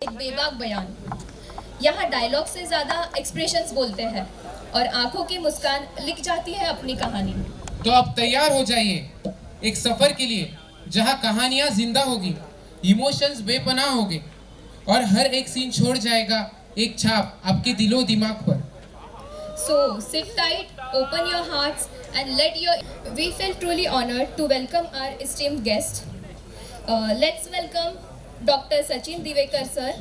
एक बेबाक बयान। यहाँ डायलॉग से ज़्यादा एक्सप्रेशंस बोलते हैं और आंखों की मुस्कान लिख जाती है अपनी कहानी। तो अब तैयार हो जाइए एक सफर के लिए जहाँ कहानियाँ जिंदा होगी, इमोशंस बेपनाह होंगे और हर एक सीन छोड़ जाएगा एक छाप आपके दिलो दिमाग पर। So sit tight, open your hearts and let your... We feel truly honored to welcome our esteemed guest. Let's welcome Dr. Sachin Divekar sir,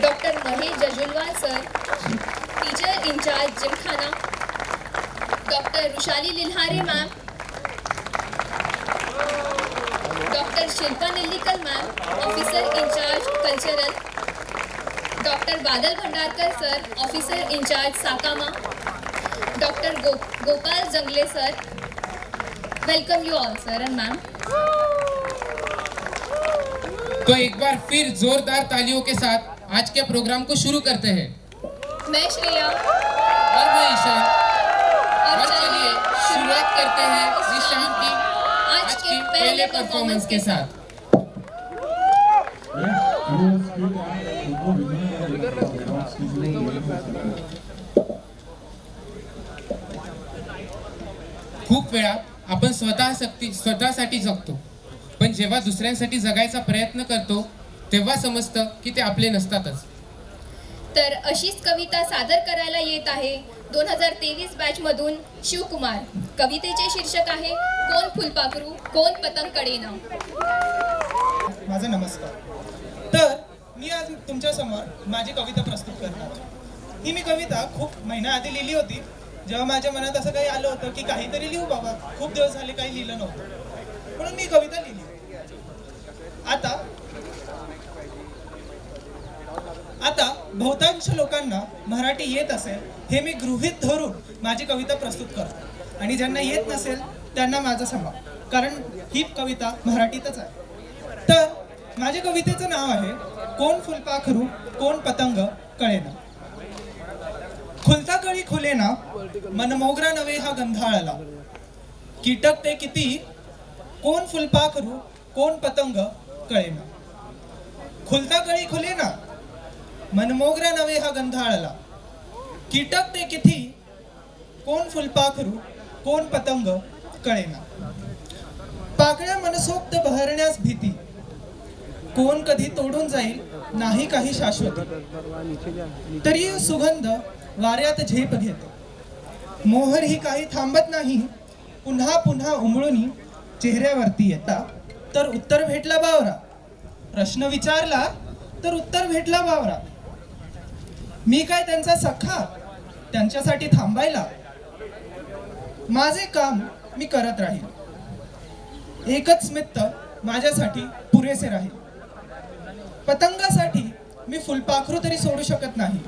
Dr. Mahesh Jajulwal sir, teacher in charge Gymkhana, Dr. Rushali Lilhare ma'am, Dr. Shilpa Nillikal ma'am, officer in charge cultural, Dr. Badal Bhandarkar sir, officer in charge Sakama, Dr. Gopal Jangle sir. Welcome you all sir and ma'am. तो एक बार फिर जोरदार तालियों के साथ आज के programme को शुरू करते हैं। मैं श्रेया और मैं ईशान और चलिए शुरुआत करते हैं इस शाम की आज के पहले परफॉर्मेंस के साथ। खूप वेळा आपण स्वतःसाठी जगतो, पण जेव्हा दुसऱ्यांसाठी जगायचा प्रयत्न करतो तेव्हा समजतं की ते आपले नसतातच। तर अशीच कविता सादर करायला येत आहे 2023 बॅच मधून शिवकुमार। कवितेचे शीर्षक आहे कोण फुलपाखरू कोण पतंग कडेना। माझा नमस्कार। तर मी आज तुमच्या समोर माझी कविता प्रस्तुत करणार। ही मी कविता खूप महिन्याआधी लिहिली होती, जेव्हा माझ्या मनात असं काही आलं होतं की काहीतरी लिहू बाबा, खूप दिवस झाले काही लिहिलं नव्हतं, म्हणून मी कविता लिहिली। आता बहुतांश लोकांना मराठी येत असेल हे मी गृहीत धरून माझी कविता प्रस्तुत करतो, आणि ज्यांना येत नसेल त्यांना माझा क्षमा, कारण ही कविता मराठीतच आहे। तर माझ्या कवितेचं नाव आहे कोण फुलपाखरू कोण पतंग कळेना। खुलता कळी खुलेना मनमोगरा नवे हा गंधाळला, कीटक ते किती कोण फुलपाखरू कोण पतंग कळेना। खुलता कळी खुलेना मनमोगरा नवे हा गंधाळला, कीटक ते किती कोण फुलपाखरू कोण पतंग कळेना। पाकळ्या मनसोक्त बहरण्यास भीती, कोण कधी तोडून जाईल नाही काही शाश्वती, तरी सुगंध वाऱ्यात झेप घेतो, मोहर ही काही थांबत नाही, पुन्हा पुन्हा उमळून चेहऱ्यावरती येता, तर उत्तर भेटला बावरा, प्रश्न विचारला तर उत्तर भेटला बावरा। मी काय त्यांचा सखा त्यांच्यासाठी थांबायला, माझे काम मी करत राहील, एकच स्मित माझ्यासाठी पुरेसे राहील। पतंगासाठी मी फुलपाखरू तरी सोडू शकत नाही,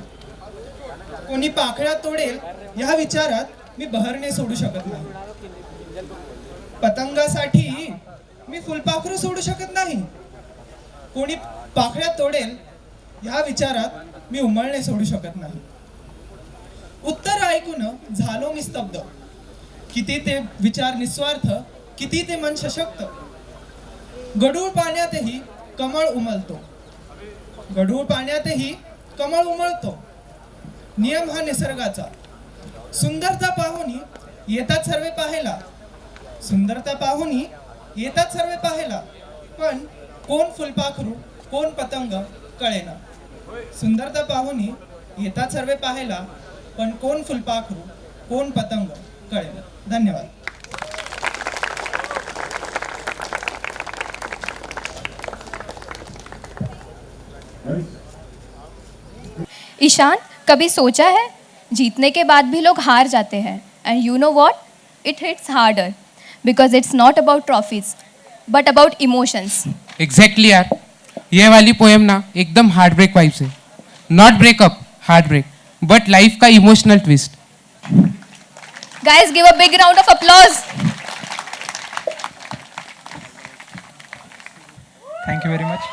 कोणी पाकळ्या तोडेल या विचारात मी बहरणे सोडू शकत नाही। पतंगासाठी मी फुलपाखरू सोडू शकत नाही, कोणी पाकळ्या तोडेल या विचारात मी उमळणे सोडू शकत नाही। उत्तर ऐकून झालो मी स्तब्ध, किती ते विचार निस्वार्थ, किती ते मन सशक्त। गढूळ पाण्यातही कमळ उमलतो, गढूळ पाण्यातही कमळ उमलतो, नियम हा निसर्गाचा। सुंदरता पाहुनी येतात सर्वे पाहायला, सुंदरता पाहुनी येतात सर्वे पाहायला, पण कोण फुलपाखरू कोण पतंग कळेना। सुंदरता पाहुनी येतात सर्वे पाहायला, पण कोण फुलपाखरू कोण पतंग कळेना। धन्यवाद। ईशान, कभी सोचा है जीतने के बाद भी लोग हार जाते हैं, and you know what, it hits harder because it's not about trophies but about emotions. Exactly यार, ये वाली पोएम ना एकदम हार्ट ब्रेक वाइब्स है। Not breakup, heart break, but life का emotional twist. Guys, give a big round of applause. Thank you very much.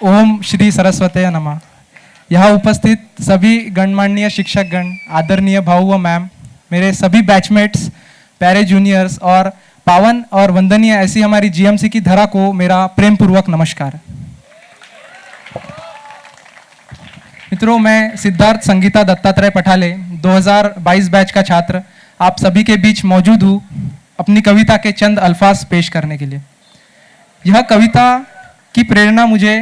Om Shri Saraswati नमः। यहाँ उपस्थित सभी गणमान्य शिक्षकगण, आदरणीय भाऊ व मैम, मेरे सभी बैचमेट्स, प्यारे जूनियर्स और पावन और वंदनीय ऐसी हमारी जीएमसी की धरा को मेरा प्रेम पूर्वक नमस्कार। मित्रों, मैं सिद्धार्थ संगीता दत्तात्रेय पठाले 2022 बैच का छात्र आप सभी के बीच मौजूद हूँ अपनी कविता के चंद अल्फाज पेश करने के लिए। यह कविता की प्रेरणा मुझे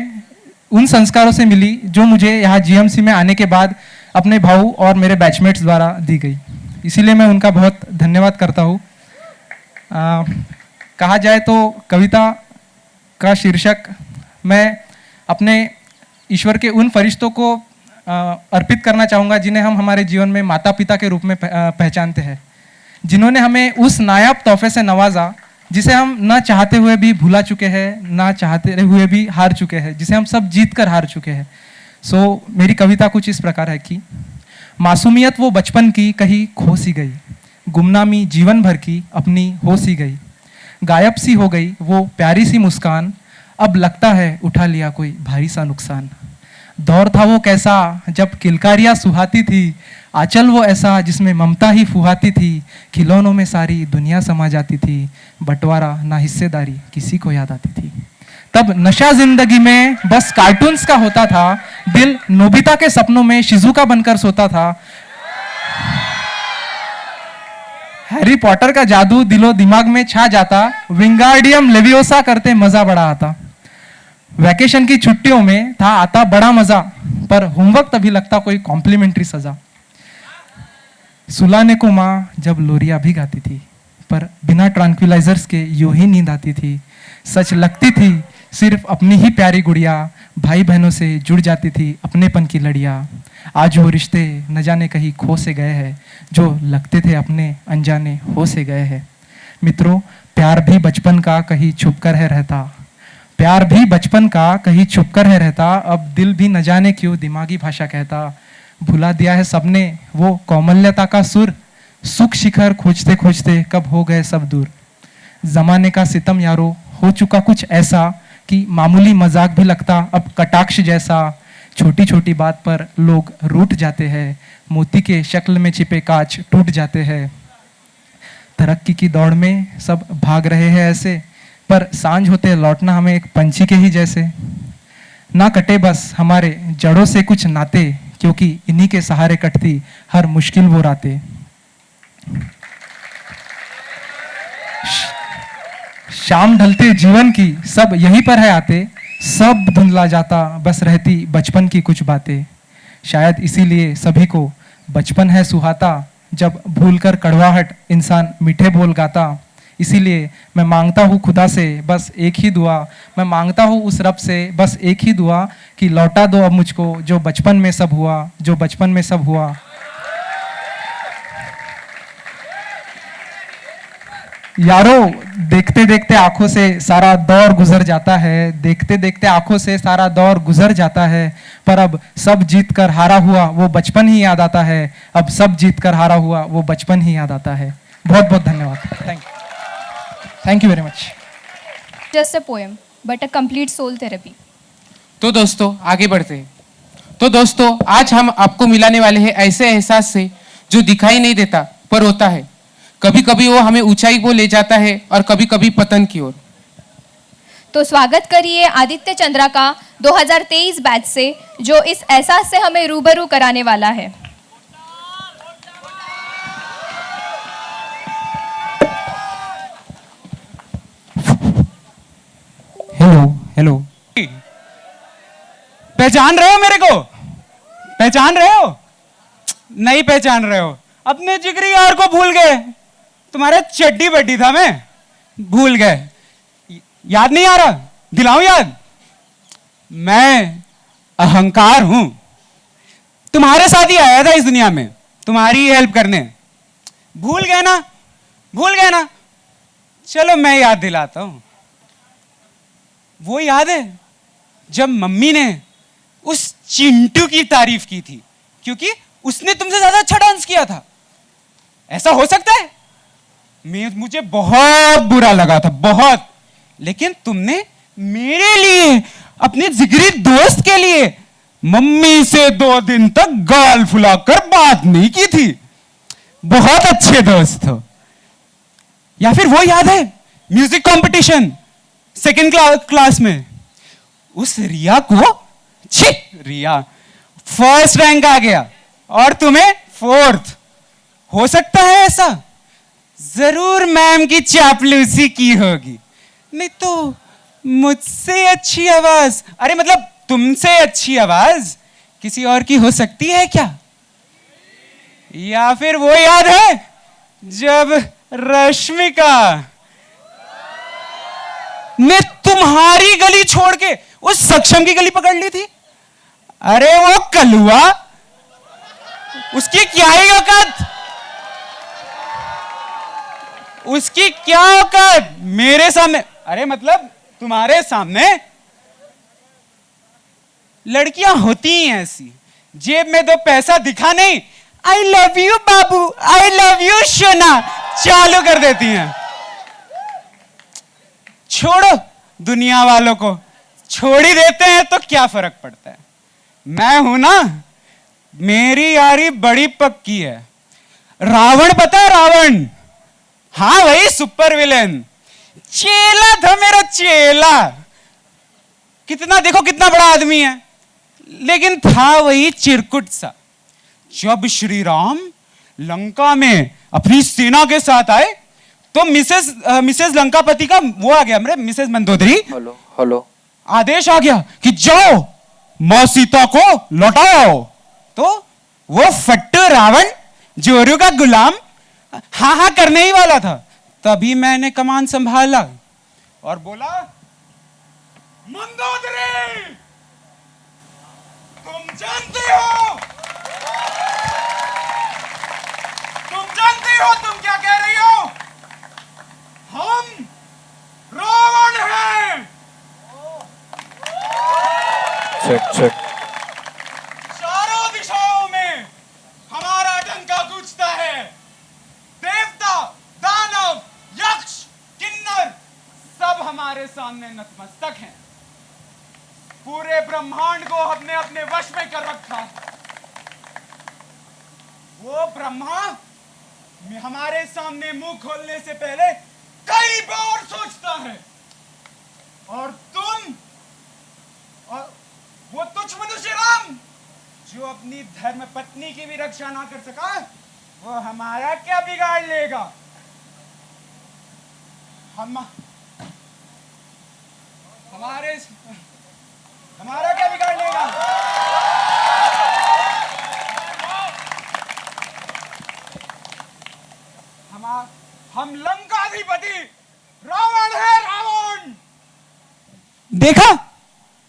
उन संस्कारों से मिली जो मुझे यहाँ जीएमसी में आने के बाद अपने भाऊ और मेरे बैचमेट्स द्वारा दी गई, इसीलिए मैं उनका बहुत धन्यवाद करता हूँ। कहा जाए तो कविता का शीर्षक मैं अपने ईश्वर के उन फरिश्तों को अर्पित करना चाहूँगा जिन्हें हम हमारे जीवन में माता पिता के रूप में पहचानते हैं, जिन्होंने हमें उस नायाब तोहफे से नवाजा जिसे हम ना चाहते हुए भी भुला चुके हैं, ना चाहते हुए भी हार चुके हैं, जिसे हम सब जीत कर हार चुके हैं। मेरी कविता कुछ इस प्रकार है कि मासूमियत वो बचपन की कहीं खो सी गई, गुमनामी जीवन भर की अपनी हो सी गई, गायब सी हो गई वो प्यारी सी मुस्कान, अब लगता है उठा लिया कोई भारी सा नुकसान। दौर था वो कैसा जब किलकारियाँ सुहाती थी, आंचल वो ऐसा जिसमें ममता ही फुहाती थी, खिलौनों में सारी दुनिया समा जाती थी, बंटवारा ना हिस्सेदारी किसी को याद आती थी। तब नशा जिंदगी में बस कार्टून्स का होता था, दिल नोबिता के सपनों में शिजुका बनकर सोता था, हैरी पॉटर का जादू दिलो दिमाग में छा जाता, विंगार्डियम लेवियोसा करते मजा बड़ा आता। वैकेशन की छुट्टियों में था आता बड़ा मजा, पर होमवर्क तभी लगता कोई कॉम्प्लीमेंट्री सजा। सुलाने को माँ जब लोरिया भी गाती थी, पर बिना ट्रैंक्विलाइजर्स के यूं ही नींद आती थी। सच लगती थी सिर्फ अपनी ही प्यारी गुड़िया, भाई बहनों से जुड़ जाती थी अपनेपन की लड़िया। आज वो रिश्ते न जाने कहीं खो से गए हैं, जो लगते थे अपने अनजाने हो से गए हैं। मित्रों, प्यार भी बचपन का कहीं छुप कर है रहता, प्यार भी बचपन का कहीं छुप कर है रहता, अब दिल भी न जाने क्यों दिमागी भाषा कहता। भुला दिया है सबने वो कोमल्यता का सुर, सुख शिखर खोजते खोजते कब हो गए सब दूर। जमाने का सितम यारो हो चुका कुछ ऐसा कि मामूली मजाक भी लगता अब कटाक्ष जैसा। छोटी छोटी बात पर लोग रूठ जाते हैं, मोती के शक्ल में छिपे कांच टूट जाते हैं। तरक्की की दौड़ में सब भाग रहे हैं ऐसे, पर सांझ होते लौटना हमें एक पंछी के ही जैसे। ना कटे बस हमारे जड़ों से कुछ नाते, क्योंकि इन्हीं के सहारे कटती हर मुश्किल वो रातें। शाम ढलते जीवन की सब यहीं पर है आते, सब धुंधला जाता बस रहती बचपन की कुछ बातें। शायद इसीलिए सभी को बचपन है सुहाता, जब भूलकर कड़वाहट इंसान मीठे बोल गाता। इसीलिए मैं मांगता हूँ खुदा से बस एक ही दुआ, मैं मांगता हूँ उस रब से बस एक ही दुआ कि लौटा दो अब मुझको जो बचपन में सब हुआ, जो बचपन में सब हुआ। यारो, देखते देखते आंखों से सारा दौर गुजर जाता है, देखते देखते आंखों से सारा दौर गुजर जाता है, पर अब सब जीत कर हारा हुआ वो बचपन ही याद आता है, अब सब जीत कर हारा हुआ वो बचपन ही याद आता है। बहुत बहुत धन्यवाद। Thank you very much. Just a poem but a complete soul therapy. तो दोस्तों आगे बढ़ते हैं। तो दोस्तों आज हम आपको मिलाने वाले हैं ऐसे एहसास से जो दिखाई नहीं देता पर होता है। कभी कभी वो हमें ऊंचाई को ले जाता है और कभी कभी पतन की ओर। तो स्वागत करिए आदित्य चंद्रा का 2023 बैच से, जो इस एहसास से हमें रूबरू कराने वाला है। हेलो हेलो, पहचान रहे हो मेरे को? पहचान रहे हो? नहीं पहचान रहे हो? अपने जिगरी यार को भूल गए? तुम्हारे चड्डी बड्डी था मैं, भूल गए? याद नहीं आ रहा? दिलाऊं याद? मैं अहंकार हूं, तुम्हारे साथ ही आया था इस दुनिया में, तुम्हारी हेल्प करने। भूल गए ना? भूल गए ना? चलो मैं याद दिलाता हूं। वो याद है जब मम्मी ने उस चिंटू की तारीफ की थी क्योंकि उसने तुमसे ज्यादा अच्छा डांस किया था? ऐसा हो सकता है? मुझे बहुत बुरा लगा था, बहुत। लेकिन तुमने मेरे लिए, अपने जिगरी दोस्त के लिए, मम्मी से 2 दिन तक गाल फुलाकर बात नहीं की थी। बहुत अच्छे दोस्त हो। या फिर वो याद है म्यूजिक कंपटीशन सेकंड क्लास में उस रिया को, छी रिया फर्स्ट रैंक आ गया और तुम्हें फोर्थ। हो सकता है ऐसा, जरूर मैम की चापलूसी की होगी, नहीं तो मुझसे अच्छी आवाज, अरे मतलब तुमसे अच्छी आवाज किसी और की हो सकती है क्या? या फिर वो याद है जब रश्मिका ने तुम्हारी गली छोड़ के उस सक्षम की गली पकड़ ली थी? अरे वो कलुआ, उसकी क्या ही औकात, उसकी क्या औकात मेरे सामने, अरे मतलब तुम्हारे सामने। लड़कियां होती ही ऐसी, जेब में दो पैसा दिखा नहीं, I love you Babu, I love you सोना चालू कर देती हैं। छोड़ो दुनिया वालों को, छोड़ ही देते हैं तो क्या फर्क पड़ता है। मैं हूं ना, मेरी यारी बड़ी पक्की है। रावण पता है रावण? हाँ वही सुपर विलेन, चेला था मेरा चेला। कितना देखो कितना बड़ा आदमी है, लेकिन था वही चिरकुट सा। जब श्री राम लंका में अपनी सेना के साथ आए तो मिसेस लंकापति का वो आ गया, मेरे मिसेस मंदोदरी, हेलो आदेश आ गया कि जाओ मां सीता को लौटाओ। तो वो फट्टू रावण जोरू का गुलाम हाँ हाँ करने ही वाला था, तभी मैंने कमान संभाला और बोला, मंदोदरी तुम जानती हो तुम क्या कह रही हो? हम रावण हैं। चेक चारों दिशाओं में हमारा डंका गूंजता है। देवता, दानव, यक्ष, किन्नर सब हमारे सामने नतमस्तक हैं। पूरे ब्रह्मांड को हमने अपने वश में कर रखा है। वो ब्रह्मा हमारे सामने मुंह खोलने से पहले कई बार सोचता है, और तुम और वो तुच्छ मनुष्य राम जो अपनी धर्म पत्नी की भी रक्षा ना कर सका, वो हमारा क्या बिगाड़ लेगा? हमारा क्या बिगाड़ लेगा? हम लंकाधिपति रावण है, रावण। देखा,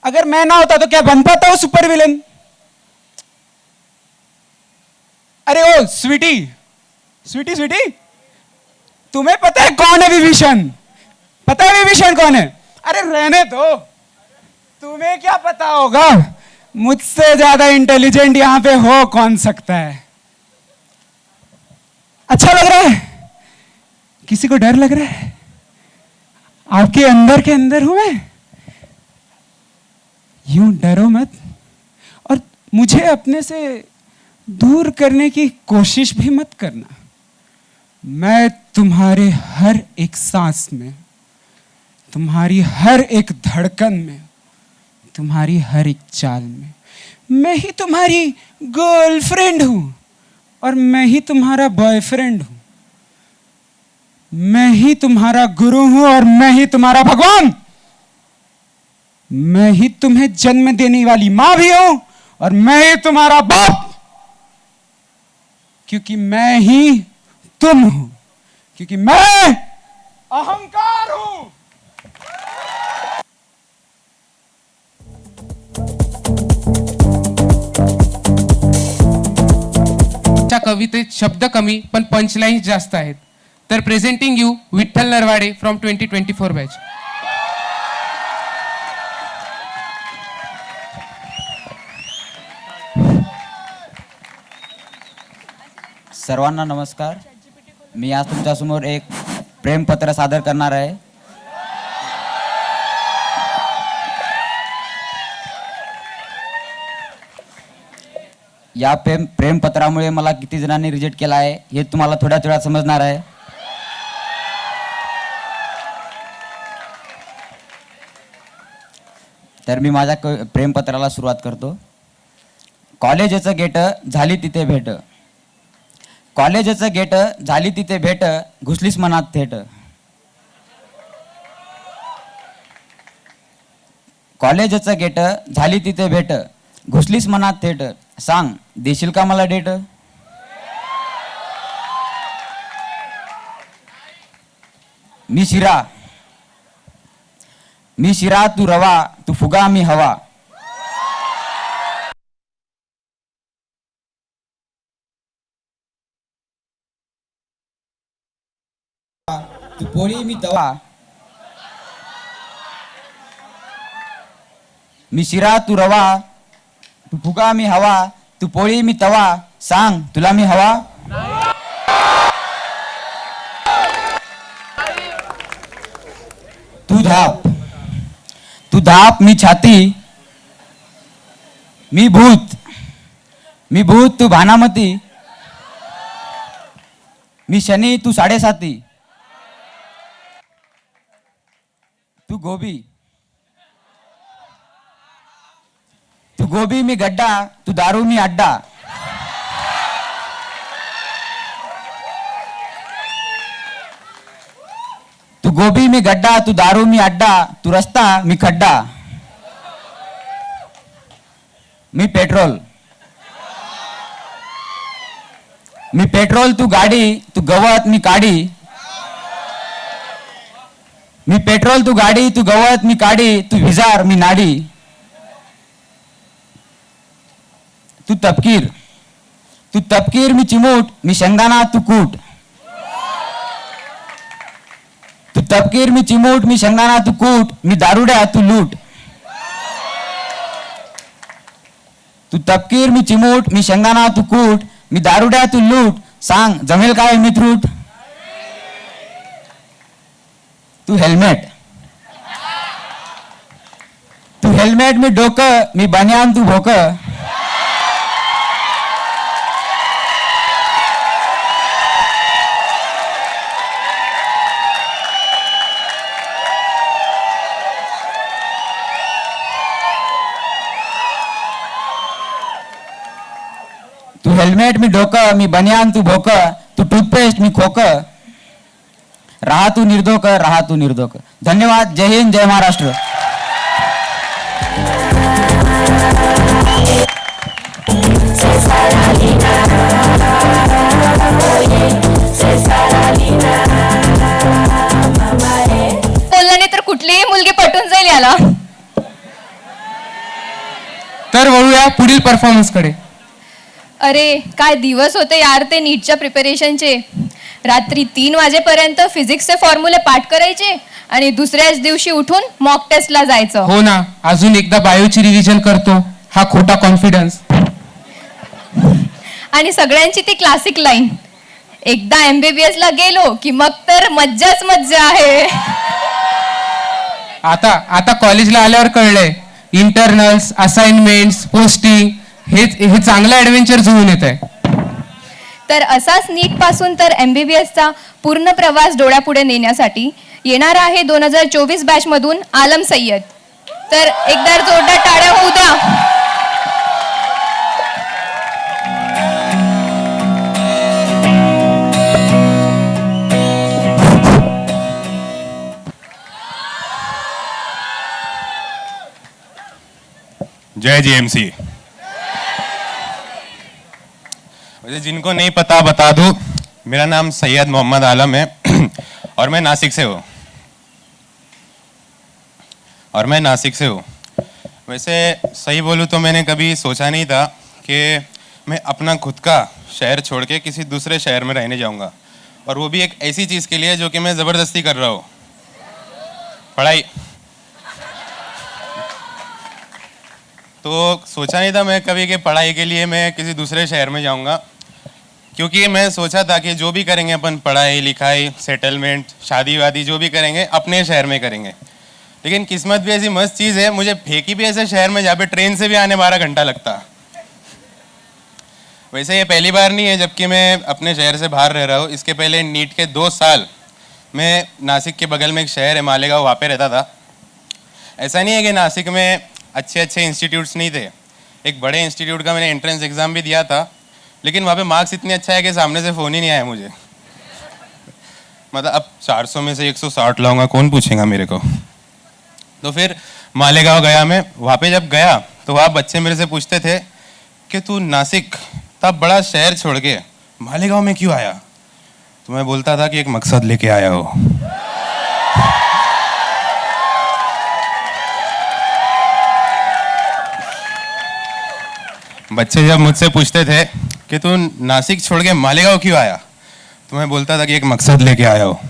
अगर मैं ना होता तो क्या बन पाता हूं सुपर विलेन? अरे ओ स्वीटी स्वीटी स्वीटी, तुम्हें पता है कौन है विभीषण? पता है विभीषण कौन है? अरे रहने दो, तुम्हें क्या पता होगा? मुझसे ज्यादा इंटेलिजेंट यहां पे हो कौन सकता है? अच्छा लग रहा है? किसी को डर लग रहा है? आपके अंदर के अंदर हूं मैं। यूं डरो मत और मुझे अपने से दूर करने की कोशिश भी मत करना। मैं तुम्हारे हर एक सांस में, तुम्हारी हर एक धड़कन में, तुम्हारी हर एक चाल में, मैं ही तुम्हारी गर्लफ्रेंड हूं और मैं ही तुम्हारा बॉयफ्रेंड हूं। मैं ही तुम्हारा गुरु हूं और मैं ही तुम्हारा भगवान। मैं ही तुम्हें जन्म देने वाली मां भी हूं और मैं ही तुम्हारा बाप, क्योंकि मैं ही तुम हूं, क्योंकि मैं अहंकार हूं। कवितेत शब्द कमी पण पंचलाईन्स जास्त आहेत. तर presenting you Vitthal Narwade from 2024 batch. सर्वांना नमस्कार. मी आज तुमच्यासमोर एक प्रेमपत्र सादर करणार आहे. या प्रेमपत्रामुळे मला किती जणांनी रिजेक्ट केला आहे हे तुम्हाला थोड्याच वेळात समजणार आहे. तर मी माझ्या प्रेमपत्राला सुरुवात करतो. कॉलेजचं गेट झाली तिथे भेट, कॉलेजचं गेट झाली तिथे भेट, घुसलीस मनात थेट. कॉलेजचं गेट झाली तिथे भेट, घुसलीस मनात थेट, सांग देशील का मला डेट. मी शिरा तू रवा, तू फुगा मी हवा. तू पोळी मी तवा. मी शिरा तू रवा, तू फुगा मी हवा, तू पोळी मी तवा, सांग तुला मी हवा. तू धाप मी छाती, मी भूत तू भानामती, मी शनी तू साडेसाती. तू गोबी मी गड्डा, तू दारू मी अड्डा. तू गोबी मी गड्डा, तू दारू मी अड्डा, तू रस्ता मी खड्डा. मी पेट्रोल तू गाडी, तू गवत मी काडी. मी पेट्रोल तू गाडी, तू गवत मी काडी, तू विजार मी नाडी. तू तपकीर मी चिमूट, मी शेंगदाणा तू कूट. तू तपकीर मी चिमूट, मी शेंगदाणा तू कूट, मी दारुड्या तू लूट. तू तपकीर मी चिमूट, मी शेंगदाणा तू कूट, मी दारुड्या तू लूट, सांग जमेल काय मी त्रूट. तू हेल्मेट मी डोकं, मी बन्यान तू भोकं. तू हेल्मेट मी डोकं, मी बनियान तू भोकं, तू टूथपेस्ट मी खोकं. राहा तू निर्धोक. धन्यवाद. जय हिंद, जय महाराष्ट्र. बोलल्याने तर कुठलीही मुलगी पटून जाईल याला. तर वळूया पुढील परफॉर्मन्सकडे. अरे काय दिवस होते यार ते नीटच्या प्रिपरेशनचे. रात्री 3 वाजेपर्यंत फिजिक्सचे फॉर्म्युले पाठ करायचे आणि दुसऱ्याच दिवशी उठून मॉक टेस्टला जायचं. हो ना, अजून एकदा बायोची रिव्हिजन करतो, हा खोटा कॉन्फिडन्स. आणि सगळ्यांची ती क्लासिक लाईन, एकदा MBBS ला गेलो की मग तर मज्जाच मज्जा आहे. आता कॉलेजला आल्यावर कळलंय, इंटरनल्स, असाइनमेंट्स, पोस्टिंग हे चांगलं ऍडव्हेंचर जुळून येत आहे. तर असाच नीट पासून तर MBBSचा पूर्ण प्रवास डोळ्यापुढे नेण्यासाठी येणार आहे 2024 बॅच मधून आलम सय्यद. तर एकदा जोरदार टाळ्या होऊ द्या. जय GMC. मुझे जिनको नहीं पता बता दूं, मेरा नाम सैयद मोहम्मद आलम है और मैं नासिक से हूँ. वैसे सही बोलूँ तो मैंने कभी सोचा नहीं था कि मैं अपना खुद का शहर छोड़ के किसी दूसरे शहर में रहने जाऊँगा, और वो भी एक ऐसी चीज़ के लिए जो कि मैं ज़बरदस्ती कर रहा हूँ, पढ़ाई. तो सोचा नहीं था मैं कभी कि पढ़ाई के लिए मैं किसी दूसरे शहर में जाऊंगा, क्योंकि मैं सोचा था कि जो भी करेंगे अपन, पढ़ाई लिखाई, सेटलमेंट, शादी वादी जो भी करेंगे अपने शहर में करेंगे. लेकिन किस्मत भी ऐसी मस्त चीज़ है, मुझे फेंकी भी ऐसे शहर में जहाँ पे ट्रेन से भी आने 12 घंटा लगता. वैसे ये पहली बार नहीं है जबकि मैं अपने शहर से बाहर रह रहा हूँ. इसके पहले नीट के 2 साल मैं नासिक के बगल में एक शहर है मालेगांव, वहाँ पे रहता था. ऐसा नहीं है कि नासिक में अच्छे अच्छे इंस्टीट्यूट्स नहीं थे। एक बड़े इंस्टीट्यूट का मैंने एंट्रेंस एग्ज़ाम भी दिया था, लेकिन वहाँ पे मार्क्स इतने अच्छा है कि सामने से फ़ोन ही नहीं आया मुझे। मतलब अब 400 में से 160 लाऊंगा, कौन पूछेगा मेरे को। तो फिर मालेगांव गया मैं। वहाँ पे जब गया तो वहाँ बच्चे मेरे से पूछते थे कि तू नासिक तब बड़ा शहर छोड़ के मालेगांव में क्यों आया। तो मैं बोलता था कि एक मकसद लेके आया हो। बच्चे जब मुझसे पूछते थे कि तू नासिक छोड़ के मालेगांव क्यों आया, तो मैं बोलता था कि एक मकसद लेके आया हो।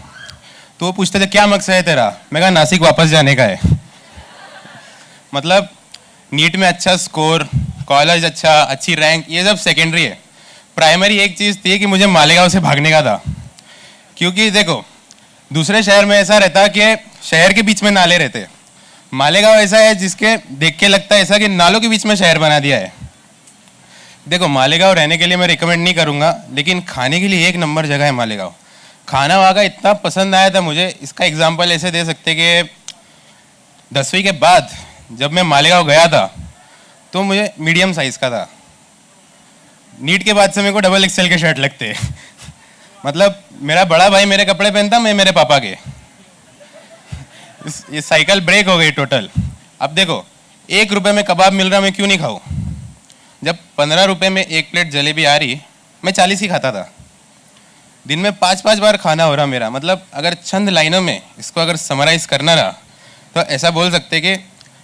तो वो पूछते थे क्या मकसद है तेरा, मैं कहा नासिक वापस जाने का है। मतलब नीट में अच्छा स्कोर, कॉलेज अच्छा, अच्छी रैंक, ये सब सेकेंडरी है। प्राइमरी एक चीज़ थी कि मुझे मालेगांव से भागने का था। क्योंकि देखो दूसरे शहर में ऐसा रहता कि शहर के बीच में नाले रहते, मालेगांव ऐसा है जिसके देख के लगता है ऐसा कि नालों के बीच में शहर बना दिया है। देखो मालेगांव रहने के लिए मैं रिकमेंड नहीं करूँगा, लेकिन खाने के लिए एक नंबर जगह है मालेगांव। खाना वहाँ का इतना पसंद आया था मुझे, इसका एग्जाम्पल ऐसे दे सकते कि 10वीं के बाद जब मैं मालेगांव गया था तो मुझे मीडियम साइज़ का था। नीट के बाद से मेरे को डबल एक्सेल के शर्ट लगते मतलब मेरा बड़ा भाई मेरे कपड़े पहनता, मैं मेरे पापा के। ये साइकिल ब्रेक हो गई टोटल। अब देखो 1 रुपये में कबाब मिल रहा, मैं क्यों नहीं खाऊं। जब 15 रुपये में 1 प्लेट जलेबी आ रही, मैं 40 ही खाता था। दिन में 5-5 बार खाना हो रहा मेरा। मतलब अगर चंद लाइनों में इसको अगर समराइज करना रहा तो ऐसा बोल सकते कि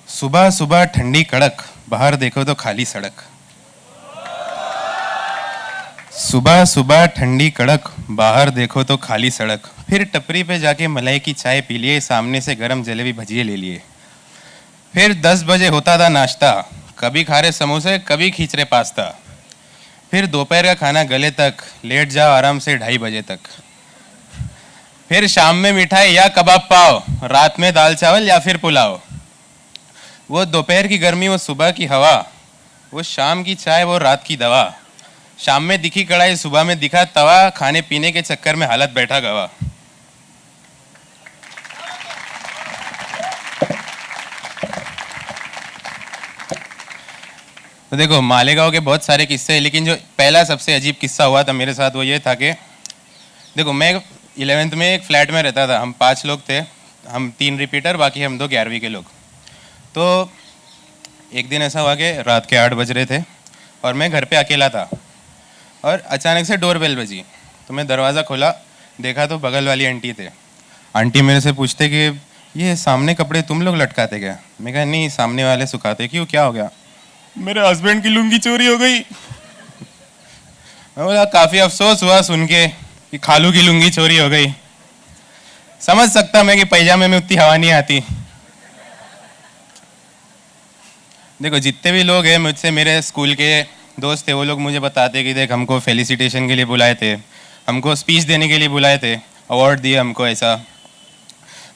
सुबह सुबह ठंडी कड़क, बाहर देखो तो खाली सड़क। सुबह सुबह ठंडी कड़क, बाहर देखो तो खाली सड़क। फिर टपरी पे जाके मलाई की चाय पी लिए, सामने से गरम जलेबी भजिए ले लिए। फिर 10 बजे होता था नाश्ता, कभी खा रहे समोसे, कभी खींच रहे पास्ता। फिर दोपहर का खाना गले तक, लेट जाओ आराम से 2:30 बजे तक। फिर शाम में मिठाई या कबाब पाव, रात में दाल चावल या फिर पुलाव। वो दोपहर की गर्मी, वो सुबह की हवा, वो शाम की चाय, वो रात की दवा। शाम में दिखी कढ़ाई, सुबह में दिखा तवा, खाने पीने के चक्कर में हालत बैठा गवा। तो देखो मालेगांव के बहुत सारे किस्से हैं, लेकिन जो पहला सबसे अजीब किस्सा हुआ था मेरे साथ वो ये था कि देखो मैं 11th में एक फ्लैट में रहता था। हम 5 लोग थे, हम 3 रिपीटर, बाकी हम 2 11वीं के लोग। तो एक दिन ऐसा हुआ कि रात के 8 बज रहे थे और मैं घर पे अकेला था और अचानक से डोरबेल बजी। तो मैं दरवाज़ा खोला, देखा तो बगल वाली आंटी थे। आंटी मेरे से पूछते कि ये सामने कपड़े तुम लोग लटकाते क्या। मैं कहा नहीं, सामने वाले सुखाते। क्यों, क्या हो गया। मेरे हस्बैंड की लुंगी चोरी हो गई। मैं बोला काफ़ी अफसोस हुआ सुन के कि खालू की लुंगी चोरी हो गई। समझ सकता मैं कि पैजामे में उतनी हवा नहीं आती। देखो जितने भी लोग हैं मुझसे, मेरे स्कूल के दोस्त थे, वो लोग मुझे बताते कि देख हमको फेलिसिटेशन के लिए बुलाए थे, हमको स्पीच देने के लिए बुलाए थे, अवार्ड दिए हमको। ऐसा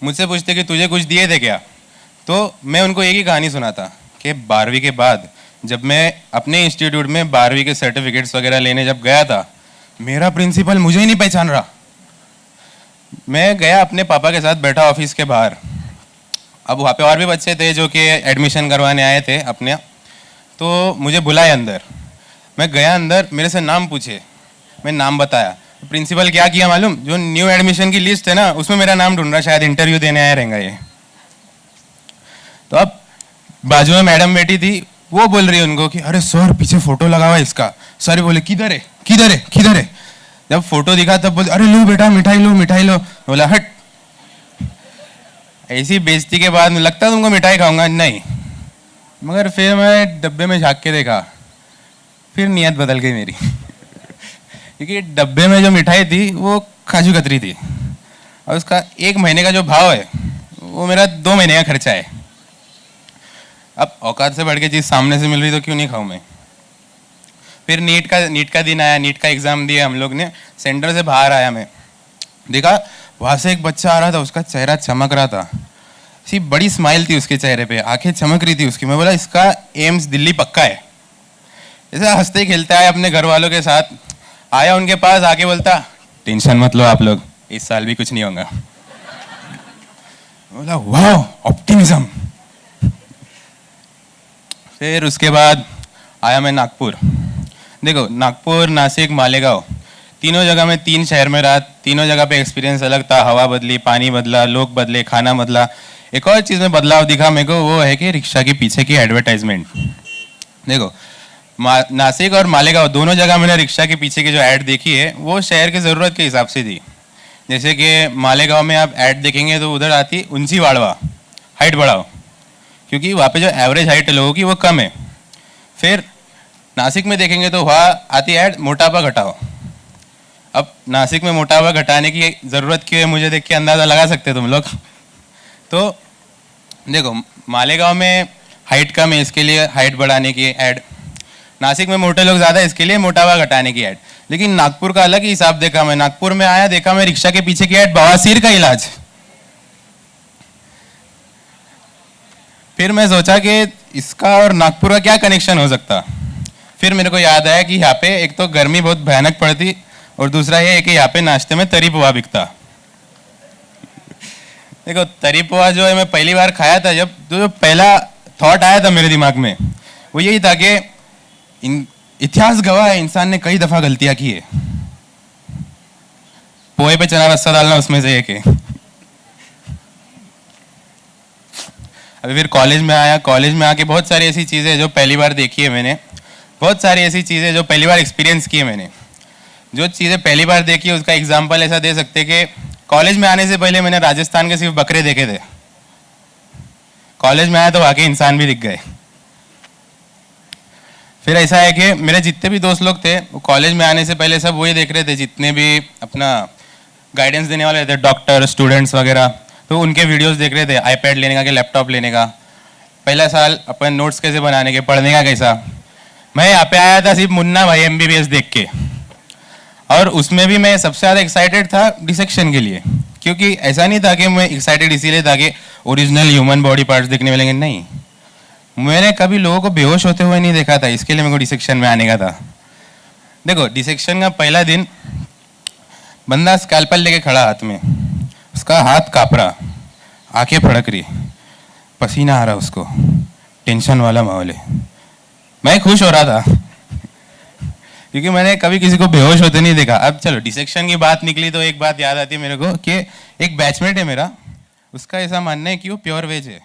मुझसे पूछते कि तुझे कुछ दिए थे क्या। तो मैं उनको एक ही कहानी सुनाता कि 12वीं के बाद जब मैं अपने इंस्टीट्यूट में 12वीं के सर्टिफिकेट्स वगैरह लेने जब गया था, मेरा प्रिंसिपल मुझे ही नहीं पहचान रहा। मैं गया अपने पापा के साथ, बैठा ऑफिस के बाहर। अब वहाँ पे और भी बच्चे थे जो कि एडमिशन करवाने आए थे अपने। तो मुझे बुलाए अंदर। मैं गया अंदर, मेरे से नाम पूछे, मैं नाम बताया। प्रिंसिपल क्या किया मालूम, जो न्यू एडमिशन की लिस्ट है ना उसमें मेरा नाम ढूंढ रहा, शायद इंटरव्यू देने आया रहेगा ये। तो अब बाजू में मैडम बैठी थी, वो बोल रही है उनको कि अरे सर पीछे फोटो लगा हुआ है इसका। सर बोले किधर है किधर है किधर है। जब फोटो दिखा तब बोले अरे लो बेटा मिठाई लो मिठाई लो। बोला हट। ऐसी बेइज्जती के बाद लगता तुमको मिठाई खाऊंगा, नहीं। मगर फिर मैं डब्बे में झाँक के देखा, फिर नियत बदल गई मेरी। क्योंकि डब्बे में जो मिठाई थी वो काजू कतरी थी और उसका 1 महीने का जो भाव है वो मेरा 2 महीने का खर्चा है। अब औकात से बढ़ के चीज़ सामने से मिल रही तो क्यों नहीं खाऊं मैं। फिर नीट का दिन आया, नीट का एग्ज़ाम दिया हम लोग ने। सेंटर से बाहर आया, मैं देखा वहाँ से एक बच्चा आ रहा था, उसका चेहरा चमक रहा था। सी बड़ी स्माइल थी उसके चेहरे पे, आंखें चमक रही थी उसकी। मैं बोला इसका एम्स दिल्ली पक्का है। ऐसा हंसते खेलते आया अपने घर वालों के साथ। आया उनके पास, आके बोलता टेंशन मत लो आप लोग, इस साल भी कुछ नहीं होगा। बोला वाह ऑप्टिमिज्म। फिर उसके बाद आया मैं नागपुर। देखो नागपुर, नासिक, मालेगांव, तीनों जगह में 3 शहर में रहा। तीनों जगह पे एक्सपीरियंस अलग था। हवा बदली, पानी बदला, लोग बदले, खाना बदला। एक और चीज़ में बदलाव दिखा मेरे को, वो है कि रिक्शा के पीछे की एडवर्टाइजमेंट। देखो नासिक और मालेगांव दोनों जगह मैंने रिक्शा के पीछे की जो ऐड देखी है वो शहर की ज़रूरत के हिसाब से थी। जैसे कि मालेगांव में आप ऐड देखेंगे तो उधर आती ऊंची वाड़वा, हाइट बढ़ाओ, क्योंकि वहाँ पे जो एवरेज हाइट है लोगों की वो कम है। फिर नासिक में देखेंगे तो वहाँ आती ऐड मोटापा घटाओ। अब नासिक में मोटापा घटाने की ज़रूरत क्यों है मुझे देख के अंदाज़ा लगा सकते हो तुम लोग। तो देखो मालेगांव में हाइट कम है, इसके लिए हाइट बढ़ाने की ऐड। नासिक में मोटे लोग ज़्यादा, इसके लिए मोटापा घटाने की ऐड। लेकिन नागपुर का अलग ही हिसाब देखा मैं। नागपुर में आया, देखा मैं रिक्शा के पीछे की ऐड, बवासीर का इलाज। फिर मैं सोचा कि इसका और नागपुर का क्या कनेक्शन हो सकता। फिर मेरे को याद आया कि यहाँ पे एक तो गर्मी बहुत भयानक पड़ती और दूसरा ये है कि यहाँ पे नाश्ते में तरी पोहा बिकता। देखो तरी पोहा जो है मैं पहली बार खाया था, जब जो पहला थॉट आया था मेरे दिमाग में वो यही था कि इतिहास गवाह है इंसान ने कई दफा गलतियां की है। पोहे पे चना रस्सा डालना उसमें से एक है। अभी फिर कॉलेज में आया। कॉलेज में आके बहुत सारी ऐसी चीज़ें जो पहली बार देखी है मैंने, बहुत सारी ऐसी चीज़ें जो पहली बार एक्सपीरियंस की है मैंने। जो चीज़ें पहली बार देखी है उसका एग्जाम्पल ऐसा दे सकते कि कॉलेज में आने से पहले मैंने राजस्थान के सिर्फ बकरे देखे थे। कॉलेज में आया तो वहाँ के इंसान भी दिख गए। फिर ऐसा है कि मेरे जितने भी दोस्त लोग थे वो कॉलेज में आने से पहले सब वही देख रहे थे, जितने भी अपना गाइडेंस देने वाले थे, डॉक्टर, स्टूडेंट्स वगैरह, तो उनके वीडियोस देख रहे थे आईपैड लेने का कि लैपटॉप लेने का। पहला साल अपन नोट्स कैसे बनाने के, पढ़ने का कैसा। मैं यहाँ पे आया था सिर्फ मुन्ना भाई MBBS देख के, और उसमें भी मैं सबसे ज़्यादा एक्साइटेड था डिसेक्शन के लिए। क्योंकि ऐसा नहीं था कि मैं एक्साइटेड इसीलिए था कि ओरिजिनल ह्यूमन बॉडी पार्ट्स देखने मिलेंगे, नहीं, मैंने कभी लोगों को बेहोश होते हुए नहीं देखा था, इसके लिए मेरे को डिसेक्शन में आने का था। देखो डिसेक्शन का पहला दिन बंदा स्कैल्पल लेके खड़ा हाथ में, उसका हाथ काँप रहा, आंखें फड़क रही, पसीना आ रहा उसको, टेंशन वाला माहौल है। मैं खुश हो रहा था क्योंकि मैंने कभी किसी को बेहोश होते नहीं देखा। अब चलो डिसेक्शन की बात निकली तो एक बात याद आती है मेरे को कि एक बैचमेट है मेरा, उसका ऐसा मानना है कि वो प्योर वेज है।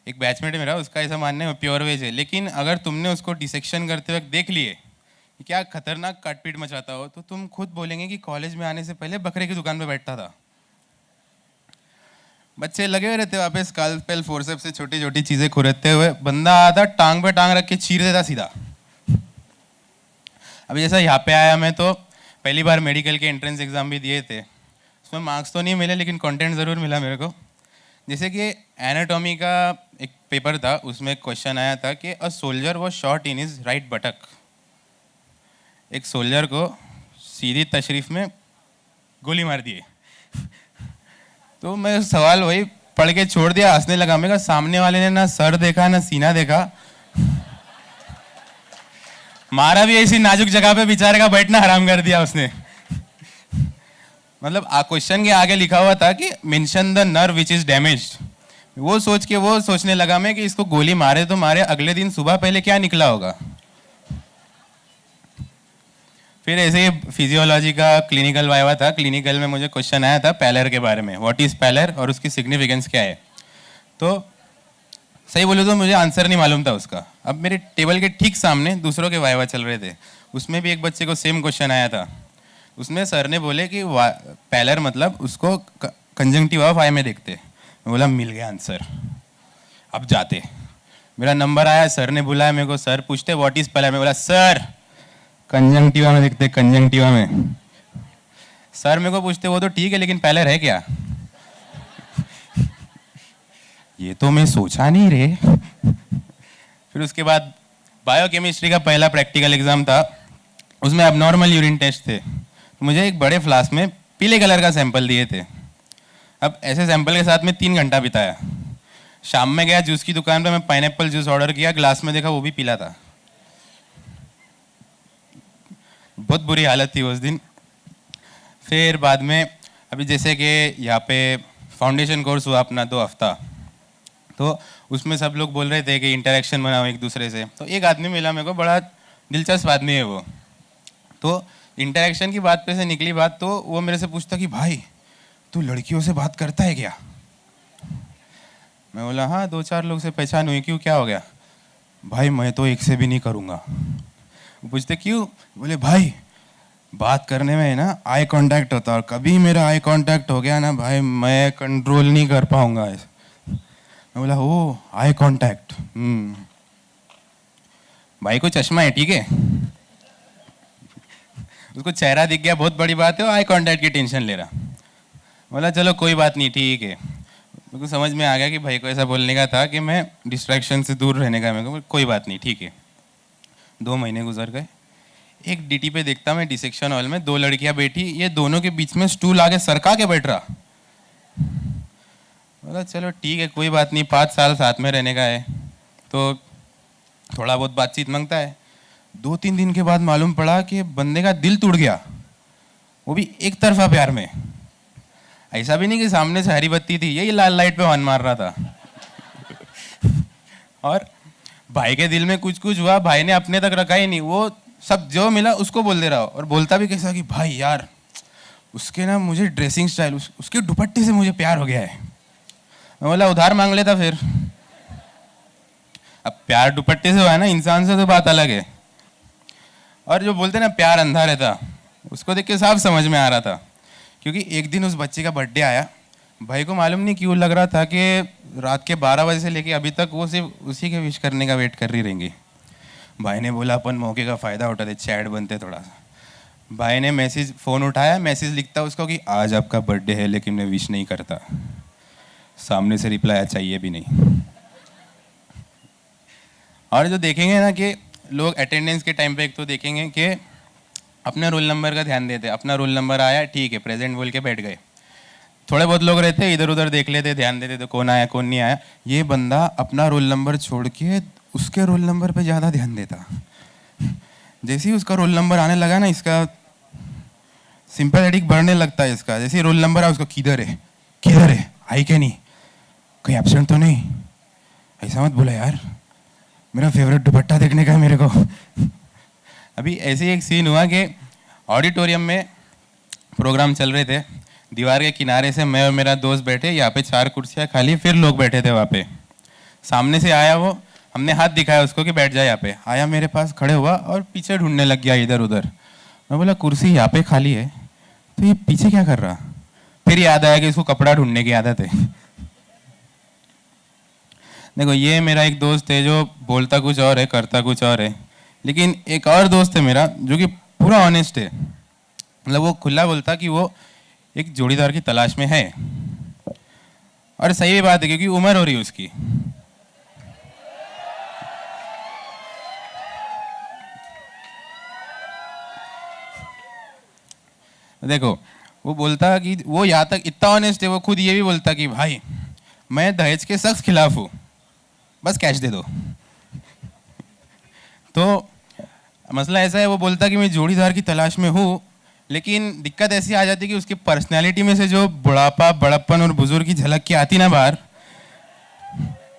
एक बैचमेट है मेरा, उसका ऐसा मानना है वो प्योर वेज है। लेकिन अगर तुमने उसको डिसेक्शन करते वक्त देख लिए कि क्या खतरनाक काटपीट मचाता हो, तो तुम खुद बोलेंगे कि कॉलेज में आने से पहले बकरे की दुकान पे बैठता था। बच्चे लगे हुए रहते वहाँ पे स्कैल्पेल फोर्सेप्स से छोटी छोटी चीजें खुरदते हुए, बंदा आता टांग पे टांग रख के चीर देता सीधा। अभी जैसा यहाँ पे आया मैं तो पहली बार मेडिकल के एंट्रेंस एग्जाम भी दिए थे, उसमें मार्क्स तो नहीं मिले लेकिन कंटेंट ज़रूर मिला मेरे को। जैसे कि एनाटॉमी का एक पेपर था, उसमें एक क्वेश्चन आया था कि अ सोल्जर वाज शॉट इन हिज राइट बटक। एक सोल्जर को सीधी तशरीफ में गोली मार दिए। तो मैं सवाल वही पढ़ के छोड़ दिया, हंसने लगा। मैं कहा सामने वाले ने ना सर देखा ना सीना देखा, मारा भी ऐसी नाजुक जगह पे बेचारे का बैठना हराम कर दिया उसने। मतलब क्वेश्चन के आगे लिखा हुआ था कि mention the nerve which is damaged. वो सोचने लगा मैं कि इसको गोली मारे तो मारे, अगले दिन सुबह पहले क्या निकला होगा। फिर ऐसे ही फिजियोलॉजी का क्लिनिकल वाइवा था। क्लिनिकल में मुझे क्वेश्चन आया था पैलर के बारे में, व्हाट इज पैलर और उसकी सिग्निफिकेंस क्या है। तो सही बोले तो मुझे आंसर नहीं मालूम था उसका। अब मेरे टेबल के ठीक सामने दूसरों के वाइवा चल रहे थे, उसमें भी एक बच्चे को सेम क्वेश्चन आया था। उसमें सर ने बोले कि पैलर मतलब उसको कंजंक्टिवा ऑफ आई में देखते। मैं बोला मिल गया आंसर, अब जाते। मेरा नंबर आया, सर ने बुलाया मेरे को, सर पूछते व्हाट इज पैलर। मैं बोला सर कंजंक्टिवा में देखते, कंजंक्टिवा में। सर मेरे को पूछते वो तो ठीक है लेकिन पैलर है क्या। ये तो मैं सोचा नहीं रे। फिर उसके बाद बायोकेमिस्ट्री का पहला प्रैक्टिकल एग्जाम था, उसमें अबनॉर्मल यूरिन टेस्ट थे। मुझे एक बड़े फ्लास्क में पीले कलर का सैंपल दिए थे। अब ऐसे सैंपल के साथ में 3 घंटा बिताया। शाम में गया जूस की दुकान पे, मैं पाइनएप्पल जूस ऑर्डर किया, ग्लास में देखा वो भी पीला था। बहुत बुरी हालत थी उस दिन। फिर बाद में अभी जैसे कि यहाँ पे फाउंडेशन कोर्स हुआ अपना 2 हफ्ता, तो उसमें सब लोग बोल रहे थे कि इंटरेक्शन बनाओ एक दूसरे से। तो एक आदमी मिला मेरे को, बड़ा दिलचस्प आदमी है वो। तो इंटरेक्शन की बात पे से निकली बात, तो वो मेरे से पूछता कि भाई तू लड़कियों से बात करता है क्या? मैं बोला हाँ 2-4 लोग से पहचान हुई। क्यों, क्या हो गया? भाई मैं तो एक से भी नहीं करूँगा। वो पूछते क्यों? बोले भाई बात करने में है ना आई कांटेक्ट होता है, और कभी मेरा आई कांटेक्ट हो गया ना भाई मैं कंट्रोल नहीं कर पाऊंगा। मैं बोला ओ आई कांटेक्ट, भाई को चश्मा है ठीक है, उसको चेहरा दिख गया बहुत बड़ी बात है, वो आई कांटेक्ट की टेंशन ले रहा। बोला चलो कोई बात नहीं ठीक है। मेरे को समझ में आ गया कि भाई को ऐसा बोलने का था कि मैं डिस्ट्रैक्शन से दूर रहने का। मेरे को कोई बात नहीं ठीक है। 2 महीने गुजर गए। एक डीटी पे देखता मैं डिसेक्शन हॉल में 2 लड़कियां बैठी, ये दोनों के बीच में स्टूल आगे सरका के बैठ रहा। बोला चलो ठीक है कोई बात नहीं, 5 साल साथ में रहने का है तो थोड़ा बहुत बातचीत मांगता है। 2-3 दिन के बाद मालूम पड़ा कि बंदे का दिल टूट गया, वो भी एक तरफा प्यार में। ऐसा भी नहीं कि सामने से हरी बत्ती थी, यही लाल लाइट पे हॉर्न मार रहा था। और भाई के दिल में कुछ कुछ हुआ, भाई ने अपने तक रखा ही नहीं, वो सब जो मिला उसको बोल दे रहा हो। और बोलता भी कैसा कि भाई यार उसके ना मुझे ड्रेसिंग स्टाइल, उसके दुपट्टे से मुझे प्यार हो गया है। मैं बोला उधार मांग लेता फिर। अब प्यार दुपट्टे से हुआ है ना, इंसान से तो बात अलग है। और जो बोलते ना प्यार अंधा रहता, उसको देख के साफ समझ में आ रहा था। क्योंकि एक दिन उस बच्चे का बर्थडे आया, भाई को मालूम नहीं क्यों लग रहा था कि रात के 12 बजे से लेके अभी तक वो सिर्फ उसी के विश करने का वेट कर रही रहेंगी। भाई ने बोला अपन मौके का फ़ायदा उठाते, चैट बनते थोड़ा सा। भाई ने मैसेज फ़ोन उठाया, मैसेज लिखता उसको कि आज आपका बर्थडे है लेकिन मैं विश नहीं करता। सामने से रिप्लाई चाहिए भी नहीं। और जो देखेंगे ना कि लोग अटेंडेंस के टाइम पे एक तो देखेंगे कि अपने रोल नंबर का ध्यान देते, अपना रोल नंबर आया ठीक है प्रेजेंट बोल के बैठ गए। थोड़े बहुत लोग रहते इधर उधर देख लेते, ध्यान देते तो कौन आया कौन नहीं आया। ये बंदा अपना रोल नंबर छोड़ के उसके रोल नंबर पे ज़्यादा ध्यान देता। जैसे ही उसका रोल नंबर आने लगा ना, इसका सिंपैथेटिक बढ़ने लगता है इसका। जैसे ही रोल नंबर आया उसको किधर है आई क्या नहीं, कहीं एब्सेंट तो नहीं, ऐसा मत बोला यार, मेरा फेवरेट दुपट्टा देखने का है मेरे को। अभी ऐसे ही एक सीन हुआ कि ऑडिटोरियम में प्रोग्राम चल रहे थे, दीवार के किनारे से मैं और मेरा दोस्त बैठे, यहाँ पे 4 कुर्सियाँ खाली, फिर लोग बैठे थे वहाँ पे। सामने से आया वो, हमने हाथ दिखाया उसको कि बैठ जाए यहाँ पे, आया मेरे पास खड़े हुआ और पीछे ढूंढने लग गया इधर उधर। मैं बोला कुर्सी यहाँ पे खाली है तो ये पीछे क्या कर रहा? फिर याद आया कि इसको कपड़ा ढूंढने की आदत है। देखो ये मेरा एक दोस्त है जो बोलता कुछ और है करता कुछ और है, लेकिन एक और दोस्त है मेरा जो कि पूरा ऑनेस्ट है। मतलब वो खुला बोलता कि वो एक जोड़ीदार की तलाश में है, और सही बात है क्योंकि उम्र हो रही है उसकी। देखो वो बोलता कि वो यहाँ तक इतना ऑनेस्ट है, वो खुद ये भी बोलता कि भाई मैं दहेज के सख्त खिलाफ हूँ, बस कैश दे दो। तो मसला ऐसा है, वो बोलता कि मैं जोड़ीदार की तलाश में हूँ, लेकिन दिक्कत ऐसी आ जाती कि उसकी पर्सनैलिटी में से जो बुढ़ापा बड़प्पन और बुजुर्ग की झलक की आती ना बाहर,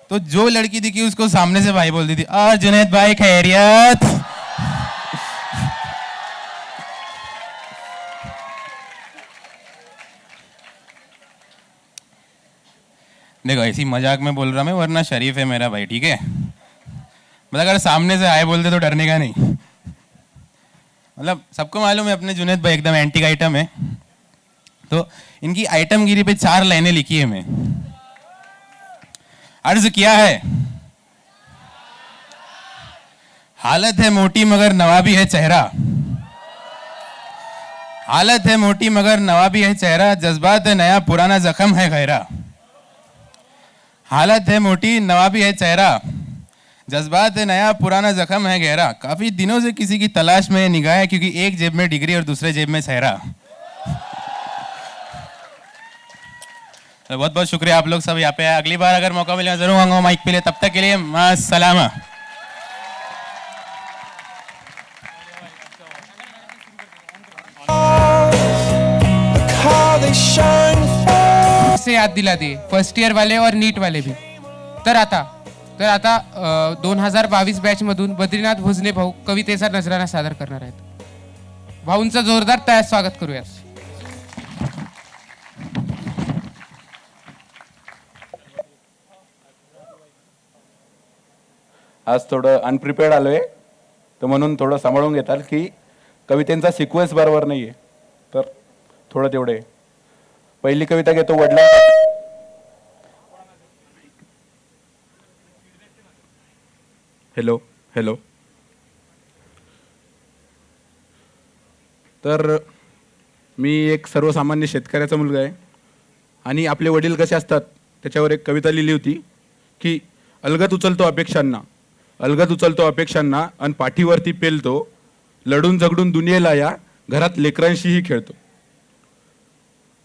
तो जो लड़की दिखी उसको सामने से भाई बोलती थी, और जुनैद भाई खैरियत। देखो ऐसी मजाक में बोल रहा मैं, वरना शरीफ है मेरा भाई ठीक है। मतलब अगर सामने से आए बोलते तो डरने का नहीं। मतलब सबको मालूम है अपने जुनैद भाई एकदम एंटी आइटम है। तो इनकी आइटम गिरी पे 4 लाइनें लिखी है मैं। अर्ज किया है, हालत है मोटी मगर नवाबी है चेहरा, हालत है मोटी मगर नवाबी है चेहरा, जज्बात है नया पुराना जख्म है गहरा। हालत है मोटी नवाबी है चेहरा, जज्बात है नया पुराना जख्म है गहरा, काफी दिनों से किसी की तलाश में निगाह है, क्योंकि एक जेब में डिग्री और दूसरे जेब में सहरा। तो बहुत बहुत शुक्रिया आप लोग सब यहाँ पे आए। अगली बार अगर मौका मिले जरूर आऊंगा माइक पे लिए। तब तक के लिए मासलामा। से याद दिला दिए फर्स्ट ईयर वाले और नीट वाले भी। तर आता 2022 बॅचमधून बद्रीनाथ भोजने भाऊ कवितेचा नजराणा सादर करणार आहेत. भाऊंचं जोरदार तयार स्वागत करूयात. आज थोडं अनप्रिपेअर्ड आलोय, तर म्हणून थोडं सांभाळून घेताल की कवितेचा सिक्वेन्स बरोबर नाहीये, तर थोडं तेवढे. पहिली कविता घेतो वडिलां. Hello hello. तर मी एक सर्वसामान्य शेतकऱ्याचा मुलगा आहे आणि आपले वडील कसे असतात त्याच्यावर एक कविता लिहिली होती की अलगद उचलतो अपेक्षांना आणि पाठीवरती पेलतो, लढून झगडून दुनियेला या घरात लेकरांशीही खेळतो.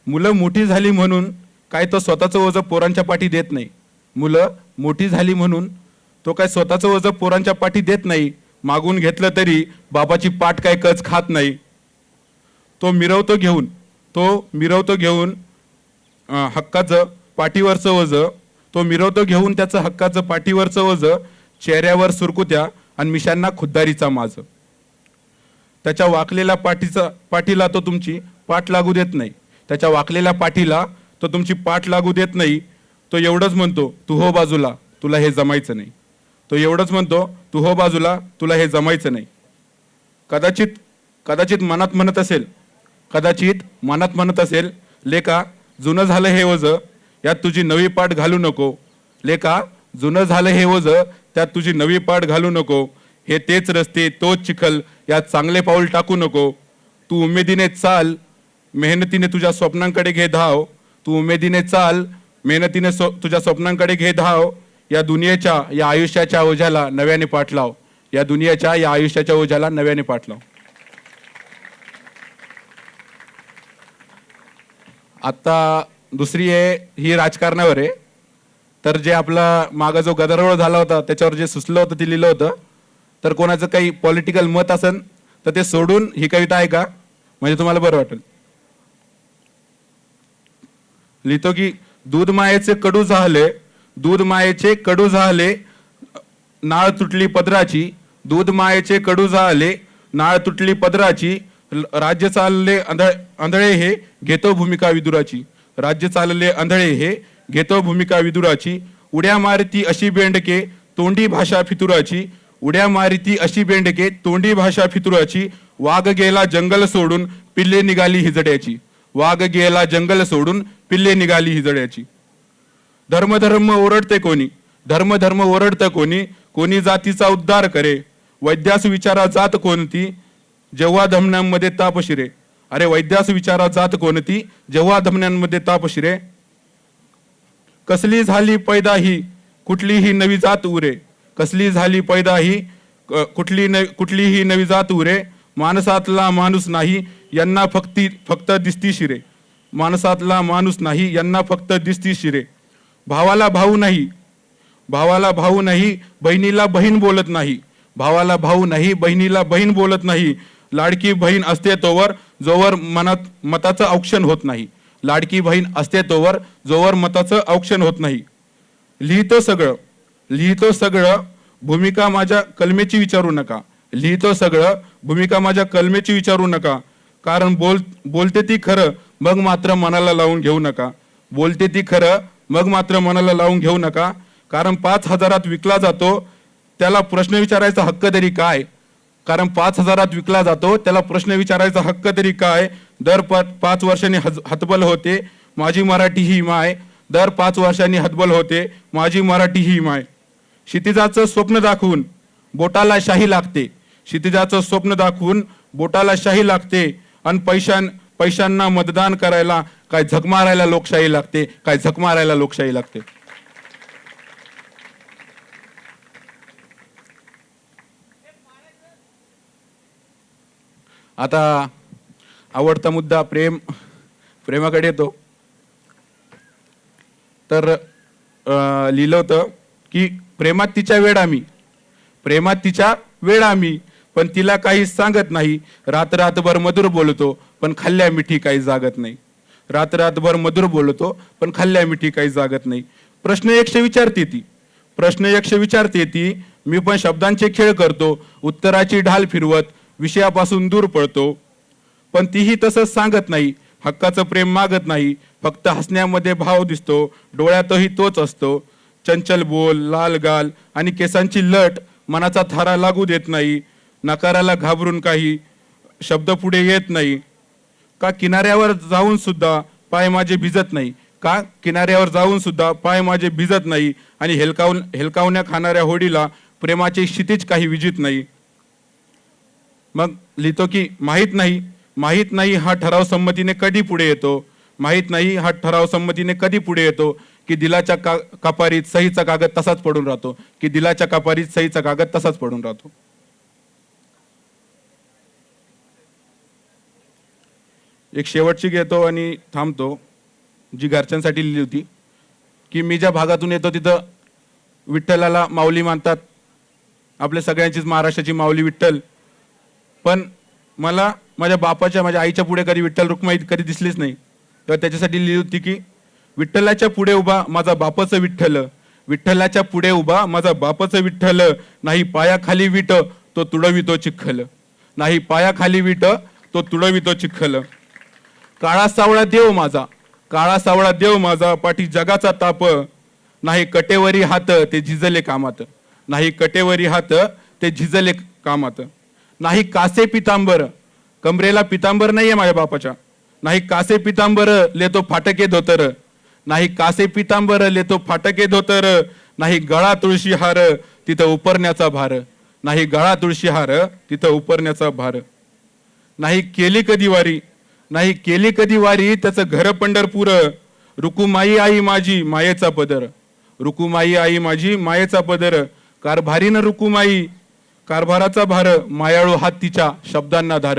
मुलं मोठी झाली म्हणून काय तो स्वतःचं ओझं पोरांच्या पाठी देत नाही. मुलं मोठी झाली म्हणून तो काय स्वतःचं ओझं पोरांच्या पाठी देत नाही. मागून घेतलं तरी बाबाची पाठ काय कच खात नाही. तो मिरवतो घेऊन हक्काचं पाठीवरचं ओझं, त्याचं हक्काचं पाठीवरचं ओझं, चेहऱ्यावर सुरकुत्या आणि मिशांना खुद्दारीचा माज. त्याच्या वाकलेल्या पाठीला तो तुमची पाठ लागू देत नाही. तो एवढंच म्हणतो तू हो बाजूला, तुला हे जमायचं नाही. कदाचित मनात म्हणत असेल लेका जुनं झालं हे ओझं, यात तुझी नवी पाठ घालू नको. त्यात तुझी नवी पाठ घालू नको. हे तेच रस्ते तोच चिखल, यात चांगले पाऊल टाकू नको. तू उमेदीने चाल, मेहनतीने तुझ्या स्वप्नांकडे घे धाव. तुझ्या स्वप्नांकडे घे धाव. या दुनियेच्या या आयुष्याच्या ओझ्याला नव्याने पाठ लाव. आता दुसरी आहे, ही राजकारणावर आहे. तर जे आपला मागा जो गदारोळ झाला होता त्याच्यावर जे सुचलं होतं ते लिहिलं होतं. तर कोणाचं काही पॉलिटिकल मत असेल तर ते सोडून ही कविता ऐका, म्हणजे तुम्हाला बरं वाटेल. लिहितो की दूध मायेचे कडू झाले, नाळ तुटली पदराची. राज्य चालले आंधळे हे घेतो भूमिका विदुराची. उड्या मारती अशी बेंडके तोंडी भाषा फितुराची. वाघ गेला जंगल सोडून पिल्ले निघाली हिजड्याची. धर्म ओरडते कोणी जातीचा उद्धार करे. वैद्यास विचारा जात कोणती, जेव्हा धमन्यांमध्ये ताप शिरे. कसली झाली पैदा ही कुठलीही नवी जात उरे. माणसातला माणूस नाही यांना फक्त दिसती शिरे. भावाला भाऊ नाही बहिणीला बहीण बोलत नाही. लाडकी बहीण असते तोवर जोवर मताचं औक्षण होत नाही. लिहितो सगळं भूमिका माझ्या कलमेची विचारू नका. कारण बोलते ती खरं मग मात्र मनाला लावून घेऊ नका. कारण 5,000 विकला जातो त्याला प्रश्न विचारायचा हक्क तरी काय. दर 5 वर्षांनी हतबल होते माझी मराठी ही माय. क्षितिजाचं स्वप्न दाखवून बोटाला शाही लागते. आणि पैशांना मतदान करायला काय झक मारायला लोकशाही लागते. आता आवडता मुद्दा प्रेमाकडे येतो. तर लिहिलं होतं की प्रेमात तिच्या वेळ आम्ही पण तिला काही सांगत नाही. रात्रभर मधुर बोलतो पण खाल्ल्या मिठी काही जागत नाही. प्रश्न 100 विचारते ती प्रश्न यक्ष विचारते ती, मी पण शब्दांचे खेळ करतो, उत्तराची ढाल फिरवत विषयापासून दूर पळतो. पण तीही तसंच सांगत नाही, हक्काचं प्रेम मागत नाही, फक्त हसण्यामध्ये भाव दिसतो, डोळ्यातही तोच असतो. चंचल बोल, लाल गाल आणि केसांची लट मनाचा थारा लागू देत नाही. नकाराला घाबरून काही शब्द पुढे येत नाही. का किनाऱ्यावर जाऊन सुद्धा पाय माझे भिजत नाही, का किनाऱ्यावर जाऊन सुद्धा पाय माझे भिजत नाही. आणि हेलकावण्या खाणाऱ्या होडीला प्रेमाचे क्षितिज काही विजित नाही. मग लिहितो की माहीत नाही हा ठराव संमतीने कधी पुढे येतो, माहीत नाही हा ठराव संमतीने कधी पुढे येतो, की दिलाच्या कापारीत सहीचा कागद तसाच पडून राहतो, की दिलाच्या कापारीत सहीचा कागद तसाच पडून राहतो. एक शेवटची घेतो आणि थांबतो, जी घरच्यांसाठी लिहिली होती, की मी ज्या भागातून येतो तिथं विठ्ठलाला माऊली मानतात, आपल्या सगळ्यांचीच महाराष्ट्राची माऊली विठ्ठल. पण मला माझ्या आईच्या पुढे कधी विठ्ठल रुक्माई कधी दिसलीच नाही. तर त्याच्यासाठी लिहिली होती की विठ्ठलाच्या पुढे उभा माझा बापाचं विठ्ठल, विठ्ठलाच्या पुढे उभा माझा बापाचं विठ्ठल, नाही पायाखाली विट तो तुडवितो चिखल, नाही पायाखाली विट तो तुडवितो चिखल. काळा सावळा देव माझा पाठी जगाचा ताप, नाही कटेवरी हात ते झिजले कामात, नाही कटेवरी हात ते झिजले कामात. नाही कासे पितांबर, कमरेला पितांबर नाहीये माझ्या बापाच्या, नाही कासे पितांबर लेतो फाटके धोतर, नाही कासे पितांबर लेतो फाटके धोतर, नाही गळा तुळशी हार तिथं उपरण्याचा भार, नाही गळा तुळशी हार तिथं उपरण्याचा भार. नाही केली कधी वारी त्याचं घर पंढरपूर, रुकुमाई आई माझी मायेचा पदर, रुकुमाई आई माझी मायेचा पदर. कारभारीनं रुकुमाई कारभाराचा भार, मायाळू हात तिच्या शब्दांना धार.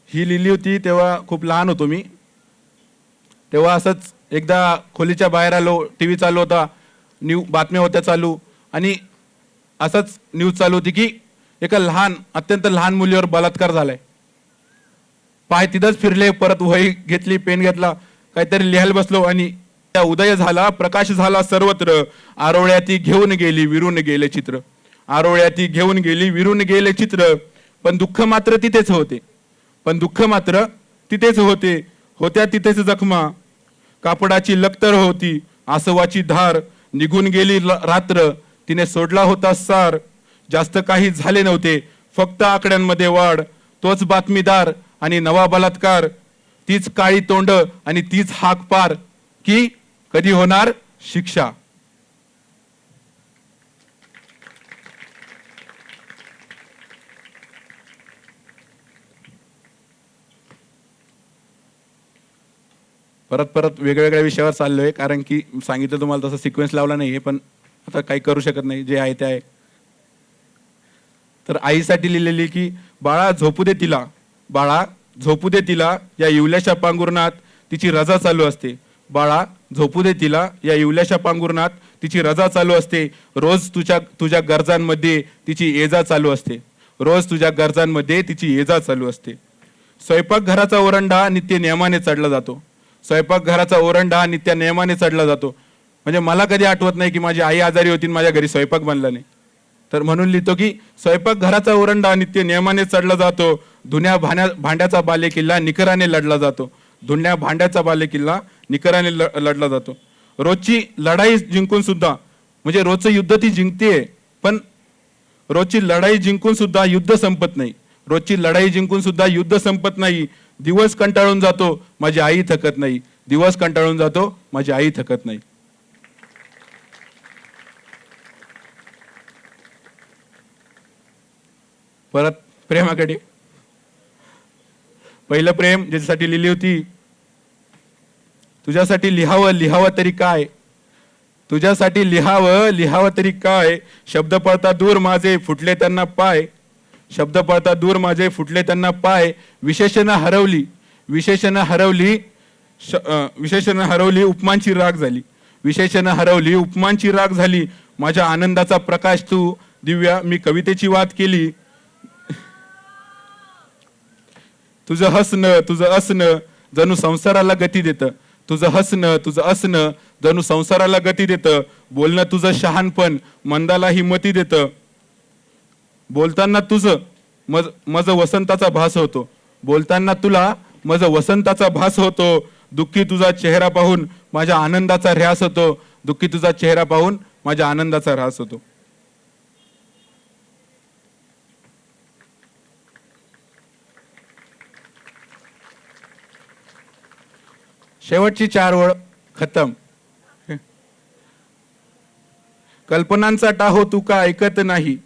ही लिहिली होती तेव्हा खूप लहान होतो मी. तेव्हा असंच एकदा खोलीच्या बाहेर आलो, टीव्ही चालू होता, बातम्या होत्या चालू, आणि असंच न्यूज चालू होती की एका अत्यंत लहान मुलीवर बलात्कार झालाय. पाय तिथंच फिरले, परत वही घेतली, पेन घेतला, काहीतरी लिहायला बसलो, आणि उदय झाला, प्रकाश झाला सर्वत्र, आरोळ्याती घेऊन गेली विरून गेले चित्र, आरोळ्याती घेऊन गेली विरून गेले चित्र. पण दुःख मात्र तिथेच होते, होत्या तिथेच जखमा, कापडाची लक्तर होती, आसवाची धार, निघून गेली रात्र, तिने सोडला होता सार. जास्त काही झाले नव्हते, फक्त आकड्यांमध्ये वाढ, तोच बातमीदार आणि नवा बलात्कार, तीच काळी तोंड आणि तीच हाक पार, की कधी होणार शिक्षा. परत वेगवेगळ्या विषयावर चाललोय, कारण की सांगितलं तुम्हाला तसं सिक्वेन्स लावला नाहीये, पण आता काही करू शकत नाही, जे आहे ते आहे. तर आईसाठी लिहिलेली की बाळा झोपू दे तिला या इवल्याशा पांघुरणात तिची रजा चालू असते, बाळा झोपू दे तिला या इवल्याशा पांघुरणात तिची रजा चालू असते. रोज तुझ्या गरजांमध्ये तिची ये-जा चालू असते, रोज तुझ्या गरजांमध्ये तिची ये-जा चालू असते. स्वयंपाकघराचा ओरंडा नित्य नियमाने चढला जातो, स्वयंपाकघराचा ओरंडा नित्य नियमाने चढला जातो. म्हणजे मला कधी आठवत नाही की माझी आई आजारी होती, माझ्या घरी स्वयंपाक बनला नाही. तर म्हणून लिहितो की स्वयंपाकघराचा ओरंडा नित्य नियमाने चढला जातो, धुण्या भांड्याचा बालेकिल्ला निकराने लढला जातो, धुण्या भांड्याचा बालेकिल्ला निकराने लढला जातो. रोजची लढाई जिंकून सुद्धा, म्हणजे रोजचं युद्ध ती जिंकतेय, पण रोजची लढाई जिंकून सुद्धा युद्ध संपत नाही, रोजची लढाई जिंकून सुद्धा युद्ध संपत नाही. दिवस कंटाळून जातो, माझी आई थकत नाही, दिवस कंटाळून जातो, माझी आई थकत नाही. परत प्रेमाकडे, पहिलं प्रेम ज्याच्यासाठी लिहिली होती, तुझ्यासाठी लिहावं तरी काय, तुझ्यासाठी लिहावं तरी काय, शब्द पळता दूर माझे फुटले त्यांना पाय, शब्द पळता दूर माझे फुटले त्यांना पाय. विशेषण हरवली उपमांची राग झाली, विशेषण हरवली उपमांची राग झाली. माझ्या आनंदाचा प्रकाश तू दिव्या, मी कवितेची वात केली. तुझं हसणं जणू संसाराला गती देतं. तुझं हसणं तुझं असणं जणू संसाराला गती देतं. बोलणं तुझं शहाणपण मंदाला हिमती देतं. बोलताना तुझं मज वसंताचा भास होतो. बोलताना तुला मज वसंताचा भास होतो. दुःखी तुझा चेहरा पाहून माझ्या आनंदाचा ऱ्हास होतो. दुःखी तुझा चेहरा पाहून माझ्या आनंदाचा ऱ्हास होतो. शेवटची 4 ओळ खतम. कल्पनांचा टाहो तू का ऐकत नाही.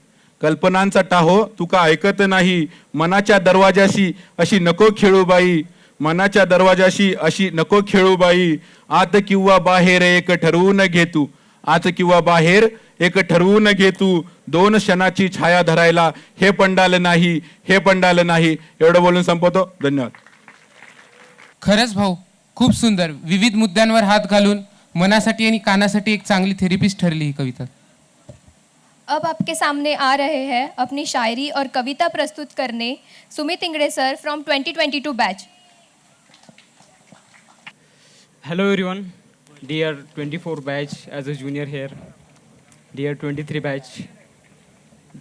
कल्पनांचा टाहो तू का ऐकत नाही. मनाच्या दरवाजाशी अशी नको खेळू बाई. मनाच्या दरवाजाशी अशी नको खेळू बाई. आत किंवा बाहेर एक ठरवून घे तू. आत किंवा बाहेर एक ठरवून घे तू. 2 क्षणाची छाया धरायला हे पंडाल नाही. हे पंडाल नाही. एवढं बोलून संपवतो. धन्यवाद. खरंच भाऊ, खूप सुंदर. विविध मुद्द्यांवर हात घालून मनासाठी आणि कानासाठी एक चांगली थेरपिस्ट ठरली ही कविता. अब आपके सामने आ रहे हैं अपनी शायरी और कविता प्रस्तुत करने Sumit Ingade sir from 2022 batch. Hello everyone, dear 24 batch as a junior here, dear 23 batch,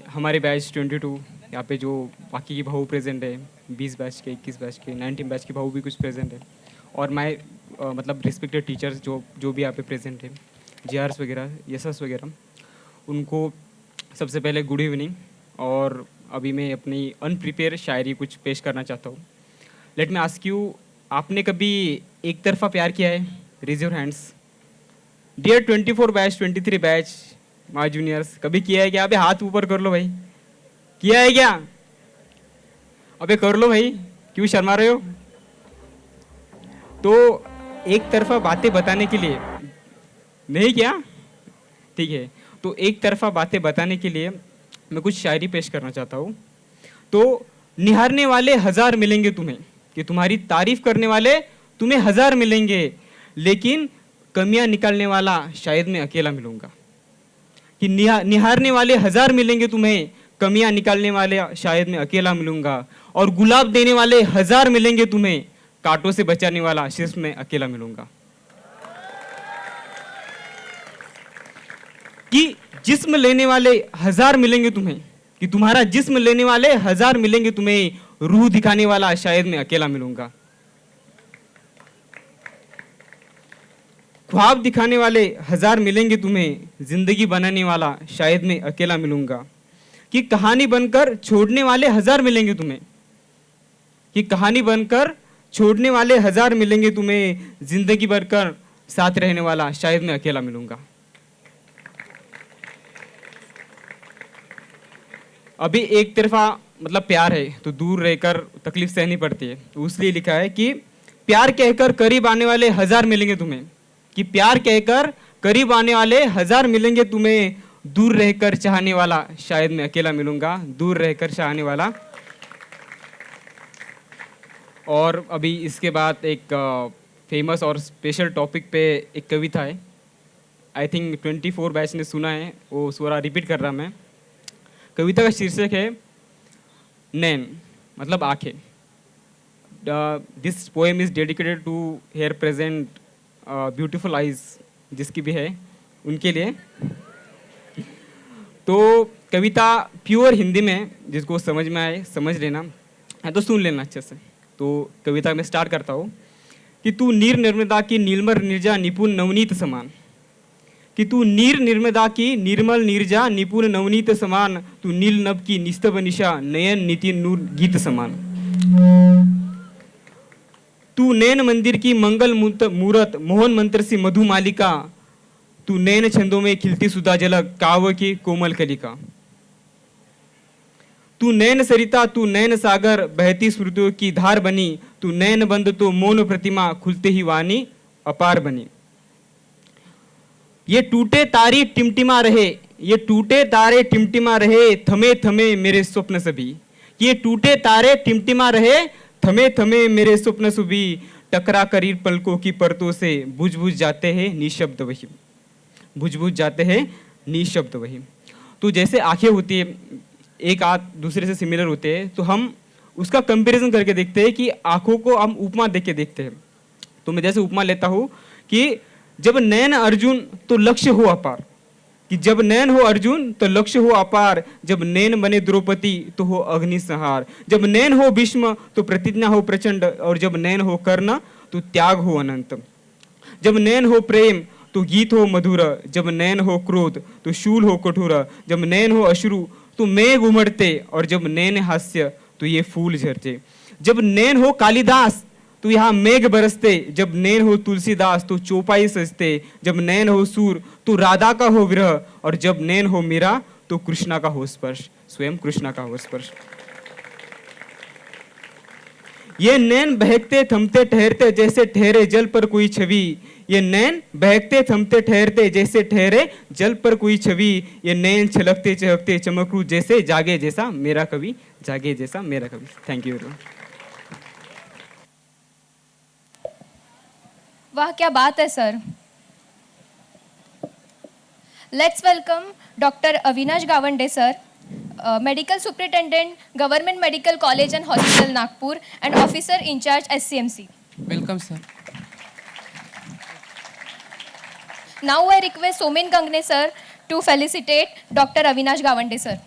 हमारे बैच 22, यहाँ पे जो बाकी के भाऊ प्रेजेंट है, 20 बैच के, 21 बैच के, 19 बैच के भाऊ भी कुछ प्रेजेंट है, और माय मतलब रिस्पेक्टेड टीचर्स जो भी यहाँ पे प्रेजेंट है, जीआरस वगैरह, एसएस वगैरह, उनको सबसे पहले गुड इवनिंग. और अभी मैं अपनी अनप्रिपेयर शायरी कुछ पेश करना चाहता हूँ. लेट मी आस्क यू, आपने कभी एक तरफा प्यार किया है? Raise your hands. Dear 24 batch, 23 batch, my juniors, कभी किया है क्या? अबे हाथ ऊपर कर लो भाई. किया है क्या? अबे कर लो भाई, क्यों शर्मा रहे हो? तो एक तरफा बातें बताने के लिए, नहीं क्या? ठीक है, तो एक तरफा बातें बताने के लिए मैं कुछ शायरी पेश करना चाहता हूँ. तो निहारने वाले 1000 मिलेंगे तुम्हें, कि तुम्हारी तारीफ करने वाले तुम्हें 1000 मिलेंगे, लेकिन कमियां निकालने वाला शायद मैं अकेला मिलूंगा. कि निहारने वाले 1000 मिलेंगे तुम्हें, कमियां निकालने वाले शायद मैं अकेला मिलूंगा. और गुलाब देने वाले 1000 मिलेंगे तुम्हें, कांटों से बचाने वाला सिर्फ मैं अकेला मिलूंगा. कि जिस्म लेने वाले 1000 मिलेंगे तुम्हें, कि तुम्हारा जिस्म लेने वाले 1000 मिलेंगे तुम्हें, रूह दिखाने वाला शायद मैं अकेला मिलूंगा. ख्वाब दिखाने वाले 1000 मिलेंगे तुम्हें, जिंदगी बनाने वाला शायद मैं अकेला मिलूंगा. कि कहानी बनकर छोड़ने वाले 1000 मिलेंगे तुम्हें, कि कहानी बनकर छोड़ने वाले 1000 मिलेंगे तुम्हें, जिंदगी भरकर साथ रहने वाला शायद मैं अकेला मिलूंगा. अभी एक तरफा मतलब प्यार है तो दूर रहकर तकलीफ सहनी पड़ती है, तो इसलिए लिखा है कि प्यार कहकर करीब आने वाले 1000 मिलेंगे तुम्हें, कि प्यार कहकर करीब आने वाले 1000 मिलेंगे तुम्हें, दूर रहकर चाहने वाला शायद मैं अकेला मिलूंगा. दूर रहकर चाहने वाला. और अभी इसके बाद एक फेमस और स्पेशल टॉपिक पे एक कविता है, आई थिंक 24 बैच ने सुना है, वो थोड़ा रिपीट कर रहा मैं. कविता का शीर्षक है नैन, मतलब आँखें. This poem is dedicated to here present beautiful eyes, जिसकी भी है उनके लिए. तो कविता प्योर हिंदी में, जिसको समझ में आए समझ लेना, है तो सुन लेना अच्छे से. तो कविता में स्टार्ट करता हूँ. कि तू नीर निर्मदा की नीलमर निर्जा निपुण नवनीत समान, कि तू नीर निर्मदा की निर्मल निर्जा निपुण नवनीत समान, तू नील नभ की निस्तब निशा नयन नितिन नूर गीत समान. तू नैन मंदिर की मंगल मूरत मोहन मंत्र सी मधुमालिका, तू नैन छंदों में खिलती सुधा झलक काव्य की कोमल कलिका. तू नैन सरिता, तू नैन सागर बहती स्मृतियों की धार बनी, तू नैन बंद तो मौन प्रतिमा खुलते ही वाणी अपार बनी. ये टूटे तारे टिमटिमा रहे, ये टूटे तारे टिमटिमा रहे, थमे थमे मेरे स्वप्न सभी. ये टूटे तारे टिमटिमा रहे, थमे थमे मेरे स्वप्न सभी, टकरा कर पलकों की परतों से बुझ बुझ जाते हैं निशब्द वही, बुझ बुझ जाते हैं निशब्द वही. तो जैसे आंखें होती है, एक आंख दूसरे से सिमिलर होते हैं, तो हम उसका कंपैरिजन करके देखते हैं कि आंखों को हम उपमा देख के देखते हैं। तो मैं जैसे उपमा लेता हूँ कि जब नयन अर्जुन तो लक्ष्य हो अपार, कि जब नयन हो अर्जुन तो लक्ष्य हो अपार, जब नयन बने द्रौपदी तो हो अग्नि संहार, जब नयन हो भीष्म तो प्रतिज्ञा हो प्रचंड, और जब नयन हो कर्ण तो त्याग हो अनंत, जब नयन हो प्रेम तो गीत हो मधुर, जब नयन हो क्रोध तो शूल हो कठोर, जब नयन हो अश्रु तो मेघ उमड़ते, और जब नयन हास्य तो ये फूल झरते, जब नयन हो कालिदास तो यहाँ मेघ बरसते, जब नयन हो तुलसीदास तो चौपाई सजते, जब नयन हो सूर तो राधा का हो विरह, और जब नयन हो मीरा तो कृष्णा का हो स्पर्श, स्वयं कृष्णा का हो स्पर्श। ये नैन बहकते थमते ठहरते जैसे ठहरे जल पर कोई छवि, ये नैन बहकते थमते ठहरते जैसे ठहरे जल पर कोई छवि, ये नैन छलकते चहकते चमकरू जैसे जागे जैसा मेरा कवि, जागे जैसा मेरा कवि। Thank you very much. वाह क्या बात है sir. Let's welcome doctor Avinash Gawande sir, medical superintendent government medical college and hospital Nagpur and officer incharge SCMC। Welcome sir. Now I request Somen Kangne sir to felicitate doctor Avinash Gawande sir.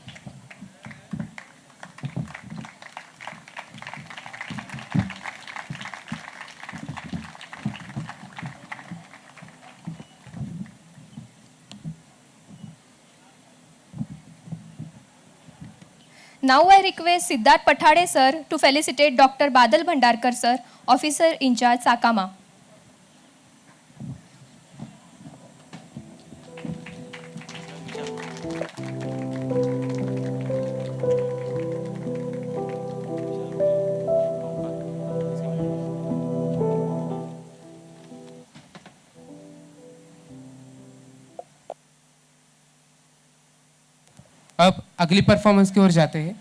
Now I request Siddharth Pathade sir to felicitate Dr. Badal Bhandarkar sir, officer in charge Sakama. अब अगली performance की or जाते हैं।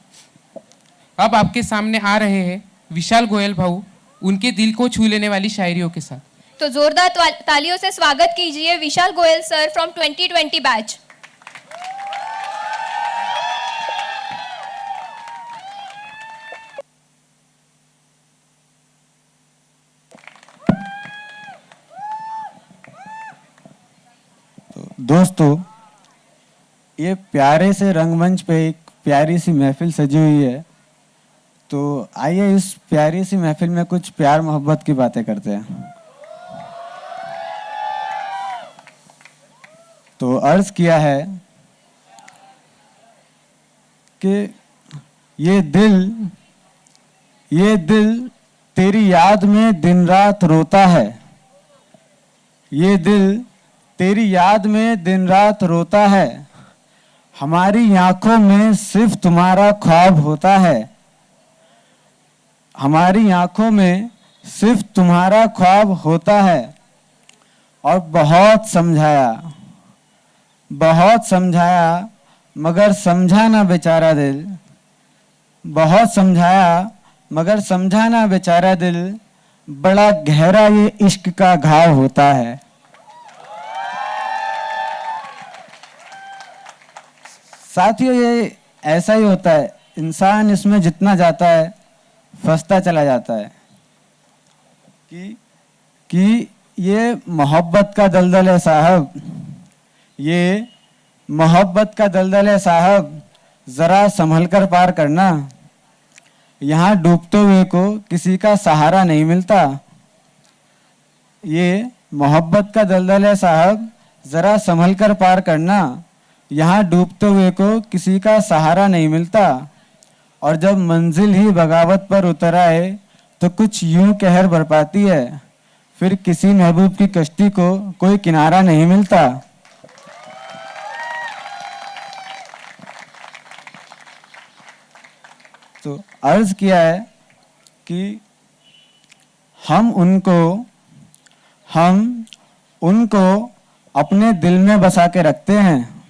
अब आपके सामने आ रहे हैं विशाल गोयल भाऊ, उनके दिल को छू लेने वाली शायरियों के साथ। तो जोरदार तालियों से स्वागत कीजिए विशाल गोयल सर फ्रॉम 2020 बैच। दोस्तों, ये प्यारे से रंगमंच पे एक प्यारी सी महफिल सजी हुई है, तो आइए इस प्यारी सी महफिल में कुछ प्यार मोहब्बत की बातें करते हैं। तो अर्ज किया है कि ये दिल तेरी याद में दिन रात रोता है, ये दिल तेरी याद में दिन रात रोता है, हमारी आंखों में सिर्फ तुम्हारा ख्वाब होता है, हमारी आंखों में सिर्फ तुम्हारा ख्वाब होता है। और बहुत समझाया मगर समझा ना बेचारा दिल, बहुत समझाया मगर समझा ना बेचारा दिल, बड़ा गहरा ये इश्क का घाव होता है। साथियों, ये ऐसा ही होता है, इंसान इसमें जितना जाता है फंसता चला जाता है कि ये मोहब्बत का दलदल है साहब, ये मोहब्बत का दलदल है साहब, जरा संभल कर पार करना, यहाँ डूबते हुए को किसी का सहारा नहीं मिलता। ये मोहब्बत का दलदल है साहब, जरा संभल कर पार करना, यहाँ डूबते हुए को किसी का सहारा नहीं मिलता। और जब मंजिल ही बगावत पर उतर आए तो कुछ यूं कहर बरपाती है, फिर किसी महबूब की कश्ती को कोई किनारा नहीं मिलता। तो अर्ज किया है कि हम उनको अपने दिल में बसा के रखते हैं,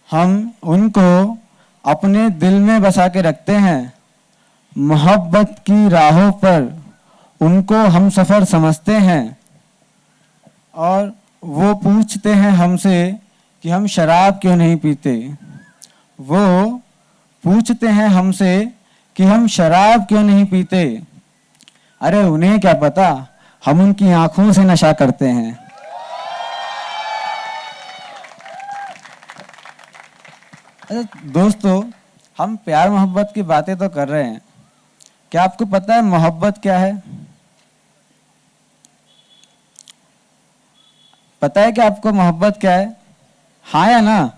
हम उनको अपने दिल में बसा के रखते हैं, मोहब्बत की राहों पर उनको हम सफ़र समझते हैं। और वो पूछते हैं हमसे कि हम शराब क्यों नहीं पीते, वो पूछते हैं हमसे कि हम शराब क्यों नहीं पीते। अरे उन्हें क्या पता, हम उनकी आंखों से नशा करते हैं। अच्छा दोस्तों, हम प्यार मोहब्बत की बातें तो कर रहे हैं, क्या आपको पता है मोहब्बत क्या है? पता है कि आपको मोहब्बत क्या है? हाँ या ना?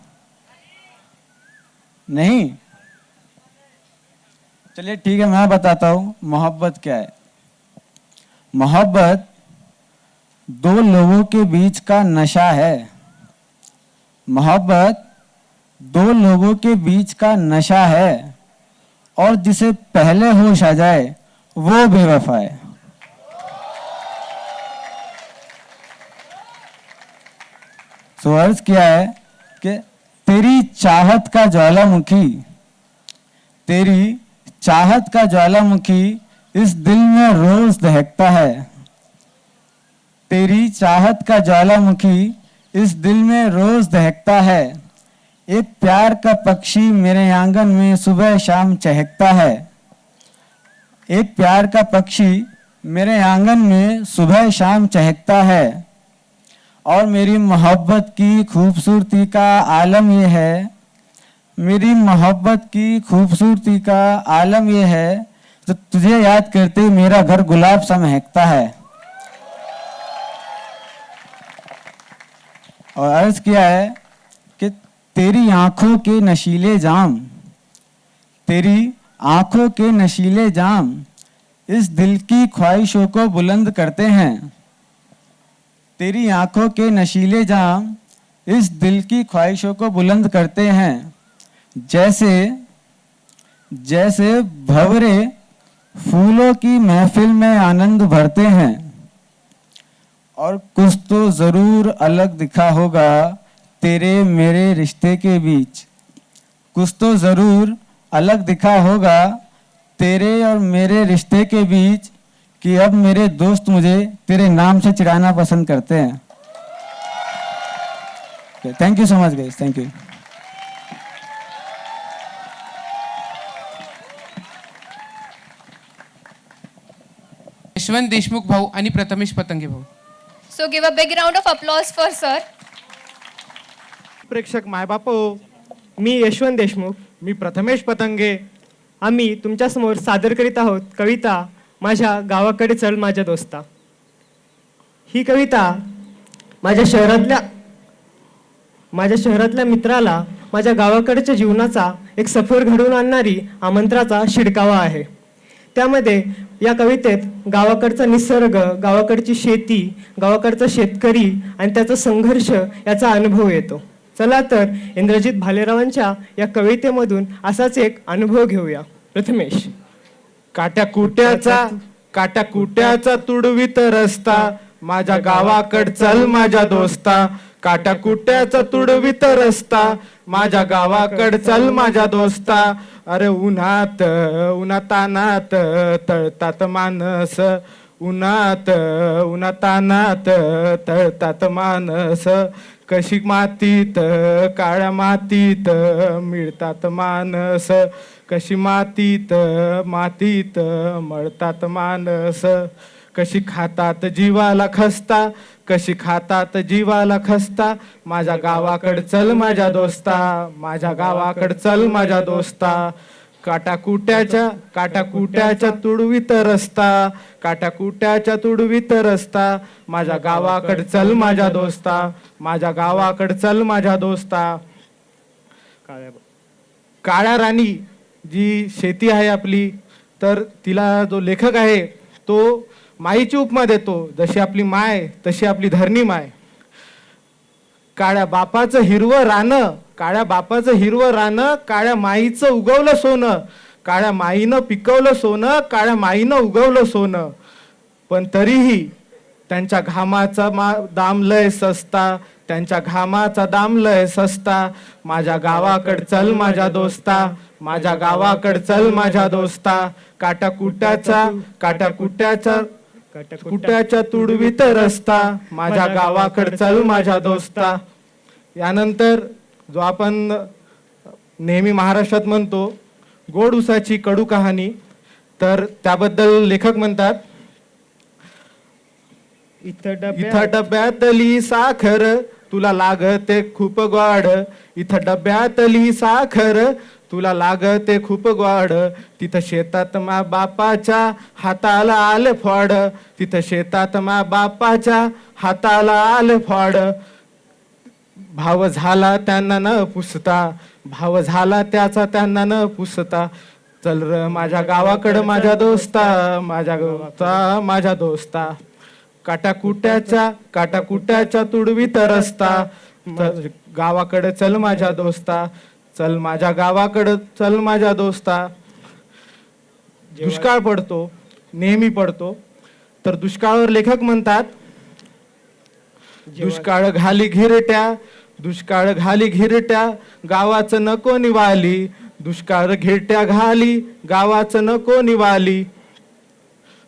नहीं? चलिए ठीक है, मैं बताता हूं मोहब्बत क्या है। मोहब्बत दो लोगों के बीच का नशा है। मोहब्बत दो लोगों के बीच का नशा है, और जिसे पहले होश आ जाए वो बेवफा है। तो अर्ज क्या है कि तेरी चाहत का ज्वालामुखी, तेरी चाहत का ज्वालामुखी इस दिल में रोज दहकता है। तेरी चाहत का ज्वालामुखी इस दिल में रोज दहकता है। एक प्यार का पक्षी मेरे आंगन में सुबह शाम चहकता है। एक प्यार का पक्षी मेरे आंगन में सुबह शाम चहकता है। और मेरी मोहब्बत की खूबसूरती का आलम यह है, मेरी मोहब्बत की खूबसूरती का आलम यह है, तो तुझे याद करते मेरा घर गुलाब सा महकता है। और अर्ज किया है कि तेरी आंखों के नशीले जाम, तेरी आंखों के नशीले जाम इस दिल की ख्वाहिशों को बुलंद करते हैं। तेरी आंखों के नशीले जाम इस दिल की ख्वाहिशों को बुलंद करते हैं। जैसे जैसे भंवरे फूलों की महफिल में आनंद भरते हैं। और कुछ तो जरूर अलग दिखा होगा तेरे मेरे रिश्ते के बीच। कुछ तो जरूर अलग दिखा होगा तेरे और मेरे रिश्ते के बीच, कि अब मेरे दोस्त मुझे तेरे नाम से चिढ़ाना पसंद करते हैं। Thank you so much guys, thank you. Yashwant Deshmukh भाऊ आणि प्रथमेश पतंगे भाऊ। So give a big round of applause for sir. प्रेक्षक मायबापो, मी यशवंत देशमुख, मी प्रथमेश पतंगे. आम्ही तुमच्यासमोर सादर करीत आहोत कविता माझ्या गावाकडे चल माझ्या दोस्ता. ही कविता माझ्या शहरातल्या मित्राला माझ्या गावाकडच्या जीवनाचा एक सफर घडवून आणणारी आमंत्रणाचा शिडकावा आहे. त्यामध्ये या कवितेत गावाकडचा निसर्ग, गावाकडची शेती, गावाकडचा शेतकरी आणि त्याचा संघर्ष याचा अनुभव येतो. चला तर इंद्रजित भालेरावांच्या या कवितेमधून असाच एक अनुभव घेऊया. प्रथमेश. काट्याकुट्याचा तुडवीत रस्ता, माझ्या गावाकड चल माझ्या दोस्ता. काट्याकुट्याचा तुडवीत रस्ता, माझ्या गावाकड चल माझ्या दोस्ता. अरे उन्हातानात तळतात मानस, उन्हातानात तळतात मानस. कशी मातीत काळ्या मातीत मिळतात मानस, कशी मातीत मळतात मानस. कशी खातात जीवाला खस्ता, कशी खातात जीवाला खस्ता. माझ्या गावाकड चल माझ्या दोस्ता, माझ्या गावाकड चल माझ्या दोस्ता. काट्याकुट्याच्या तुडवीत रस्ता, काट्याकुट्याच्या तुडवीत रस्ता. माझ्या गावाकड चल माझ्या दोस्ता, माझ्या गावाकड चल माझ्या दोस्ता. काळ्या राणी जी शेती आहे आपली, तर तिला जो लेखक आहे तो माईची उपमा देतो. जशी आपली माय तशी आपली धरणी माय. काळ्या बापाचं हिरवं रानं, काळ्या बापाचं हिरवं रानं, काळ्या माईचं उगवलं सोनं. काळ्या माईनं पिकवलं सोनं, काळ्या माईनं उगवलं सोनं. पण तरीही त्यांच्या घामाचा दाम लय सस्ता, त्यांच्या घामाचा दाम लय सस्ता. माझ्या गावाकड चल माझ्या दोस्ता, माझ्या गावाकड चल माझ्या दोस्ता. काट्याकुट्याच्या तुडवीत रस्ता, माझ्या गावाकड चल माझ्या दोस्ता. यानंतर जो आपण नेहमी महाराष्ट्रात म्हणतो गोड उसाची कडू कहाणी. तर त्याबद्दल लेखक म्हणतात, इथं डब्यातली साखर तुला लागते खूप गोड, इथं डब्यातली साखर तुला लागते खूप गोड, तिथं शेतात मा बापाच्या हाताला आलं फळ, तिथं शेतात मा बापाच्या हाताला आलं फळ. भाव झाला त्यांना न पुसता, भाव झाला त्याचा त्यांना न पुसता, चल र माझ्या गावाकडं माझ्या दोस्ता, माझ्या गावचा माझ्या दोस्ता, काटाकुट्याच्या तुडवीत रस्ता, गावाकडे चल माझ्या दोस्ता, चल माझ्या गावाकडं चल माझ्या दोस्ता. दुष्काळ पडतो, नेहमी पडतो. तर दुष्काळावर लेखक म्हणतात, दुष्काळ घाली घिरट्या, दुष्काळ घाली घिरट्या, गावाचं नको निवाली, दुष्काळ घिरट्या घाली, गावाचं नको निवाली.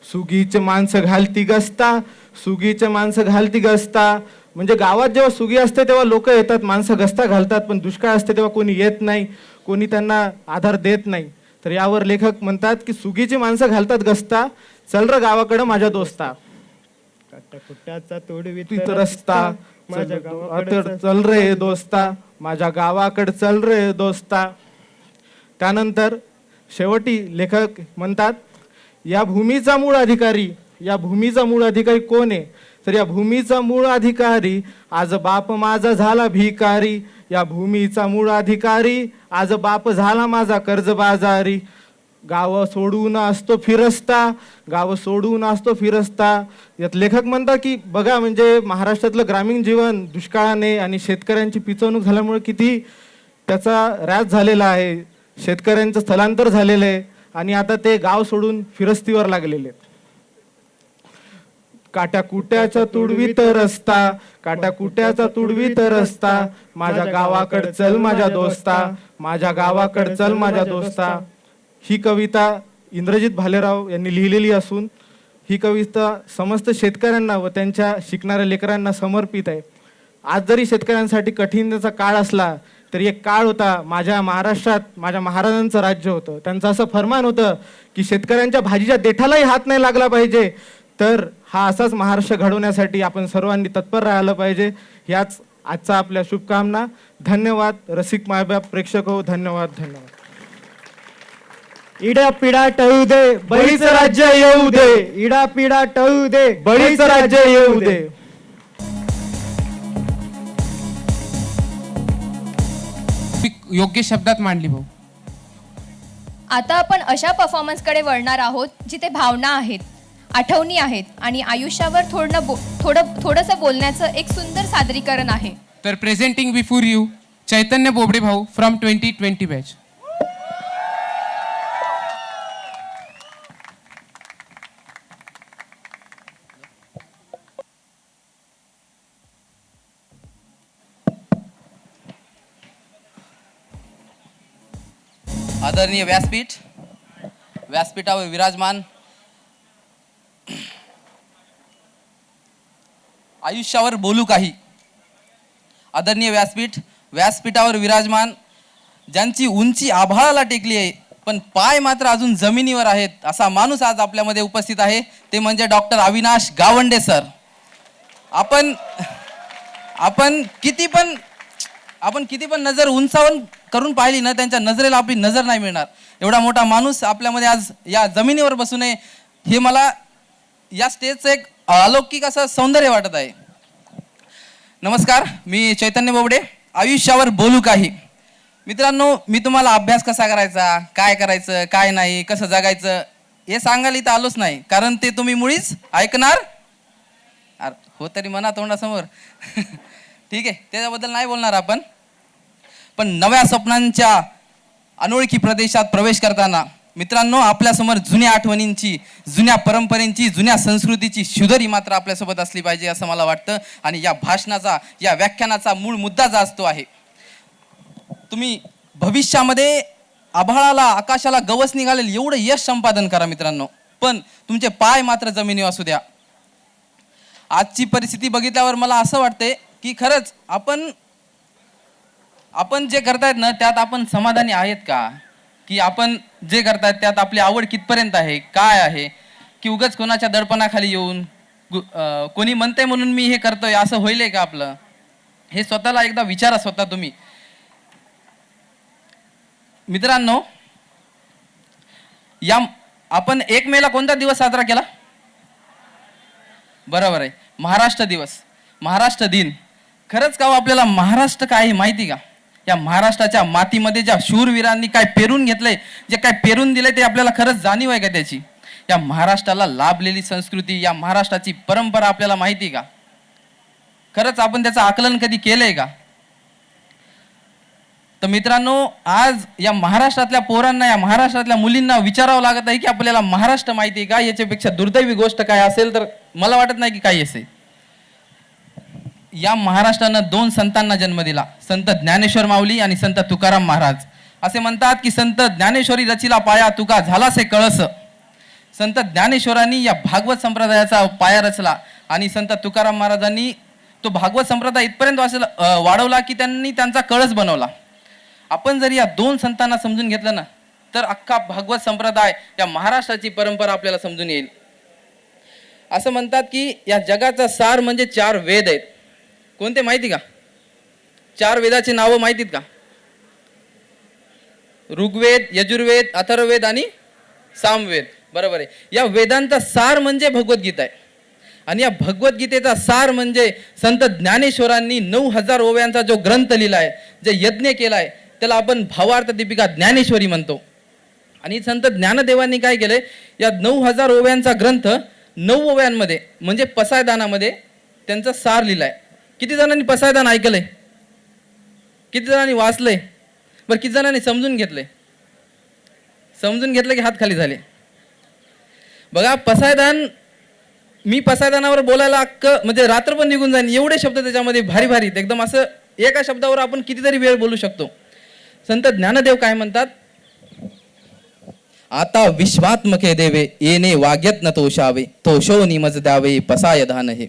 सुगीचे माणसं घालती गस्ता, सुगीचे माणसं घालती गस्ता. म्हणजे गावात जेव्हा सुगी असते तेव्हा लोक येतात, माणसं गस्ता घालतात, पण दुष्काळ असते तेव्हा कोणी येत नाही, कोणी त्यांना आधार देत नाही. तर यावर लेखक म्हणतात की सुगीची माणसं घालतात गस्ता, चल र गावाकडं माझ्या दोस्ता, काटाकुट्याचा तुडवीत रस्ता, चल रे दोस्ता, माझ्या गावाकडे चल रे दोस्ता. त्यानंतर शेवटी लेखक म्हणतात, या भूमीचा मूळ अधिकारी, या भूमीचा मूळ अधिकारी कोण आहे? तर या भूमीचा मूळ अधिकारी आज बाप माझा झाला भिकारी, या भूमीचा मूळ अधिकारी आज बाप झाला माझा कर्जबाजारी. गाव सोडून असतो फिरस्ता, गाव सोडून असतो फिरस्ता. यात लेखक म्हणतात की बघा, म्हणजे महाराष्ट्रातलं ग्रामीण जीवन दुष्काळाने आणि शेतकऱ्यांची पिचवणूक झाल्यामुळे किती त्याचा ऱ्हास झालेला आहे, शेतकऱ्यांचं स्थलांतर झालेलं आहे आणि आता ते गाव सोडून फिरस्तीवर लागलेले आहेत. काटाकुट्याचा तुडवीत रस्ता, काटाकुट्याचा तुडवीत रस्ता, माझ्या गावाकडे चल माझ्या दोस्ता, माझ्या गावाकडे चल माझ्या दोस्ता. ही कविता इंद्रजित भालेराव यांनी लिहिलेली असून ही कविता समस्त शेतकऱ्यांना व त्यांच्या शिकणाऱ्या लेकरांना समर्पित आहे. आज जरी शेतकऱ्यांसाठी कठीणतेचा काळ असला तरी एक काळ होता, माझ्या महाराष्ट्रात माझ्या महाराजांचं राज्य होतं. त्यांचं असं फरमान होतं की शेतकऱ्यांच्या भाजीच्या देठालाही हात नाही लागला पाहिजे. तर हा असाच महाराष्ट्र घडवण्यासाठी आपण सर्वांनी तत्पर राहायला पाहिजे. याच आजचा आपल्या शुभकामना. धन्यवाद रसिक मायबाप प्रेक्षक हो, धन्यवाद धन्यवाद. इडा पिडा टळू दे, बळीचं राज्य येऊ दे, इडा पिडा टळू दे, बळीचं राज्य येऊ दे. योग्य शब्दात मांडली भाऊ. आता आपण अशा परफॉर्मन्सकडे वळणार आहोत जिथे भावना आहेत, आठवणी आहेत आणि आयुष्यावर थोडंसं बोलण्याचं एक सुंदर सादरीकरण आहे. तर प्रेझेंटिंग बिफोर यू चैतन्य बोबडे भाऊ फ्रॉम 2020 बॅच. आदरणीय व्यासपीठावर विराजमान आयुष्यावर बोलू काही. आदरणीय व्यासपीठावर विराजमान ज्यांची उंची आभाळाला टेकली आहे पण पाय मात्र अजून जमिनीवर आहेत, असा माणूस आज आपल्यामध्ये उपस्थित आहे. ते म्हणजे डॉक्टर अविनाश गावंडे सर. आपण किती पण नजर उंचावून करून पाहिली ना, त्यांच्या नजरेला आपली नजर नाही मिळणार. एवढा मोठा माणूस आपल्यामध्ये आज या जमिनीवर बसून आहे, हे मला या स्टेजचं एक अलौकिक असं सौंदर्य वाटत आहे. नमस्कार, मी चैतन्य बोबडे. आयुष्यावर बोलू काही. मित्रांनो, मी तुम्हाला अभ्यास कसा करायचा, काय करायचं, काय नाही, कसं जगायचं हे सांगायला इथं आलोच नाही, कारण ते तुम्ही मुळीच ऐकणार हो तरी म्हणा तोंडासमोर. ठीक आहे, त्याच्याबद्दल नाही बोलणार आपण. पण नव्या स्वप्नांच्या अनोळखी प्रदेशात प्रवेश करताना मित्रांनो, आपल्यासमोर जुन्या आठवणींची, जुन्या परंपरेची, जुन्या संस्कृतीची शुद्धरी मात्र आपल्यासोबत असली पाहिजे असं मला वाटतं. आणि या भाषणाचा, या व्याख्यानाचा मूळ मुद्दा जो असतो आहे, तुम्ही भविष्यामध्ये आभाळाला, आकाशाला गवस निघालेलं एवढं यश संपादन करा मित्रांनो, पण तुमचे पाय मात्र जमिनीवर असू द्या. आजची परिस्थिती बघितल्यावर मला असं वाटतंय की खरंच आपण जे करतायत ना त्यात आपण समाधानी आहेत का? की आपण जे करतात त्यात आपली आवड कितपर्यंत आहे, काय आहे, की उगाच कोणाच्या दडपणाखाली येऊन कोणी म्हणते म्हणून मी हे करतोय असं होईल का आपलं? हे स्वतःला एकदा विचारा स्वतः तुम्ही. मित्रांनो, या आपण 1 मेला कोणता दिवस साजरा केला? बरोबर आहे, महाराष्ट्र दिवस, महाराष्ट्र दिन. खरंच का आपल्याला महाराष्ट्र काय आहे माहिती का? या महाराष्ट्राच्या मातीमध्ये ज्या शूरवीरांनी काय पेरून घेतलंय, जे काय पेरून दिलंय ते आपल्याला खरंच जाणीव आहे का त्याची? या महाराष्ट्राला लाभलेली संस्कृती, या महाराष्ट्राची परंपरा आपल्याला माहिती का? खरंच आपण त्याचं आकलन कधी केलंय का? तर मित्रांनो, आज या महाराष्ट्रातल्या पोरांना, या महाराष्ट्रातल्या मुलींना विचारावं लागत आहे की आपल्याला महाराष्ट्र माहिती आहे का? याच्यापेक्षा दुर्दैवी गोष्ट काय असेल तर मला वाटत नाही की काही असेल. या महाराष्ट्रानं 2 संतांना जन्म दिला, संत ज्ञानेश्वर माऊली आणि संत तुकाराम महाराज. असे म्हणतात की संत ज्ञानेश्वरी रचिला पाया, तुका झालासे कळस. संत ज्ञानेश्वरांनी या भागवत संप्रदायाचा पाया रचला आणि संत तुकाराम महाराजांनी तो भागवत संप्रदाय इथपर्यंत वाढवला की त्यांनी त्यांचा कळस बनवला. आपण जर या 2 संतांना समजून घेतलं ना, तर अख्खा भागवत संप्रदाय, या महाराष्ट्राची परंपरा आपल्याला समजून येईल. असं म्हणतात की या जगाचा सार म्हणजे 4 वेद आहेत. कोणते माहिती का? 4 वेदाची नावं माहितीत का? ऋग्वेद, यजुर्वेद, अथर्ववेद आणि सामवेद. बरोबर आहे. या वेदांचा सार म्हणजे भगवद्गीता आहे आणि या भगवद्गीतेचा सार म्हणजे संत ज्ञानेश्वरांनी 9000 ओव्यांचा जो ग्रंथ लिहिलाय, जे यज्ञ केलाय, त्याला आपण भावार्थ दीपिका ज्ञानेश्वरी म्हणतो. आणि संत ज्ञानदेवांनी काय केलंय, या 9000 ओव्यांचा ग्रंथ 9 ओव्यांमध्ये म्हणजे पसायदानामध्ये त्यांचा सार लिहिलाय. किती जणांनी पसायदान ऐकलंय? किती जणांनी वाचलंय? बरं, किती जणांनी समजून घेतलंय? समजून घेतलं की हात खाली झाले. बघा, पसायदान, मी पसायदानावर बोलायला म्हणजे रात्र पण निघून जाईल, एवढे शब्द त्याच्यामध्ये भारी भारी, एकदम असं एका शब्दावर आपण कितीतरी वेळ बोलू शकतो. संत ज्ञानदेव काय म्हणतात? आता विश्वात्मके देवे येणे वाग्यत्न तोषावे, तोषो निमज द्यावे पसाय धान. हे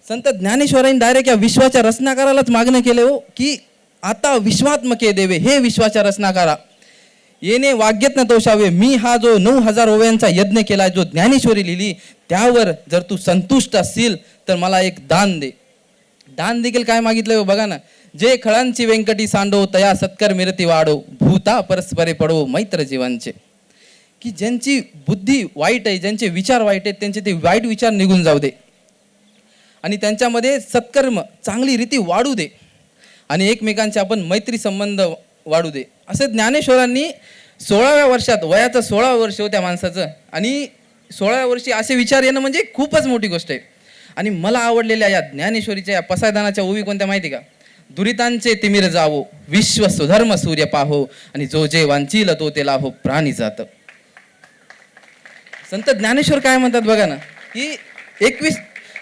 संत ज्ञानेश्वरांनी डायरेक्ट या विश्वाच्या रचनाकारालाच मागणं केलं हो, की आता विश्वात्मके देवे, हे विश्वाच्या रचनाकारा, येणे वाग्यत्न तोषावे, मी हा जो 9000 ओव्यांचा यज्ञ केलाय, जो ज्ञानेश्वरी लिहिली, त्यावर जर तू संतुष्ट असशील तर मला एक दान दे. दान देखील काय मागितलं बघा ना, जे खळांची व्यंकटी सांडो, तया सत्कर मिरती वाढो, भूता परस्परे पडो मैत्र जीवांचे. की ज्यांची बुद्धी वाईट आहे, ज्यांचे विचार वाईट आहेत, त्यांचे ते वाईट विचार निघून जाऊ दे आणि त्यांच्यामध्ये सत्कर्म, चांगली रीती वाढू दे आणि एकमेकांचे आपण मैत्री संबंध वाढू दे. असे ज्ञानेश्वरांनी 16व्या वर्षात, वयाचं 16वं वर्ष होत्या माणसाचं, आणि 16व्या वर्षी असे विचार येणं म्हणजे खूपच मोठी गोष्ट आहे. आणि मला आवडलेल्या या ज्ञानेश्वरीच्या या पसायदानाच्या ओवी कोणत्या माहिती का? दुरितांचे तिमिर जावो, विश्व सुधर्म सूर्य पाहो, आणि जो जे वांचील तो ते लाहो प्राणी जात. संत ज्ञानेश्वर काय म्हणतात बघा ना, की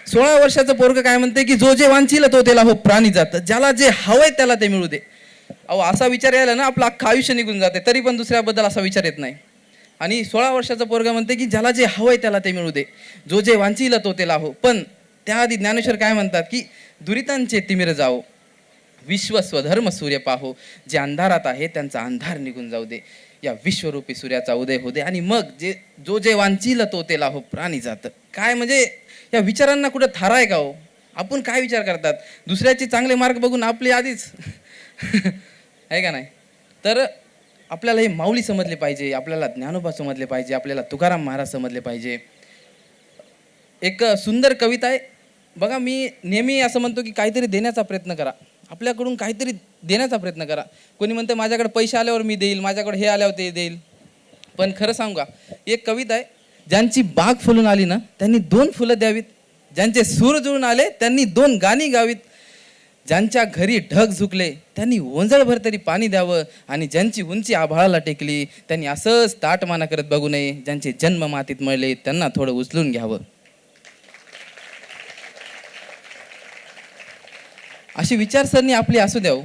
16 वर्षाचं पोरग काय म्हणते की जो जे वांचील तो ते लाहो प्राणी जात, ज्याला जे हवंय त्याला ते मिळू दे. अहो, असा विचार यायला ना आपलं अख्खं आयुष्य निघून जाते, तरी पण दुसऱ्याबद्दल असा विचार येत नाही. आणि 16 वर्षाचं पोरग म्हणते की ज्याला जे हवंय त्याला ते मिळू दे, जो जे वांचील तो ते लाहो. पण त्याआधी ज्ञानेश्वर काय म्हणतात की दुरितांचे तिमिर जावो, विश्व स्वधर्म सूर्य पाहो, जे अंधारात आहे त्यांचा अंधार निघून जाऊ दे, या विश्वरूपी सूर्याचा उदय होऊ दे, आणि मग जो जे वांचील तो ते लाहो प्राणी जात. काय म्हणजे या विचारांना कुठं थारा आहे का हो? आपण काय विचार करतात? दुसऱ्याचे चांगले मार्क बघून आपले आधीच आहे का नाही? तर आपल्याला हे माऊली समजले पाहिजे, आपल्याला ज्ञानोबा समजले पाहिजे, आपल्याला तुकाराम महाराज समजले पाहिजे. एक सुंदर कविता आहे बघा, मी नेहमी असं म्हणतो की काहीतरी देण्याचा प्रयत्न करा, आपल्याकडून काहीतरी देण्याचा प्रयत्न करा. कोणी म्हणतं माझ्याकडे पैसे आल्यावर मी देईल, माझ्याकडे हे आल्यावर ते देईल, पण खरं सांगू का, एक कविता आहे, ज्यांची बाग फुलून आली ना त्यांनी 2 फुलं द्यावीत, ज्यांचे सूर जुळून आले त्यांनी 2 गाणी गावीत, ज्यांच्या घरी ढग झुकले त्यांनी ओंजळभर तरी पाणी द्यावं, आणि ज्यांची उंची आभाळाला टेकली त्यांनी असंच ताटमाना करत बघू नये, ज्यांचे जन्म मातीत मळले त्यांना थोडं उचलून घ्यावं. अशी विचारसरणी आपली असू द्यावं.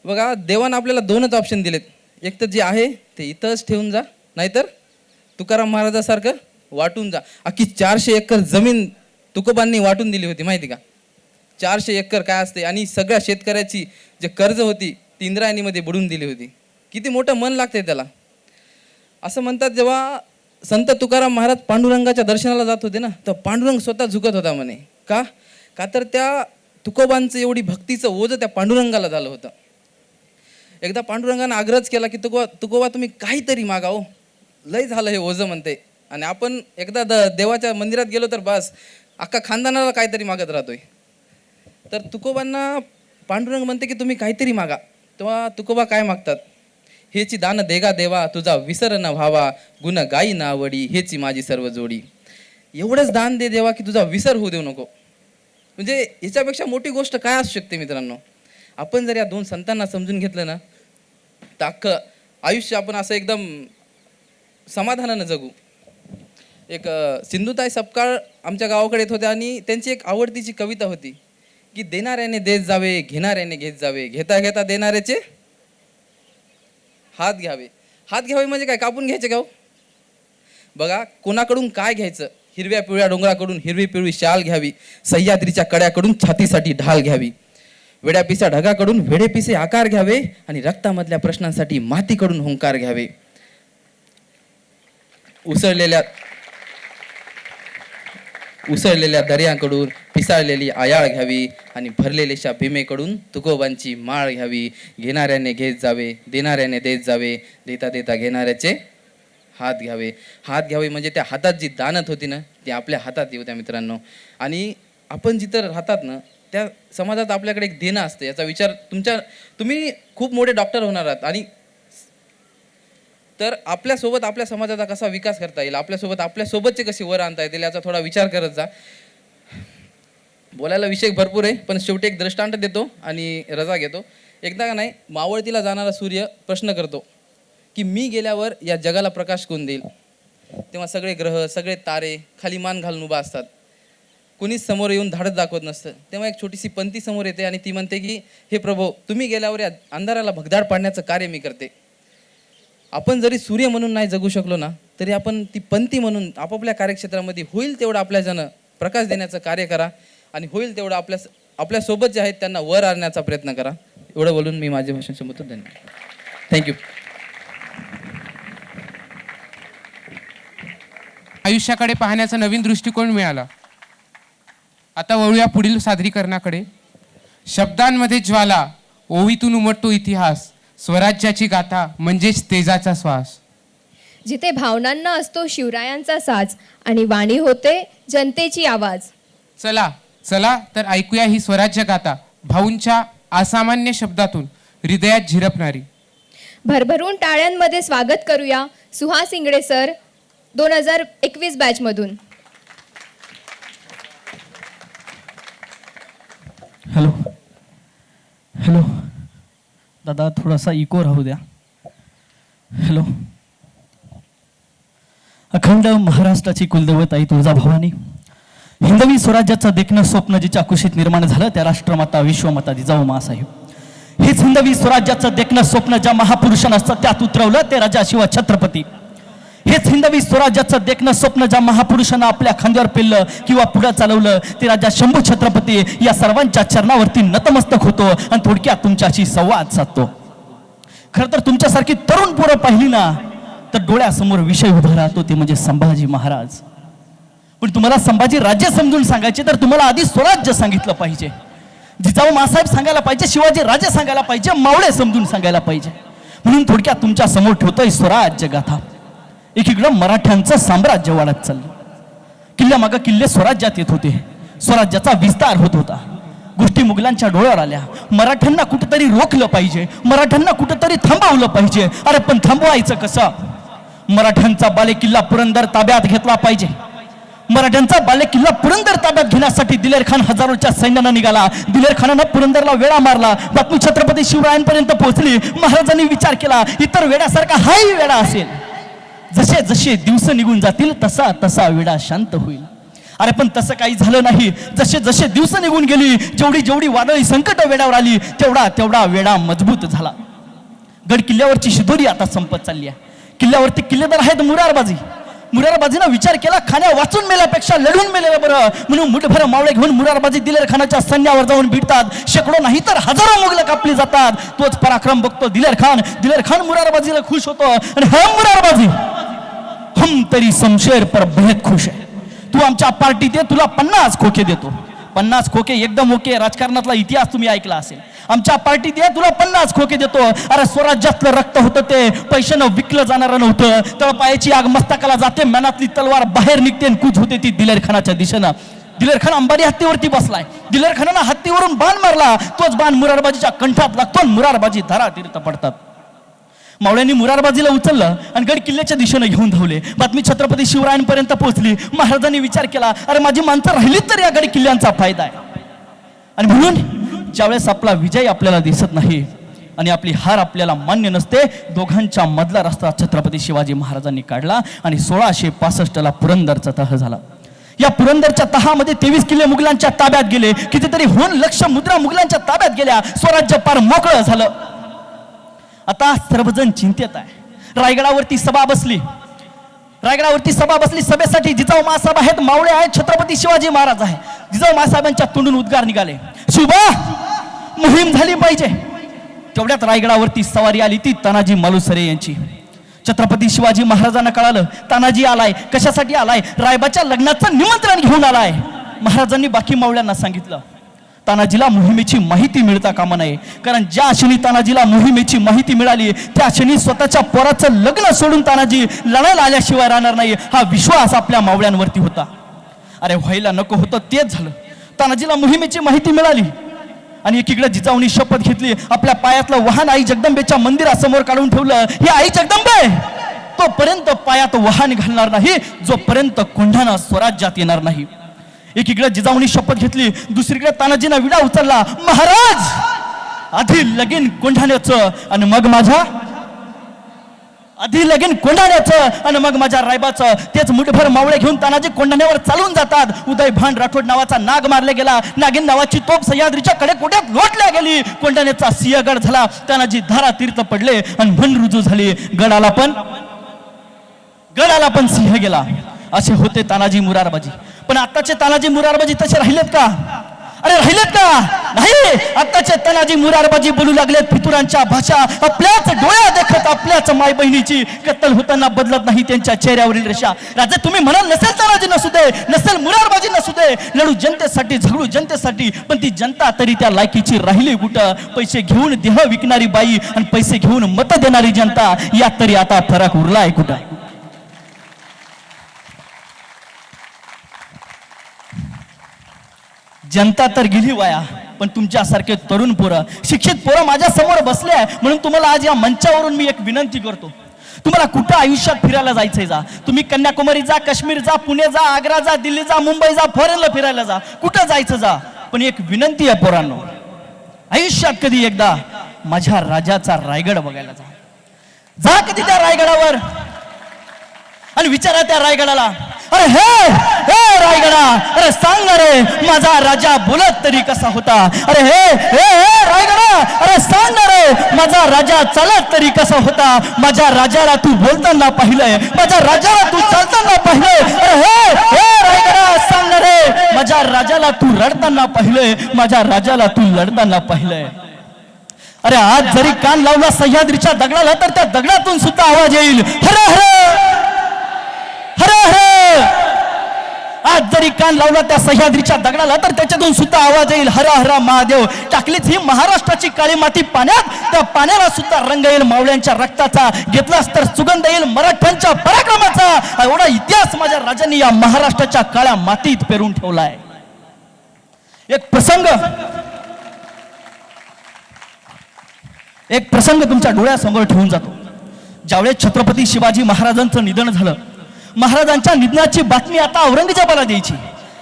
बघा, देवानं आपल्याला 2च ऑप्शन दिलेत, एक तर जे आहे ते इथंच ठेवून जा, नाहीतर तुकाराम महाराजासारखं वाटून जा. अख्खी 400 एकर जमीन तुकोबांनी वाटून दिली होती माहिती का? 400 एकर काय असते, आणि सगळ्या शेतकऱ्याची जे कर्ज होती इंद्रायणीमध्ये बुडून दिली होती. किती मोठं मन लागते त्याला. असं म्हणतात जेव्हा संत तुकाराम महाराज पांडुरंगाच्या दर्शनाला जात होते ना, तर पांडुरंग स्वतः झुकत होता म्हणे. का तर त्या तुकोबांचं एवढी भक्तीचं ओझं त्या पांडुरंगाला झालं होतं. एकदा पांडुरंगानं आग्रहच केला की तुकोबा तुम्ही काहीतरी मागाव, लय झालं हे ओझं म्हणते. आणि आपण एकदा देवाच्या मंदिरात गेलो तर बस अख्खा खानदानाला काहीतरी मागत राहतोय. तर तुकोबांना पांडुरंग म्हणते की तुम्ही काहीतरी मागा. तेव्हा तुकोबा काय मागतात, हेची दान देगा देवा तुझा विसर न व्हावा, गुण गाई ना आवडी हेची माझी सर्व जोडी. एवढंच दान दे देवा की तुझा विसर होऊ देऊ नको. म्हणजे याच्यापेक्षा मोठी गोष्ट काय असू शकते मित्रांनो. आपण जर या दोन संतांना समजून घेतलं ना, तर अख्खं आयुष्य आपण असं एकदम समाधानानं जगू. एक सिंधुताई सपकाळ आमच्या गावाकडे येत होत्या आणि त्यांची एक आवडतीची कविता होती की देणाऱ्याने देत जावे, घेणाऱ्याने घेत जावे, घेता घेता देणाऱ्याचे हात घ्यावे. हात घ्यावे म्हणजे काय, कापून घ्यायचे का? बघा कोणाकडून काय घ्यायचं. हिरव्या पिवळ्या डोंगराकडून हिरवी पिवळी शाल घ्यावी, सह्याद्रीच्या कड्याकडून छातीसाठी ढाल घ्यावी, वेड्यापिसा ढगाकडून वेडेपिसे आकार घ्यावे आणि रक्तामधल्या प्रश्नांसाठी मातीकडून हुंकार घ्यावे. उसळलेल्या दर्यांकडून पिसाळलेली आयाळ घ्यावी आणि भरलेल्या भीमेकडून तुकोबांची माळ घ्यावी. घेणाऱ्याने घेत जावे, देणाऱ्याने देत जावे, देता देता घेणाऱ्याचे हात घ्यावे. हात घ्यावे म्हणजे त्या हातात जी दानत होती ना, ती आपल्या हातात येऊ द्या मित्रांनो. आणि आपण जिथं राहतात ना, त्या समाजात आपल्याकडे एक देणं असतं. याचा विचार तुम्ही खूप मोठे डॉक्टर होणार आहात आणि तर आपल्यासोबत आपल्या समाजाचा कसा विकास करता येईल, आपल्यासोबतचे कसे वर आणता येतील याचा थोडा विचार करत जा. बोलायला विषय भरपूर आहे, पण शेवटी एक दृष्टांत देतो आणि रजा घेतो. एकदा का नाही, मावळतीला जाणारा सूर्य प्रश्न करतो की मी गेल्यावर या जगाला प्रकाश कोण देईल. तेव्हा सगळे ग्रह सगळे तारे खाली मान घालून उभा असतात. कोणीच समोर येऊन धाडत दाखवत नसतं. तेव्हा एक छोटीशी पंथी समोर येते आणि ती म्हणते की हे प्रभू, तुम्ही गेल्यावर या अंधाराला भगदाड पाडण्याचं कार्य मी करते. आपण जरी सूर्य म्हणून नाही जगू शकलो ना, तरी आपण ती पंथी म्हणून आपापल्या कार्यक्षेत्रामध्ये होईल तेवढं आपल्या जण प्रकाश देण्याचं कार्य करा आणि होईल तेवढं आपल्यासोबत जे आहेत त्यांना वर आणण्याचा प्रयत्न करा. एवढं बोलून मी माझे भाषण संपवतो. धन्यवाद. थँक्यू. आयुष्याकडे पाहण्याचा नवीन दृष्टिकोन मिळाला. आता वळूया पुढील सादरीकरणाकडे. शब्दांमध्ये ज्वाला, ओवीतून उमटतो इतिहास, स्वराज्याची गाथा म्हणजेच तेजाचा श्वास. जिथे भावनांना असतो शिवरायांचा साज आणि वाणी होते जनतेची आवाज. चला चला तर ऐकूया ही स्वराज्य गाथा, भाऊंच्या असामान्य शब्दातून हृदयात झिरपणारी. भरभरून टाळ्यांमध्ये स्वागत करूया सुहास इंगळे सर 2021 बॅचमधून. हॅलो हॅलो दादा, थोडासा इको राहू द्या. हॅलो. अखंड महाराष्ट्राची कुलदैवत आई तुळजाभवानी, हिंदवी स्वराज्याचं देखणं स्वप्न जिच्या कुशीत निर्माण झालं त्या राष्ट्रमाता विश्वमाता जिजाऊ माँसाहेब. हेच हिंदवी स्वराज्याचं देखणं स्वप्न ज्या महापुरुषानं सत्यात उतरवलं ते राजा शिव छत्रपती. हेच हिंदवी स्वराज्याचं देखणं स्वप्न ज्या महापुरुषानं आपल्या खांद्यावर पेललं किंवा पुढं चालवलं ते राजा शंभू छत्रपती. या सर्वांच्या चरणावरती नतमस्तक होतो आणि थोडक्यात तुमच्याशी संवाद साधतो. खरं तर तुमच्यासारखी तरुण पोरं पाहिली ना तर डोळ्यासमोर विषय उभा राहतो, ते म्हणजे संभाजी महाराज. पण तुम्हाला संभाजी राज्य समजून सांगायचे तर तुम्हाला आधी स्वराज्य सांगितलं पाहिजे. जिजाऊ माँसाहेब सांगायला पाहिजे, शिवाजी राजे सांगायला पाहिजे, मावळे समजून सांगायला पाहिजे. म्हणून थोडक्यात तुमच्या समोर ठेवतोय स्वराज्य गाथा. एकीकडं मराठ्यांचं साम्राज्य वाढत चाललं. किल्ल्यामागं किल्ले स्वराज्यात येत होते, स्वराज्याचा विस्तार होत होता. गोष्टी मुघलांच्या डोळ्यावर आल्या. मराठ्यांना कुठेतरी रोखलं पाहिजे, मराठ्यांना कुठेतरी थांबवलं पाहिजे. अरे पण थांबवायचं कसं? मराठ्यांचा बालेकिल्ला पुरंदर ताब्यात घेतला पाहिजे. मराठ्यांचा बालेकिल्ला पुरंदर ताब्यात घेण्यासाठी दिलेर खान हजारोच्या सैन्यानं निघाला. दिलेर खानानं पुरंदरला वेढा मारला. बातमी छत्रपती शिवरायांपर्यंत पोहोचली. महाराजांनी विचार केला इतर वेड्यासारखा हाही वेडा असेल. जसे जसे दिवस निघून जातील तसा तसा वेडा शांत होईल. अरे पण तसं काही झालं नाही. जसे जसे दिवस निघून गेली, जेवढी जेवढी वादळी संकट वेड्यावर आली तेवढा तेवढा वेडा मजबूत झाला. गड किल्ल्यावरची शिदोरी आता संपत चालली आहे. किल्ल्यावरती किल्लेदार आहेत मुरारबाजी. मुरारबाजीनं विचार केला, खाण्या वाचून मेल्यापेक्षा लढून मेलेलं बरं, म्हणून मुठभर मावळे घेऊन मुरारबाजी दिलेर खानाच्या सैन्यावर जाऊन भिडतात. शेकडो नाही तर हजारो मुघल कापली जातात. तोच पराक्रम बघतो दिलेर खान मुरारबाजीला खुश होतो आणि हम मुरारबाजी हम तरी शमशेर पर बेहद खुश आहे. तू आमच्या पार्टीत ये, तुला 50 खोके देतो. 50 खोके एकदम ओके. राजकारणातला इतिहास तुम्ही ऐकला असेल. आमच्या पार्टीत ये, तुला 50 खोके देतो. अरे स्वराज्यातलं रक्त होतं ते पैशानं विकलं जाणारं नव्हतं. तळपायाची आग मस्तकाला जाते, मनातली तलवार बाहेर निघते आणि कूच होते ती दिलेर खानाच्या दिशेनं. दिलेर खान अंबारी हत्तीवरती बसलाय. दिलेर खानानं हत्तीवरून बाण मारला. तोच बाण मुरारबाजीच्या कंठात लागतो आणि मुरारबाजी धारातीर्थ पडतात. मावळ्यांनी मुरारबाजीला उचललं आणि गड किल्ल्याच्या दिशेने घेऊन धावले. बातमी छत्रपती शिवरायांपर्यंत पोहोचली. महाराजांनी विचार केला, अरे माझी माणसं राहिलीत तर या गड किल्ल्यांचा फायदा आहे. आणि म्हणून ज्यावेळेस आपला विजय आपल्याला दिसत नाही आणि आपली हार आपल्याला मान्य नसते, दोघांच्या मधला रस्ता छत्रपती शिवाजी महाराजांनी काढला आणि 1665 पुरंदरचा तह झाला. या पुरंदरच्या तहामध्ये 23 किल्ले मुघलांच्या ताब्यात गेले. कितीतरी होऊन लक्ष मुद्रा मुघलांच्या ताब्यात गेल्या. स्वराज्य पार मोकळं झालं. आता सर्वजण चिंतेत आहे. रायगडावरती सभा बसली. सभेसाठी जिजाऊ महासाहेब आहेत, मावळे आहेत, छत्रपती शिवाजी महाराज आहे. जिजाऊ महासाहेबांच्या तोंडून उद्गार निघाले, शिवबा मोहीम झाली पाहिजे. तेवढ्यात रायगडावरती सवारी आली ती तानाजी मालुसरे यांची. छत्रपती शिवाजी महाराजांना कळालं तानाजी आलाय. कशासाठी आलाय? रायबाच्या लग्नाचं निमंत्रण घेऊन आलाय. महाराजांनी बाकी मावळ्यांना सांगितलं, तानाजीला मोहिमेची माहिती मिळता कामा नये. कारण ज्या क्षणी तानाजीला मोहिमेची माहिती मिळाली त्या क्षणी स्वतःच्या पोराचं लग्न सोडून तानाजी लढायला आल्याशिवाय राहणार नाही, हा विश्वास आपल्या मावळ्यांवरती होता. अरे व्हायला नको होतं तेच झालं. तानाजीला मोहिमेची माहिती मिळाली आणि एकीकडे जिजाऊनी शपथ घेतली. आपल्या पायातलं वाहन आई जगदंबेच्या मंदिरासमोर काढून ठेवलं. ही आई जगदंबे तोपर्यंत पायात वाहन घालणार नाही जोपर्यंत कोंढाणा स्वराज्यात येणार नाही. एकीकडे जिजाऊनी शपथ घेतली, दुसरीकडे तानाजीने विडा उचलला. महाराज आधी लगीन कोंढाण्याचं आणि मग माझ्या रायबाचं. तेच मुठभर मावळे घेऊन तानाजी कोंढाण्यावर चालून जातात. उदय भान राठोड नावाचा नाग मारला गेला. नागिन नावाची तोप सह्याद्रीच्या कडे कोट्यात लोटल्या गेली. कोंढाण्याचा सिंहगड झाला. तानाजी धारा तीर्थ पडले आणि म्हण रुजू झाली. गडाला पण सिंह गेला. असे होते तानाजी मुरारबाजी. पण आताचे तानाजी मुरारबाजी तसे राहिलेत का? अरे राहिलेत का? नाही. आताचे तानाजी मुरारबाजी बोलू लागलेत फितुरांच्या भाषा. आपल्याच डोळ्या देखत आपल्याच माय बहिणीची कत्तल होताना बदलत नाही त्यांच्या चेहऱ्यावरील रेषा. राजा तुम्ही म्हणाल नसेल तानाजी नसू दे, नसेल मुरारबाजी नसू दे, लढू जनतेसाठी, झगडू जनतेसाठी, पण ती जनता तरी त्या लायकीची राहिली कुठं? पैसे घेऊन देह विकणारी बाई आणि पैसे घेऊन मत देणारी जनता, यात तरी आता फरक उरलाय कुठं? जनता तर गेली वाया, पण तुमच्यासारखे तरुण पोरं, शिक्षित पोरं माझ्या समोर बसले आहे. म्हणून तुम्हाला आज या मंचावरून मी एक विनंती करतो. तुम्हाला कुठं आयुष्यात फिरायला जायचंय जा. तुम्ही कन्याकुमारी जा, काश्मीर जा, पुणे जा, आग्रा जा, दिल्ली जा, मुंबई जा, फॉरेनला फिरायला जा, कुठं जायचं जा. पण एक विनंती आहे पोरांनो, आयुष्यात कधी एकदा माझ्या राजाचा रायगड बघायला जा. जा कधी त्या रायगडावर आणि विचारा त्या रायगडाला, अरे हे रायगडा, अरे सांग ना रे माझा राजा बोलत तरी कसा होता. अरे हे रायगडा, अरे सांग ना रे माझा राजा चालत तरी कसा होता. माझ्या राजाला तू बोलताना पाहिलंय, माझ्या राजाला तू चालताना पाहिलंय. अरे हे रायगडा सांग ना रे माझ्या राजाला तू रडताना पाहिलंय, माझ्या राजाला तू लढताना पाहिलंय. अरे आज जरी कान लावला सह्याद्रीच्या दगडाला तर त्या दगडातून सुद्धा आवाज येईल, हर हर हर हर. आज जरी कान लावला त्या सह्याद्रीच्या दगडाला तर त्याच्यातून सुद्धा आवाज येईल, हर हर महादेव. टाकलीच ही महाराष्ट्राची काळी माती पाण्यात, त्या पाण्याला सुद्धा रंग येईल मावळ्यांच्या रक्ताचा. घेतलास तर सुगंध येईल मराठ्यांच्या पराक्रमाचा. एवढा इतिहास माझ्या राजांनी या महाराष्ट्राच्या काळ्या मातीत पेरून ठेवलाय. एक प्रसंग तुमच्या डोळ्यासमोर ठेवून जातो. ज्यावेळेस छत्रपती शिवाजी महाराजांचं निधन झालं, महाराजांच्या निधनाची बातमी आता औरंगजेबाला द्यायची.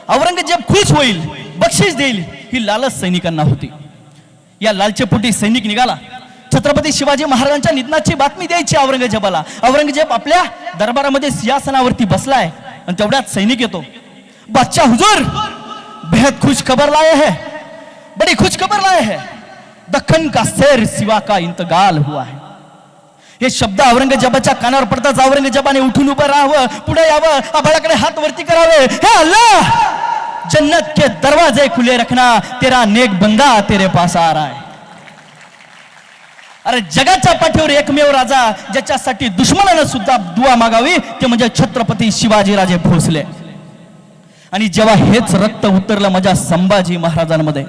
औरंगजेब खुश होईल, बक्षीस देईल, ही लालच सैनिकांना होती. या लालचेपोटी सैनिक निघाला. छत्रपती शिवाजी महाराजांच्या निधनाची बातमी द्यायची औरंगजेबाला. औरंगजेब आपल्या दरबारामध्ये सिंहासनावरती बसलाय आणि तेवढ्यात सैनिक येतो. बादशाह हुजूर, बेहद खुश खबर लाए है, बड़ी खुश खबर लाए है. दक्कन का शेर सिवा का इंतकाल हुआ है. हे शब्द औरंगजेबाच्या कानावर पडताच औरंगजेबाने उठून उभं राहावं, पुढे यावं, आभाळाकडे हात वरती करावे, हे अल्लाह जन्नत के दरवाजे खुले रखना, तेरा नेक बंदा तेरे पास आ रहा है. अरे जगाच्या पाठीवर एकमेव राजा ज्याच्यासाठी दुश्मनानं सुद्धा दुआ मागावी ते म्हणजे छत्रपती शिवाजीराजे भोसले. आणि जेव्हा हेच रक्त उतरलं माझ्या संभाजी महाराजांमध्ये,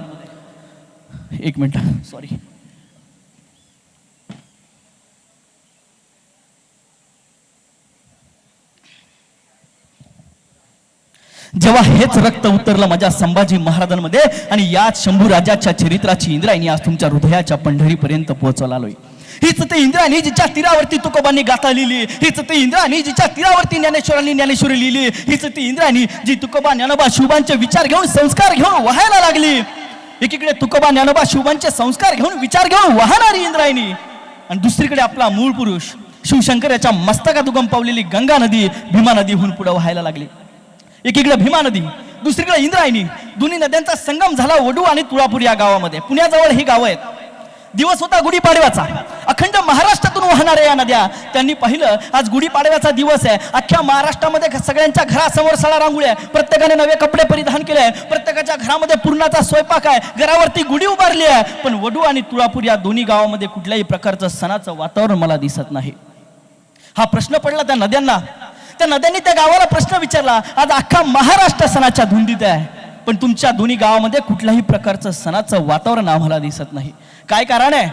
एक मिनिट सॉरी, जेव्हा हेच रक्त उतरलं माझ्या संभाजी महाराजांमध्ये आणि याच शंभू राजाच्या चरित्राची इंद्रायणी आज तुमच्या हृदयाच्या पंढरीपर्यंत पोहोचवला आलोय. हीच ते इंद्रायणी जिच्या तीरावरती तुकोबांनी गाथा लिहिली, हीच ते इंद्रायणी जिच्या तीरावरती ज्ञानेश्वरांनी ज्ञानेश्वरी लिहिली, हीच ती इंद्रायणी जी तुकोबा ज्ञानोबा शिवबांचे विचार घेऊन संस्कार घेऊन वाहायला लागली. एकीकडे तुकोबा ज्ञानोबा शिवबांचे संस्कार घेऊन विचार घेऊन वाहणारी इंद्रायणी, आणि दुसरीकडे आपला मूळ पुरुष शिवशंकर याच्या मस्तकात उगम पावलेली गंगा नदी भीमा नदीहून पुढे वाहायला लागली. एकीकडे भीमा नदी, दुसरीकडे इंद्रायणी, दोन्ही नद्यांचा संगम झाला वडू आणि तुळापूर या गावामध्ये. पुण्याजवळ ही गावं आहेत. दिवस होता गुढीपाडव्याचा, अखंड महाराष्ट्रातून वाहणाऱ्या या नद्या. त्यांनी पाहिलं आज गुढीपाडव्याचा दिवस आहे, अख्ख्या महाराष्ट्रामध्ये सगळ्यांच्या घरासमोर सळा रांगोळ्या, प्रत्येकाने नवे कपडे परिधान केले, प्रत्येकाच्या घरामध्ये पूर्णाचा स्वयंपाक आहे, घरावरती गुढी उभारली आहे. पण वडू आणि तुळापूर या दोन्ही गावामध्ये कुठल्याही प्रकारचं सणाचं वातावरण मला दिसत नाही. हा प्रश्न पडला त्या नद्यांना. त्या नद्यांनी त्या गावाला प्रश्न विचारला, आज अख्खा महाराष्ट्र सणाच्या धुंदीत आहे, पण तुमच्या दोन्ही गावामध्ये कुठल्याही प्रकारचं सणाचं वातावरण आम्हाला दिसत नाही. काय कारण आहे?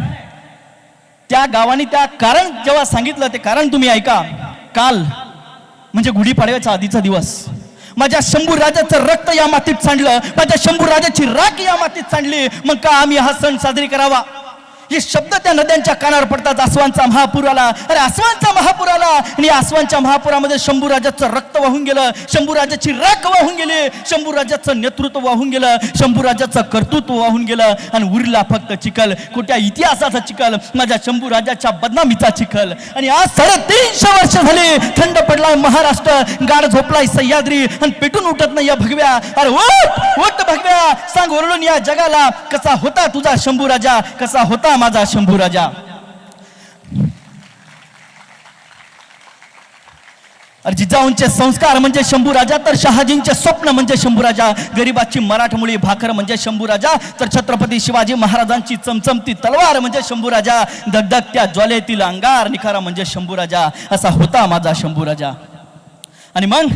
त्या गावाने त्या कारण जेव्हा सांगितलं ते कारण तुम्ही ऐका. काल म्हणजे गुढीपाडव्याचा आधीचा दिवस, माझ्या शंभू राजाचं रक्त या मातीत सांडलं, माझ्या शंभू राजाची राख या मातीत सांडली, मग का आम्ही हा सण साजरी करावा? हे शब्द त्या नद्यांच्या कानावर पडतात. आसवांचा महापूर आला, अरे आसवांचा महापूर आला, आणि आसवांच्या महापुरामध्ये शंभू राजाचं रक्त वाहून गेलं, शंभू राजाची राख वाहून गेली, शंभू राजाचं नेतृत्व वाहून गेलं, शंभू राजाचं कर्तृत्व वाहून गेलं, आणि उरला फक्त चिखल, कुठल्या इतिहासाचा चिखल, माझ्या शंभू राजाच्या बदनामीचा चिखल. आणि आज 350 वर्ष झाली, थंड पडलाय महाराष्ट्र, गाड झोपलाय सह्याद्री, आणि पेटून उठत नाही या भगव्या. अरे उठ उठ भगव्या, सांग ओरडून या जगाला, कसा होता तुझा शंभू राजा, कसा होता माझा शंभू राजा. अरे जिजाऊंचे संस्कार म्हणजे शंभू राजा, तर शहाजींचे स्वप्न म्हणजे शंभू राजा, गरिबाची मराठमोळी भाकर म्हणजे शंभू राजा, तर छत्रपती शिवाजी महाराजांची चमचमती तलवार म्हणजे शंभू राजा, धगधगत्या ज्वालेतील अंगार निखारा म्हणजे शंभू राजा. असा होता माझा शंभू राजा. आणि मग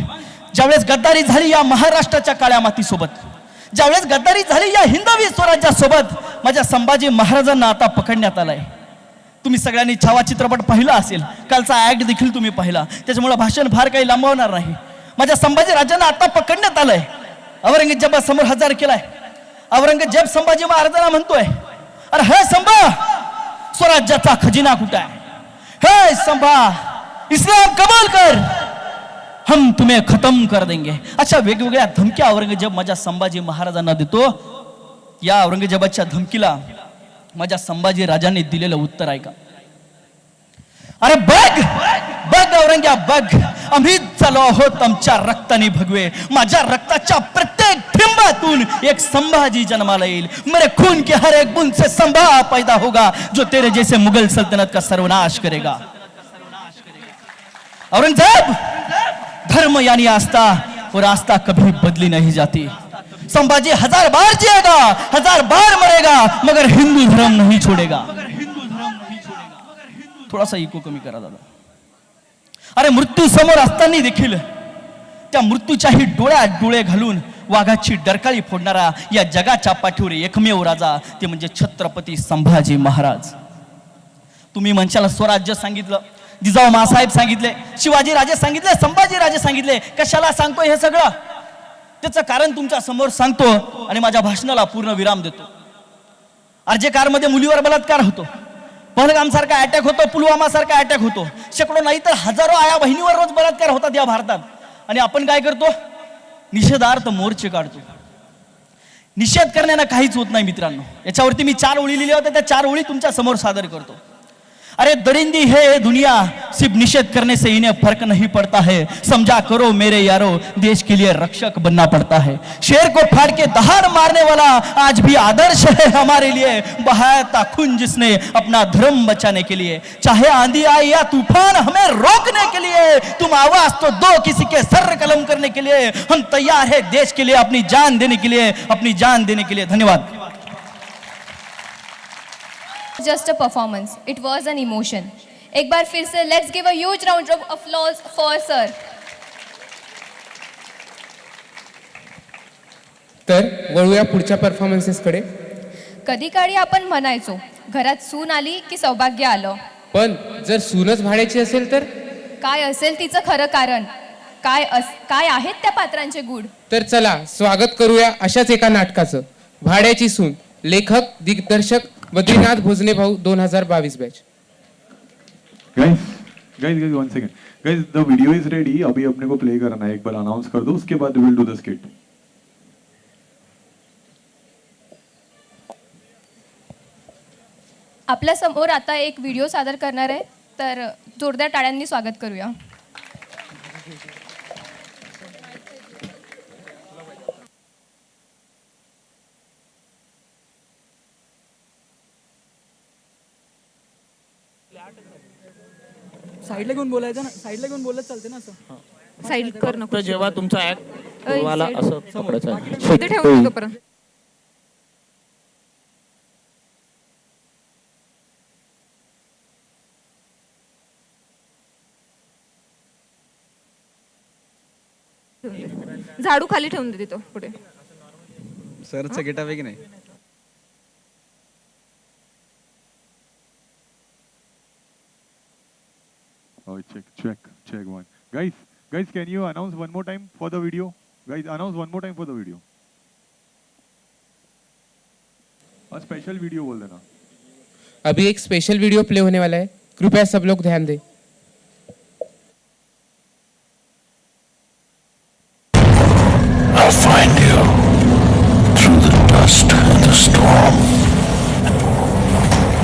ज्यावेळेस गद्दारी झाली या महाराष्ट्राच्या काळ्या मातीसोबत, ज्यावेळेस गद्दारी झाली या हिंदवी स्वराज्यासोबत, माझ्या संभाजी महाराजांना आता पकडण्यात आलाय. तुम्ही सगळ्यांनी छावा चित्रपट पाहिला असेल, कालचा ऍक्ट देखील तुम्ही पाहिला, त्याच्यामुळे भाषण फार काही लांबवणार नाही. माझ्या संभाजी राजांना आता पकडण्यात आलंय. औरंगजेबासमोर हजर केलाय. औरंगजेब संभाजी महाराजांना म्हणतोय, अरे हे संभा, स्वराज्याचा खजिना कुठे आहे? हे संभा, इस्लाम कबूल कर, हम तुम्हें खत्म कर देंगे. अशा वेगवेगळ्या धमक्या औरंगजेब माझ्या संभाजी महाराजांना देतो. या औरंगजेबाच्या धमकीला माझ्या संभाजी राजांनी दिलेलं उत्तर ऐका. अरे बघ बघ औरंग्या बघ, आम्ही चालू आहोत आमच्या रक्ताने भगवे, माझ्या रक्ताच्या प्रत्येक थेंबातून एक संभाजी जन्माला येईल. मेरे खून के हर एक बूंद से संभा पैदा होगा, जो तेरे जैसे मुगल सल्तनत का सर्वनाश करेगा. औरंगजेब, धर्म यानी आस्था, और आस्था कभी बदली नहीं जाती. संभाजी 1000 बार जिएगा, 1000 बार मरेगा, मगर हिंदू धर्म नहीं छोड़ेगा. थोडासा इको कमी करा दादा. अरे मृत्यू समोर असताना देखील त्या मृत्यूच्याही डोळ्यात डोळे घालून वाघाची डरकाळी फोडणारा या जगाच्या पाठीवर एकमेव राजा ते म्हणजे छत्रपती संभाजी महाराज. तुम्ही मनशाला स्वराज्य सांगितलं, जिजाऊ मासाहेब सांगितले, शिवाजी राजे सांगितले, संभाजी राजे सांगितले. कशाला सांगतोय हे सगळं? त्याचं कारण तुमच्या समोर सांगतो आणि माझ्या भाषणाला पूर्ण विराम देतो. RJ कारमध्ये मुलीवर बलात्कार होतो, पहलगाम सारखा अटॅक होतो, पुलवामा सारखा अटॅक होतो, शेकडो नाही तर हजारो आया बहिणीवर रोज बलात्कार होतात या भारतात. आणि आपण काय करतो? निषेधार्थ मोर्चे काढतो. निषेध करण्यानं काहीच होत नाही मित्रांनो. याच्यावरती मी 4 ओळी लिहिल्या होत्या, त्या 4 ओळी तुमच्या समोर सादर करतो. अरे दरिंदी है ये दुनिया, सिर्फ निषेध करने से इन्हें फर्क नहीं पड़ता है। समझा करो मेरे यारो, देश के लिए रक्षक बनना पड़ता है। शेर को फाड़ के दहाड़ मारने वाला आज भी आदर्श है हमारे लिए। बहाया था खून जिसने अपना धर्म बचाने के लिए। चाहे आंधी आए या तूफान हमें रोकने के लिए, तुम आवाज तो दो किसी के सर कलम करने के लिए। हम तैयार है देश के लिए अपनी जान देने के लिए, अपनी जान देने के लिए। धन्यवाद। Just a performance. It was an emotion. एक बार फिर से let's give a huge round of applause for sir. तर वळूया पुढच्या परफॉर्मन्सेसकडे. कधी काळी आपण म्हणायचो घरात सून आली की सौभाग्य आलं. पण जर सूनच भाड्याची असेल तर काय असेल तिचं खरं कारण, काय आहेत त्या पात्रांचे गुण. तर चला स्वागत करूया अशाच एका नाटकाचं. भाड्याची सून. लेखक दिग्दर्शक बद्रीनाथ भोजने भाऊ 2022 batch. guys 1 second guys, the video is ready. अभी अपने को प्ले करना है, एक बार अनाउंस कर दो, उसके बाद we'll do the skit. आपल्या समोर आता एक व्हिडिओ सादर करणार आहे, तर जोरदार टाळ्यांनी स्वागत करूया. साईडला घेऊन बोलायचं ना, साईडला घेऊन बोलत चालते ना असं. साईड कर नको. तर जेव्हा तुमचा ऍक्ट तुम्हाला असं पकडायचं आहे. इथे ठेवून तोपर्यंत झाडू खाली ठेवून दे तिथं पुढे. सरचं गेटअप आहे की नाही? Oh, check one. Guys, can you announce one more time for the video? Guys, announce one more time for the video. A special video बोल देना. अभी एक स्पेशल वीडियो प्ले होने वाला है, कृपया सब लोग ध्यान दें. I'll find you through the dust and the storm.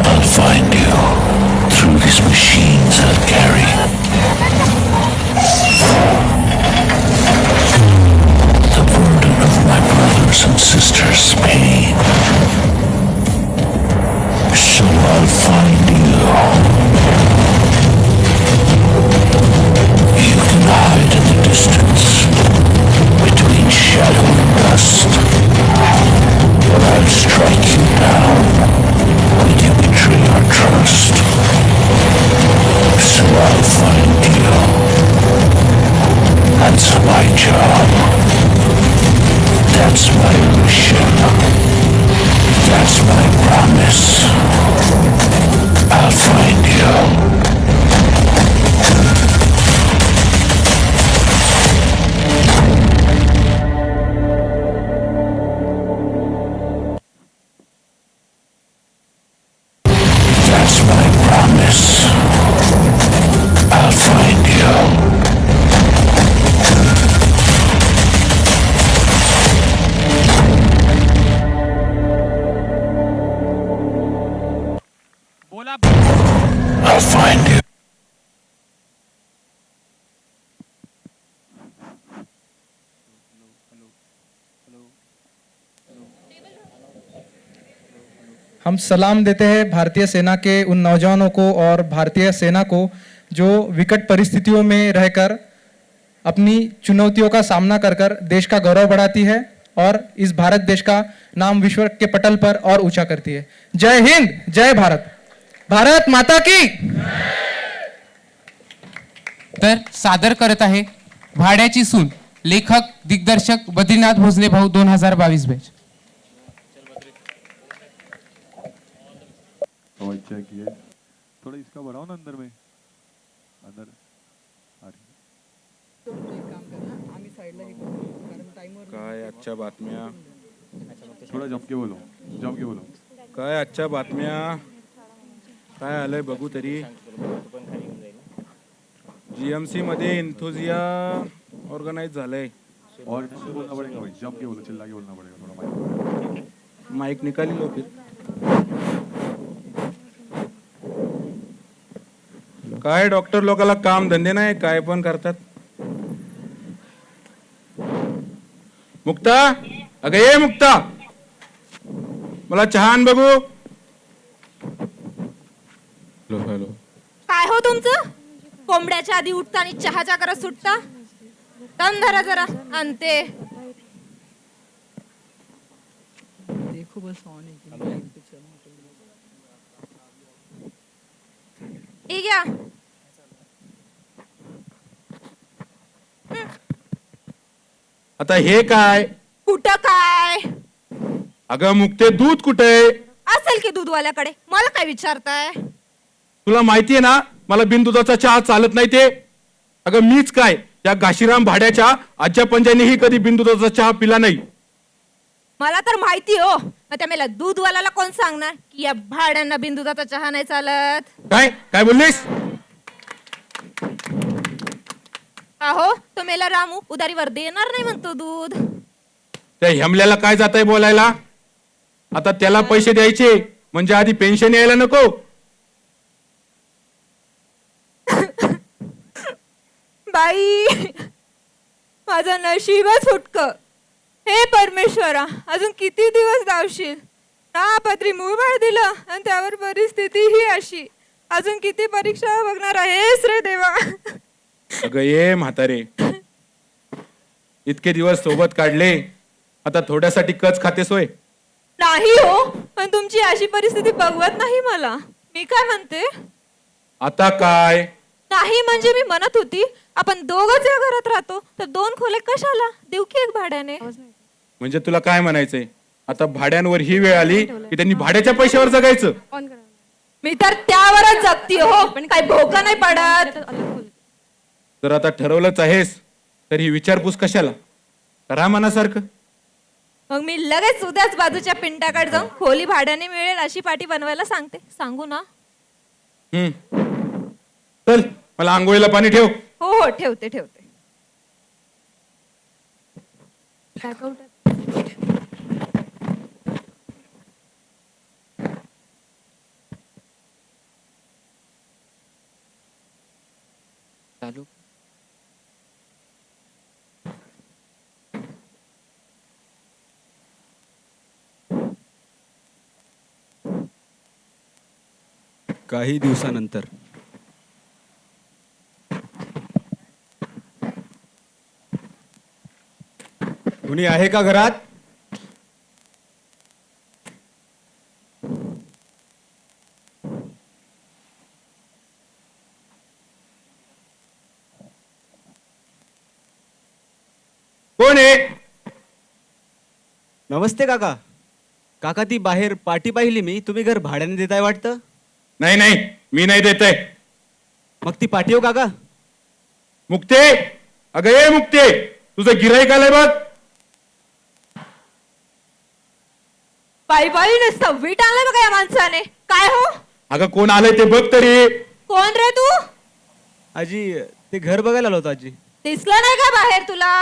I'll find you through these machines I'll carry. The burden of my brothers and sisters' pain. So I'll find you. You can hide in the distance between shadow and dust, or I'll strike you down when you betray our trust. So I'll find you. That's my job. That's my mission. That's my promise. I'll find you. That's my promise. I'll find you. I'll find you. हम सलाम देते हैं भारतीय सेना के उन नौजवानों को और भारतीय सेना को जो विकट परिस्थितियों में रहकर अपनी चुनौतियों का सामना कर देश का गौरव बढ़ाती है और इस भारत देश का नाम विश्व के पटल पर और ऊंचा करती है. जय हिंद, जय भारत, भारत माता की. तर सादर करत आहे भाड्याची सून. लेखक दिग्दर्शक बद्रीनाथ भोजने भाऊ 2022 बैच. चेक ये थोड़ा इसका बढ़ाओ ना अंदर में, अंदर काय आजच्या बातम्या, थोडं जमके बोलो. काय आजच्या बातम्या, काय आलंय बघू तरी. जीएमसी मध्ये इंथोजिया ऑर्गनाइज झालंय. और बोलना पड़ेगा भाई, जम के बोलो, चिल्ला के बोलना पड़ेगा. थोड़ा माइक निकाली लो फिर. काय डॉक्टर लोकांना काम धंदे नाही, काय पण करतात. मुक्ता, अगं ये मुक्ता, मला चहा आण बघू. Hello hello. काय हो तुमचं? कोंबड्याच्या आधी उठता आणि चहाच्या करत सुटता. दम धरा जरा, आणते. हे घ्या. आता हे काय? कुठं काय अगं मुक्ते, दूध कुठे? असेल की दूधवाल्याकडे, मला काय विचारताय? तुला माहितीये ना मला बिनदुधाचा चहा चालत नाही ते. अगं मीच काय, या घाशीराम भाड्याच्या आजच्या पंजानेही कधी बिनदुधाचा चहा पिला नाही. मला तर माहिती हो, मग त्या मेला दूधवाल्याला कोण सांगणार की या भाड्यांना बिनदुधाचा चहा नाही चालत? काय काय बोललीस? अहो तो मेला रामू उधारीवर देणार नाही म्हणतो दूध. त्या हेमल्याला काय जात आहे बोलायला? आता त्याला पैसे द्यायचे म्हणजे आधी पेन्शन यायला नको? बाई माझं नशीबच फुटक. हे परमेश्वरा, अजून किती दिवस धावशील? ना पत्री मूळबाळ दिलं आणि त्यावर परिस्थिती ही अशी. अजून किती परीक्षा बघणार आहेस रे देवा? अगं ये म्हातारे, इतके दिवस सोबत काढले, आता थोड्यासाठी कच खातेस होय? नाही हो, पण तुमची अशी परिस्थिती बघवत नाही मला. मी काय म्हणते? आता काय? नाही म्हणजे मी म्हणत होती आपण दोघच या घरात राहतो तर 2 खोले कशाला देऊ की एक भाड्याने? म्हणजे तुला काय म्हणायचंय? आता भाड्यांवर ही वेळ आली की त्यांनी भाड्याच्या पैशावर जगायचं? मी तर त्यावरच जगती हो, पण काही भोका नाही पडत. तर आता ठरवलंच आहेस तर ही विचारपूस कशाला? करा मनासारखं. मग मी लगेच उद्याच बाजूच्या पिंटाकडे जाऊन खोली भाड्याने मिळेल अशी पाटी बनवायला सांगते. सांगू ना? चल, मला आंघोळीला पाणी ठेव. हो हो, ठेवते ठेवते. काही दिवसानंतर कुणी आहे का घरात? कोण आहे? नमस्ते काका. काका ती बाहेर पाटी पाहिली मी, तुम्ही घर भाड्याने देताय वाटतं? नाही नाही, मी नाही देत आहे. मग ती पाटी हो काका. मुक्ते, अगं ये मुक्ते, तुझं गिराईक आलंय बघ. बाई बाई नुसतं वीट आणलं बघा या माणसाने. काय हो? अगं कोण आलंय ते बघ तरी. कोण रे तू? आजी, ते घर बघायला आलो होतो आजी. दिसलं नाही का बाहेर तुला?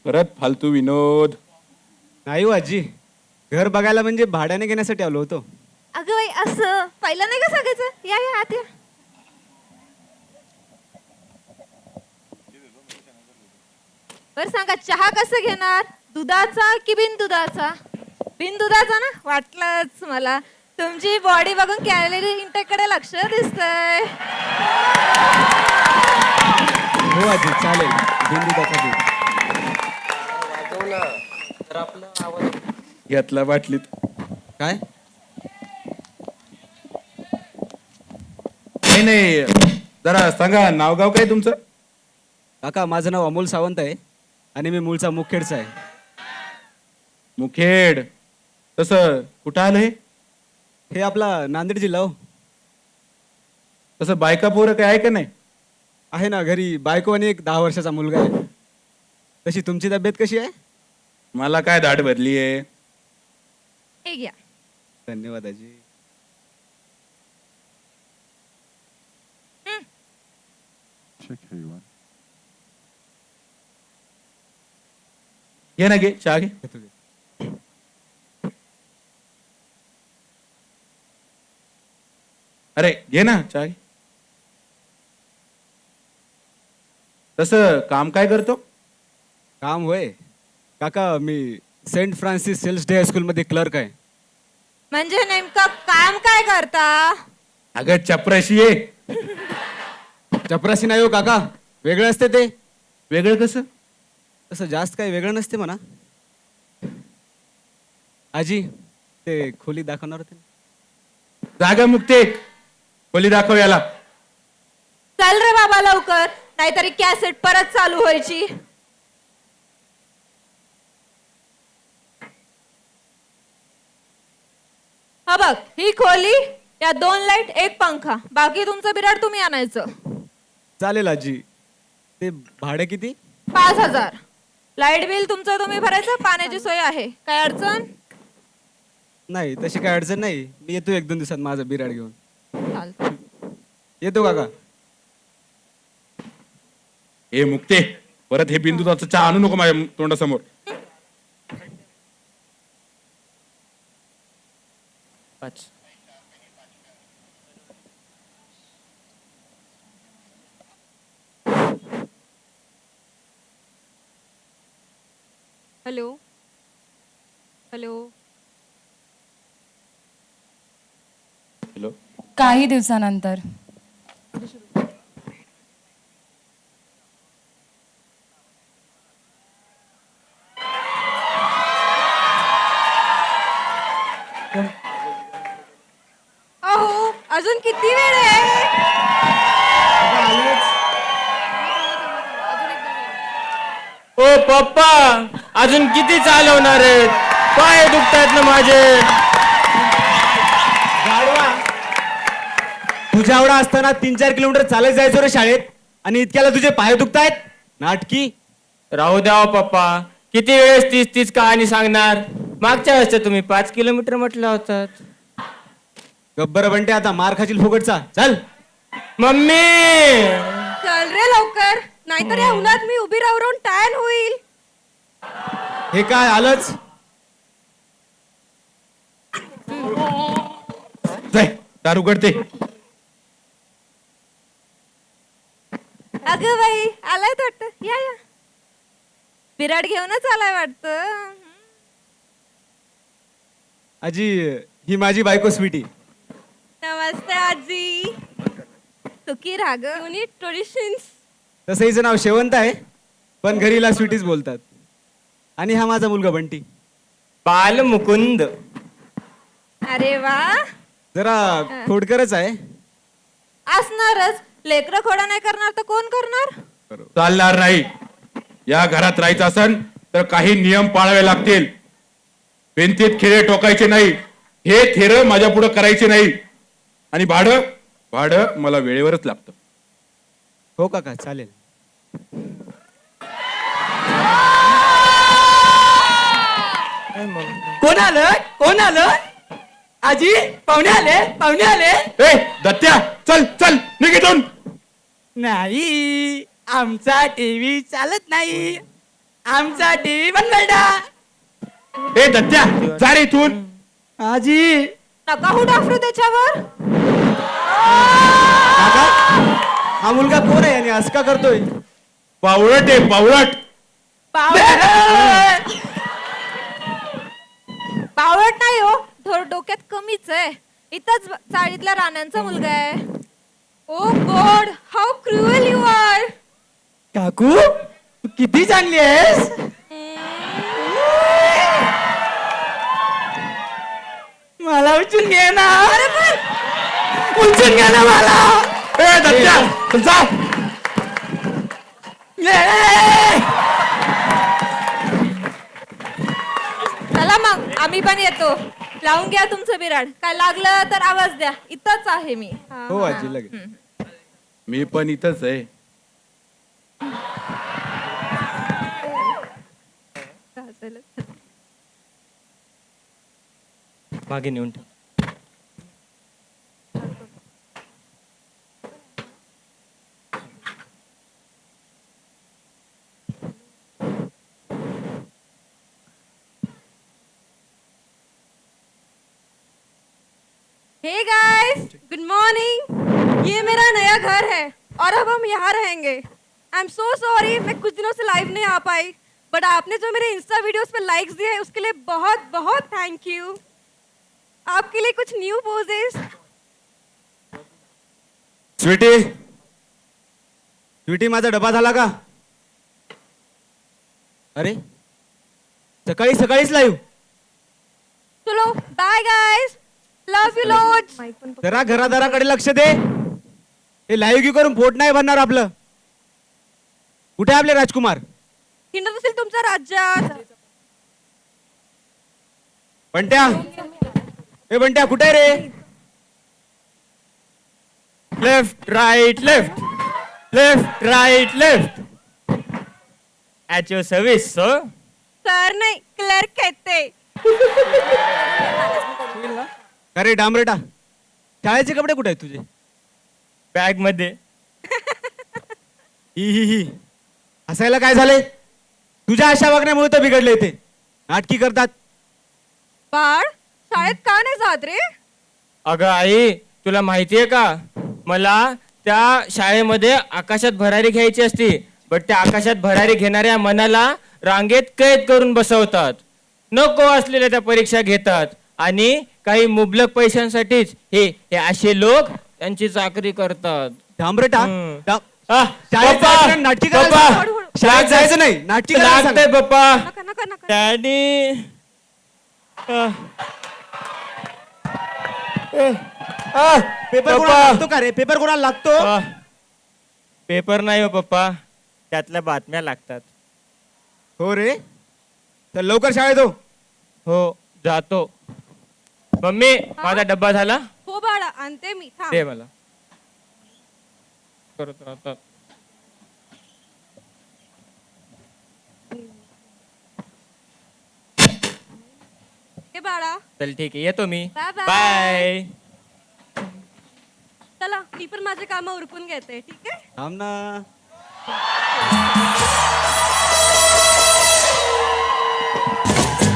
परत फालतू विनोद. नाही हो आजी, घर बघायला म्हणजे भाड्याने घेण्यासाठी आलो होतो. अगं बाई असं पहिलं नाही का सांगायचं? या या आत या. बर सांगा, चहा कसं घेणार? दुधाचा की बिन दुधाचा? बिन दुधाचा ना, वाटलंच मला. तुमची बॉडी बघून कॅलरी इंटेककडे लक्ष दिसतंय. हो आजी, चालेल. बिनदुधाचा दूध. घेतला बाटलीत. काय? नाही नाही, जरा सांगा नाव गाव काय तुमचं? काका माझं नाव अमोल सावंत आहे आणि मी मूळचा मुखेडचा आहे. मुखेड? तसं कुठं आलं हे? हे आपला नांदेड जिल्हा हो. तसं बायका पोरं काय आहे का नाही? आहे ना, घरी बायको आणि एक 10 वर्षाचा मुलगा आहे. तशी तुमची तब्येत कशी आहे? मला काय दाढ भरली आहे. हे घ्या. धन्यवाद आजी. घे ना, घे चहा घे. अरे घे ना चहा घे. तसं काम काय करतो? काम होय काका, मी सेंट फ्रान्सिस सेल्स डे हायस्कूलमध्ये क्लर्क आहे. म्हणजे नेमकं काम काय करता? अगं चपराशी आहे. चपराशी नाही हो काका, वेगळं असते ते. वेगळं कसं? तसं जास्त काही वेगळं नसते म्हणा. आजी ते खोली दाखवणार होते. जागा मुक्ते, खोली दाखव याला. चल रे बाबा लवकर, नाहीतरी कॅसेट परत चालू व्हायची. हा बघ, ही खोली, या 2 लाईट, 1 पंखा, बाकी तुमचं बिराड तुम्ही आणायचं. चालेल आजी. ते भाडं किती? 5000. लाईट बिल तुमचं तुम्ही भरायचं, पाण्याची सोय आहे. काय अडचण? नाही तशी काही अडचण नाही. मी येतो 1-2 दिवसात माझा बिराड घेऊन. चालतं. येतो काका. ए मुक्ते, परत हे बिंदूचा चहा आणू नको माझ्या तोंडासमोर. Hello hello. हॅलो. काही दिवसानंतर अहो अजून किती वेळ आहे? ओ पप्पा, अजून किती चालवणार आहेत? पाय दुखतायत ना माझे. तुझ्या एवढा असताना 3-4 किलोमीटर चालत जायचो रे शाळेत, आणि इतक्याला तुझे पाय दुखतायत? नाटकी. राहू द्या हो पप्पा, किती वेळेस तीच तीच कहाणी सांगणार? मागच्या वेळेस तुम्ही 5 किलोमीटर म्हटलं होतं. गब्बर बनते, आता मार खाशील फुकटचा. चल. मम्मी चल रे लवकर, नाहीतर या उन्हात मी उभी राहून टॅन होईल. हे काय आलंच? जाय, दार उघडते. अगं बाई, आलाय वाटतं. या या, बिराड घेऊनच आलाय वाटतं. आजी, ही माझी बायको स्वीटी. नमस्ते आजी. सुखी राग युनिट ट्रेडिशन्स. तसं हिचं नाव शेवंत आहे, पण घरीला स्वीटीच बोलतात. आणि हा माझा मुलगा बंटी. बाल मुकुंद. अरे वा. जरा खोडकरच आहे. असणारच, लेकरं खोडा नाही करणार तर कोण करणार? चालणार नाही. या घरात राहायचं असन तर काही नियम पाळावे लागतील. भिंतीत खिळे टोकायचे नाही, हे थेर माझ्या पुढे करायचे नाही. आणि भाडं मला वेळेवरच लागतं. हो काका, चालेल. कोण आलं? कोण आलं? आजी, पाहुणे आले. ए दत्त्या, चल चल निघून. नाही, आमचा टीव्ही चालत नाही. आमचा टीव्ही बंद बेटा. ए दत्त्या, जा रे इथून. आजी, नका हो डाफरू त्याच्यावर. काका, हा मुलगा कोण आहे आणि असं का करतोय? पावळट आहे, पावळट. पावट नाही हो, धोर डोक्यात कमीच आहे. इथंच चाळीतल्या राण्यांचा मुलगा आहे. Oh God, how cruel you are. काकू, तू किती चांगली आहेस. मला उचलून घे ना. उचलून घे ना मला. ए दत्त्या, चल जा. चला मग, आम्ही पण येतो. लावून घ्या तुमचं बिराड. काय लागलं तर आवाज द्या, इथंच आहे मी. हो आजी, लगेच. मी पण इथंच आहे. मागे नेऊन ठेव. Hey guys, good morning. ये मेरा नया घर है और अब हम यहाँ रहेंगे. आई एम सो सॉरी, मैं कुछ दिनों से लाइव नहीं आ पाई, बट आपने जो मेरे इंस्टा वीडियोस पे लाइक्स दिए हैं उसके लिए बहुत बहुत थैंक यू। आपके लिए कुछ न्यू पोजेस। स्वीटी, स्वीटी माझा डबा झाला का? अरे सकाळी सकाळीच लाईव्ह. चलो bye guys, love you lots. जरा घरादाराकडे लक्ष दे. हे लाईव्ह की करून पोट नाही भरणार आपलं. कुठे आपले राजकुमार? हिंडत असेल तुमच्या राज्यात। बंट्या, ए बंट्या कुठे आहे रे? Left right left, left right left, at your service sir. Sir नाही, क्लर्क कहते। अरे डांबरेटा, शाळेचे कपडे कुठे आहेत तुझे? बॅग मध्ये. ही हसायला काय झाले? तुझ्या अशा वागण्यामुळे तर बिघडले ते. नाटकी करतात. बाळ शाळेत का नाही जात रे? अगं आई, तुला माहितीये का, मला त्या शाळेमध्ये आकाशात भरारी घ्यायची असती, बट त्या आकाशात भरारी घेणाऱ्या मनाला रांगेत कैद करून बसवतात. नको असलेल्या त्या परीक्षा घेतात आणि काही मुबलक पैशांसाठीच हे असे लोक त्यांची चाकरी करतात. डांबरेटा, पप्पा, नाटकी पप्पा, शाळेत जायचं नाही, नाटकी लागतंय पप्पा. नका नका नका। डॅडी, पेपर कोणाला लागतो का रे? पेपर कोणाला लागतो? पेपर नाही हो पप्पा, त्यातल्या बातम्या लागतात. हो रे, तर लवकर शाळेत हो. हो जातो. मम्मी, माझा डब्बा झाला? हो बाळा, आणते मी, थांब. दे मला. करत राहतात. हे बाळा, चल ठीक आहे, येतो मी. Bye bye. बाय. चला मी पण माझे काम उरकून घेते, ठीक आहे? थांब ना.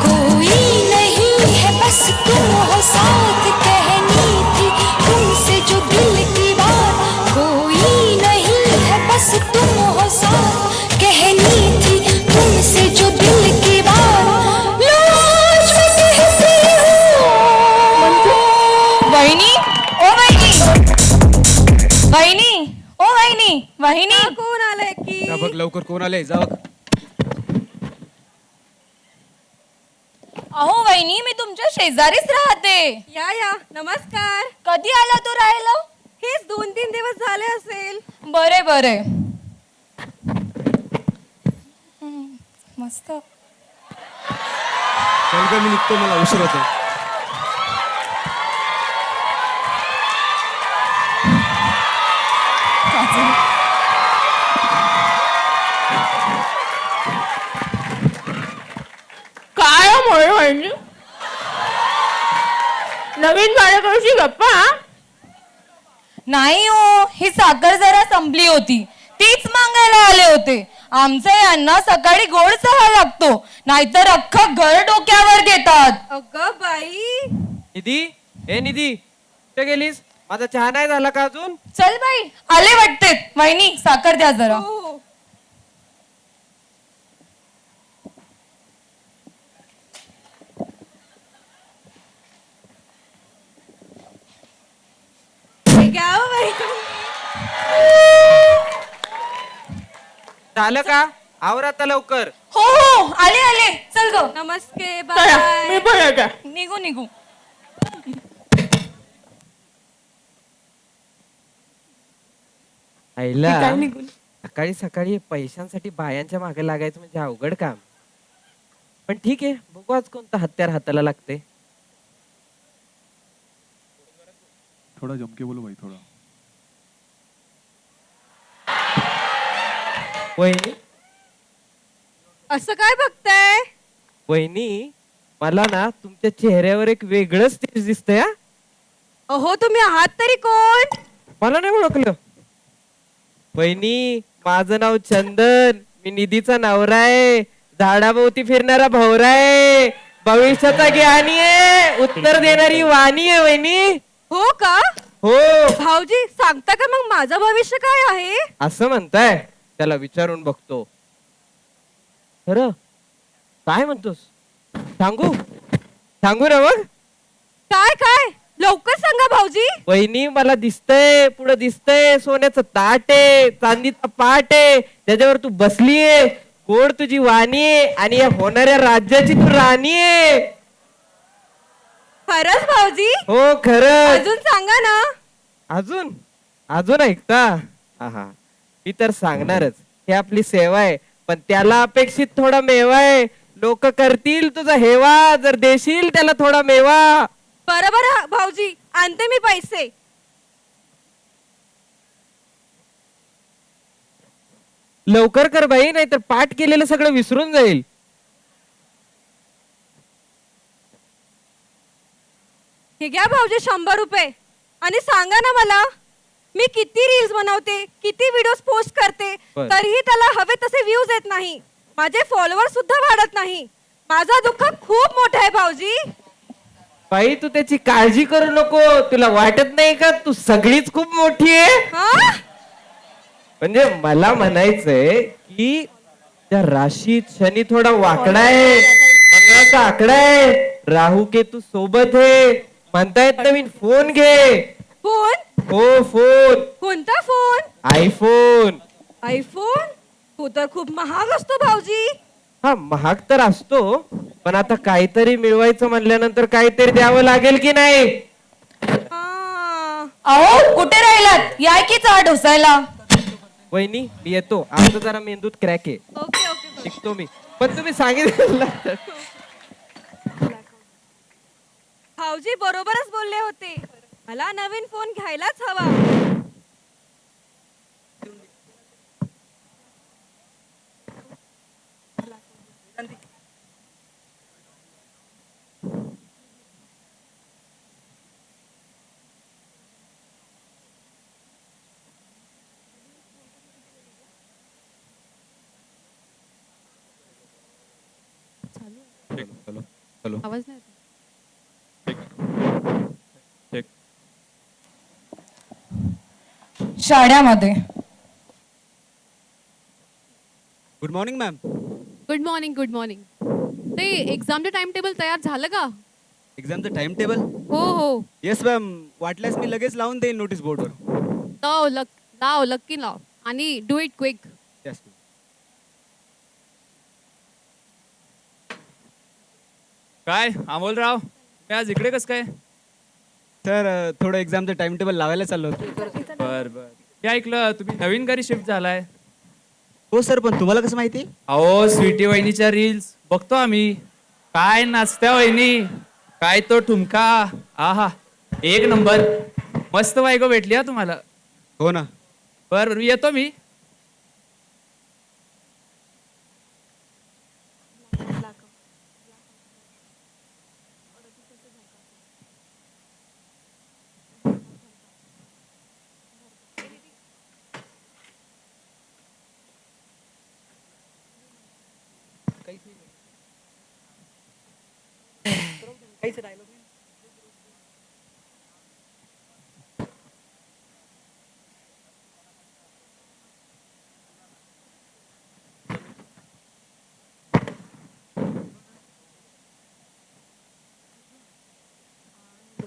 कोई नहीं है बस तुम हो साथ, कहनी थी तुमसे जो दिल की बात। कोई नहीं है बस तुम हो साथ, कहनी थी तुमसे जो दिल की बात। लो आज मैं कहती हूँ। वहिनी, ओ वहिनी, वहिनी, ओ वहिनी, वहिनी. कोण आलंय की? जा बघ लवकर कोण आले, जा बघ. अहो वहिनी, मी तुमच्या शेजारीच राहते. या नमस्कार. कधी आला तू राहायला? हेच 2-3 दिवस झाले असेल. बरे बरे. मस्त. चल ग, मी निघतो, मला उशीर होतो. काय म्हणून नवीन कार्यक्रमाची गप्पा? नाही हो, ही साखर जरा संपली होती, तीच मागायला आले होते. आमचं यांना सकाळी गोड चहा लागतो, नाहीतर अख्खं घर डोक्यावर घेतात. अगं बाई. निधी, ए निधी, कुठे गेलीस? माझा चहा नाही झाला का अजून? चल बाई, आले वाटते. वहिनी साखर द्या जरा. झालं का? आवर आता लवकर. हो हो, आले आले. चल ग. नमस्ते, बाय. मी पण येते. निघू निघू. आईला सकाळी सकाळी पैशांसाठी बायांच्या मागे लागायचं म्हणजे अवघड काम. पण ठीक आहे, बघू आज कोणतं हत्यार हाताला लागते. थोड़ा जम के बोलो भाई, थोड़ा. वहिनी, असं काय बघताय? वहिनी, मला ना तुमच्या चेहऱ्यावर एक वेगळंच तेज दिसतंय. हा, अहो तुम्ही आहात तरी कोण? मला नाही ओळखलं. वहिनी, माझं नाव चंदन, मी निधीचा नवरा आहे, झाडाभोवती फिरणारा भवरा आहे, भविष्याचा ज्ञानी आहे, उत्तर देणारी वाणी आहे. वहिनी. हो का? हो. भाऊजी सांगता का मग माझं भविष्य काय आहे? असं म्हणताय, त्याला विचारून बघतो. खरं काय म्हणतोस? सांगू सांगू ना मग. काय काय लवकर सांगा भाऊजी. वहिनी मला दिसतंय, पुढे दिसतंय सोन्याचं ताट आहे, चांदीचा पाट आहे, त्याच्यावर तू बसलीये, कोण तुझी वाणी आहे आणि या होणाऱ्या राज्याची तू राणी आहे. खरंच भाऊजी? हो खरं. अजून सांगा ना. अजून अजून ऐकता? हा मी तर सांगणारच. ही आपली सेवा आहे, पण त्याला अपेक्षित थोडा मेवा आहे. लोक करतील तुझा हेवा जर देशील त्याला थोडा मेवा. बरोबर भाऊजी, आणते मी पैसे. लवकर कर बाई, नाहीतर पाठ केलेलं सगळं विसरून जाईल. हे घ्या भाऊजी 100 रुपये. आणि सांगा ना मला, मी किती रील्स बनवते, किती व्हिडिओज पोस्ट करते, बरं. तरीही त्याला हवे तसे व्ह्यूज येत नाही. माझे फॉलोअर सुद्धा वाढत नाही. माझा दुःख खूप मोठा आहे भाऊजी. बाई तू त्याची काळजी करू नको. तुला वाटत नाही का तू सगळीच खूप मोठी आहे? म्हणजे मला म्हणायचंय की त्या राशीत शनी थोडा वाकडा आहे, मंगळाचा आकडा आहे, राहू केतू सोबत आहे. म्हणतायत नवीन फोन घे. फोन? हो फोन. कोणता फोन? आयफोन. आयफोन? तो तर खूप महाग असतो भाऊजी. हा महाग तर असतो, पण आता काहीतरी मिळवायचं म्हणल्यानंतर काहीतरी द्यावं लागेल की नाही? अहो कुठे राहिलात? या की चहा ढोसायला. वहिनी मी येतो. आमचं जरा मेंदूत क्रॅक आहे. शिकतो मी. पण तुम्ही सांगितलं भाऊजी बरोबरच बोलले होते. मला नवीन फोन घ्यायलाच हवा. हॅलो आवाज नाही. शाळेमध्ये. Good morning ma'am. Good morning good morning. ते एक्झामचं टाइम टेबल तयार झालं का? एक्झामचं टाइम टेबल? हो हो. Yes ma'am. वाटल्यास मी लगेच लावून देईन नोटीस बोर्डवर. लाव लक्की लाव आणि डू इट क्विक. येस. काय अमोलराव, काय आज इकडे कसं काय? सर थोडं एक्झामचं टाइम टेबल लावायला चाललो होतो. बर हे ऐकलं तुम्ही नवीन घरी शिफ्ट झालाय? हो सर, पण तुम्हाला कसं माहिती? अहो स्वीटी वहिनीच्या रील्स बघतो आम्ही. काय नाचत्या वहिनी, काय तो ठुमका. आहा एक नंबर. मस्त बायको भेटली हा तुम्हाला. हो ना. बर येतो मी.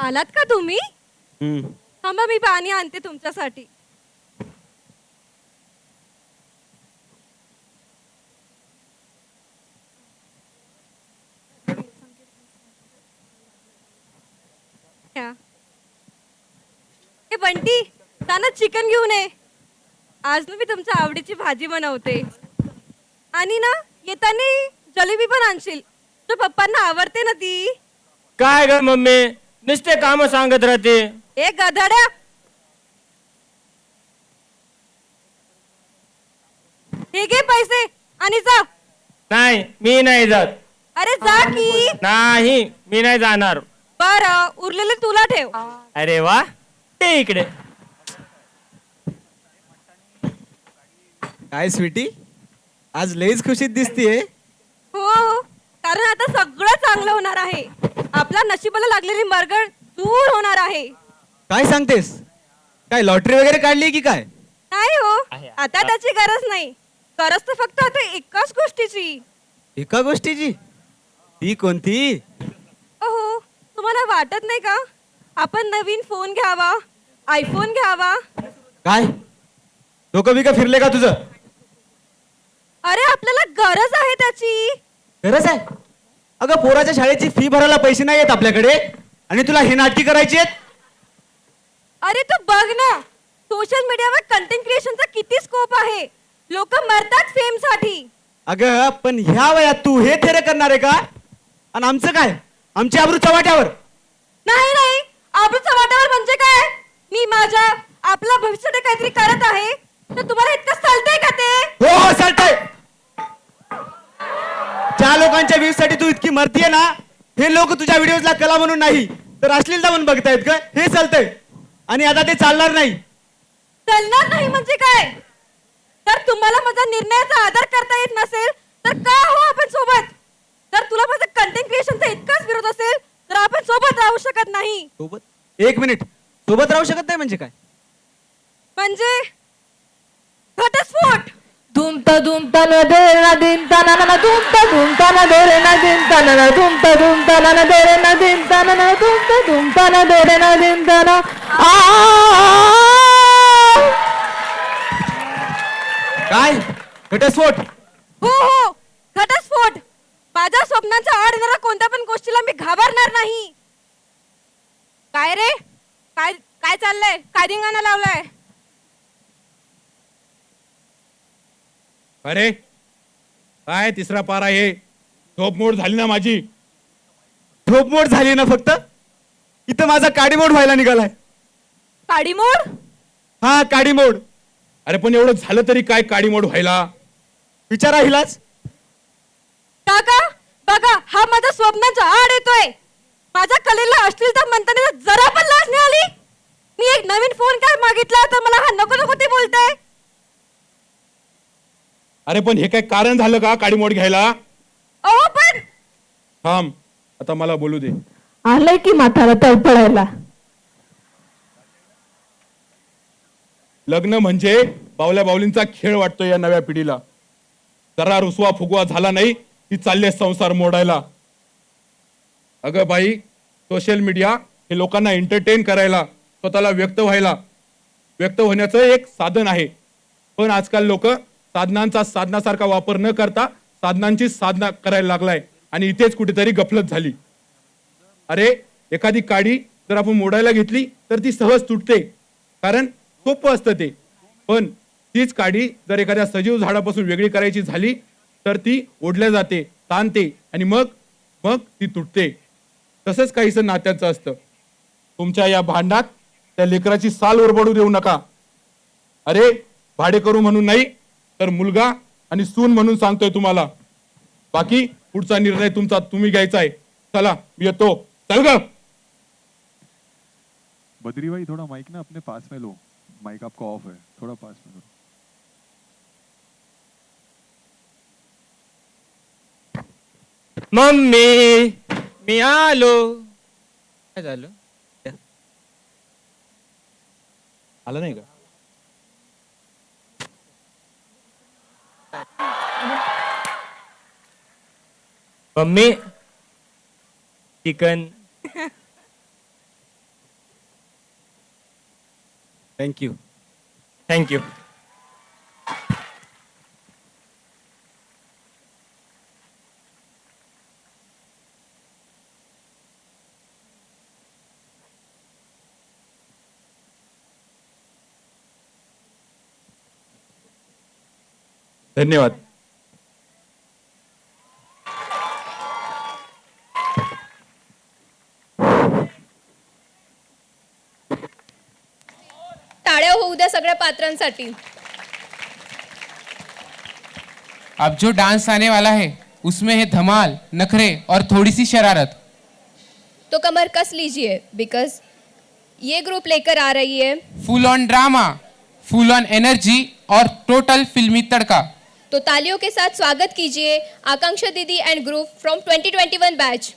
आलात का तुम्ही? थांबा मी पाणी आणते तुमच्यासाठी. ए बंटी, जाना चिकन घेऊन ये. आज ना मी तुमच्या आवडीची भाजी बनवते. आणि ना येताना जलेबी पण आणशील. तुझ्या पप्पांना आवडते ना ती. काय ग मम्मी, नुसते काम सांगत राहते. ए गधड्या, हे घे पैसे आणि जा. नाही मी नाही जात. अरे जा की. नाही मी नाही जाणार. बरं उरलेले तुला ठेव. अरे वा, ते इकडे. काय स्वीटी, आज लईच खुशीत दिसतीये. हो, कारण आता सगळं चांगलं होणार आहे. आपला नशिबाला लागलेली मरगळ दूर होणार आहे. काय सांगतेस? काय लॉटरी वगैरे काढली की काय? नाही हो, आता त्याची गरज नाही. गरज तर फक्त आता एकाच गोष्टीची. एका गोष्टीची? ती कोणती? अहो, तुम्हाला वाटत नाही का आपण नवीन फोन घ्यावा, आयफोन घ्यावा? काय डोकं बिकं फिरले का तुझं? अरे आपल्याला गरज आहे त्याची. गरज आहे? अगं पोराच्या शाळेची फी भरायला पैसे नाही आहेत आपल्याकडे आणि तुला हे नाटकी करायची आहेत? अरे तू बघ ना, सोशल मीडियावर कंटेंट क्रिएशनचा किती स्कोप आहे. लोक मरतात फेम साठी. अगं पण ह्या वयात तू हे थेरे करणार आहे का? आणि आमचं काय? आमची आबरू चव्हाट्यावर. नाही नाही, आबरूच्या वाटावर म्हणजे काय? मी माझ्या आपल्या भविष्यासाठी काहीतरी करत आहे, तर तुम्हाला इतकं चालतंय का ते? हो हो चालतंय. ज्या लोकांच्या व्ह्यूज साठी तू इतकी मरतीये ना, हे लोक तुझ्या व्हिडिओजला कला म्हणून नाही तर अश्लीलता म्हणून बघतायत का? हे चालतंय आणि आता ते चालणार नाही. चालणार नाही म्हणजे काय? तर तुम्हाला माझा निर्णयाचा आदर करता येत नसेल तर का हो आपण सोबत? जर तुला माझं कंटेंट क्रिएशनचा इतकाच विरोध असेल तर आपण सोबत राहू शकत नाही. सोबत? एक मिनिट, सोबत राहू शकत नाही म्हणजे काय? म्हणजे घटस्फोट. धुमता धुमता न दे ना दिन तना ना धुमता धुमता न दे रे ना दिन तना ना धुमता धुमता न दे रे ना दिन तना ना धुमता धुमता न दे रे ना दिन तना. काय घटस्फोट? हो हो, घटस्फोट. माझ्या स्वप्नांचा आड येणारा कोणत्या पण गोष्टीला मी घाबरणार नाही. काय रे, काय काय चाललंय? काय धिंगाणा लावलाय? अरे काय तिसरा पारा आहे? झोपमोड झाली ना माझी. झोपमोड झाली ना फक्त? इथं माझा काडीमोड व्हायला निघालाय. काडीमोड? हा काडीमोड. अरे पण एवढं झालं तरी काय काडीमोड व्हायला? विचारा हिलाच. काका बघा, हा माझ्या स्वप्नांचा आड येतोय. माझ्या कलेला अश्लीलता म्हणताना जरा पण लाज नाही आली. मी एक नवीन फोन काय मागितला तर मला हा नको नको ते बोलताय. अरे पण हे काय कारण झालं का काडीमोड घ्यायला? अहो पण थांब, आता मला बोलू दे. आलंय की माथाला तळपडायला. लग्न म्हणजे बावल्या बावलींचा खेळ वाटतो या नव्या पिढीला. जरा रुसवा फुगवा झाला नाही की चालले संसार मोडायला. अगं बाई, सोशल मीडिया हे लोकांना एंटरटेन करायला, स्वतःला व्यक्त होण्याचं एक साधन आहे. पण आजकाल लोक साधनांचा साधनासारखा वापर न करता साधनांची साधना करायला लागलाय आणि इथेच कुठेतरी गफलत झाली. अरे एखादी काडी जर आपण मोडायला घेतली तर ती सहज तुटते, कारण सोपं असतं ते. पण तीच काडी जर एखाद्या सजीव झाडापासून वेगळी करायची झाली तर ती ओढल्या जाते, ताणते आणि मग ती तुटते. तसंच काहीसं नात्याचं असतं. तुमच्या या भांडात त्या लेकराची साल ओरबडू देऊ नका. अरे भाडेकरू म्हणून नाही तर मुलगा आणि सून म्हणून सांगतोय तुम्हाला. बाकी पुढचा निर्णय तुमचा, तुम्ही घ्यायचा आहे. चला मी येतो. चल ग. बद्री भाई थोड़ा माइक ना अपने पास में लो. माइक आपका ऑफ है, थोड़ा पास में लो. मम्मी मी आलो. काय झालं? आलं नाही का? Mummy chicken. थँक्यू. थँक्यू. धन्यवाद. टाळ्या होऊ द्या सगळ्या पात्रांसाठी. अब जो डांस आने वाला है उसमें है धमाल, नखरे और थोड़ी सी शरारत. तो कमर कस लीजिए बिकॉज ये ग्रुप लेकर आ रही है फुल on drama, full on energy और टोटल फिल्मी तड़का. तो तालियों के साथ स्वागत कीजिए आकांक्षा दीदी एंड ग्रुप फ्रॉम 2021 बैच.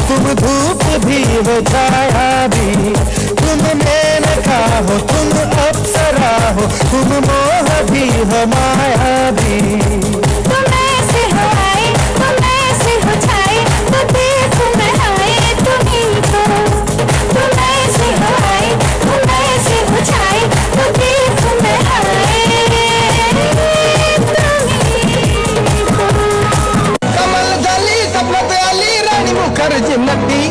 तुम धूप भी हो छाया भी, तुम मेनका हो तुम अप्सरा हो, तुम मोह भी हो माया भी। तुम ऐसे हो आए, तुम ऐसे हो छाए, तो देखो मैं आए तुम्हीं को। तुम ऐसे हो आए, तुम ऐसे हो छाए, तो देखो मैं आए तुम्हीं को। कमल झाली स्वप्नात आली राणी मुखर्जी नटी,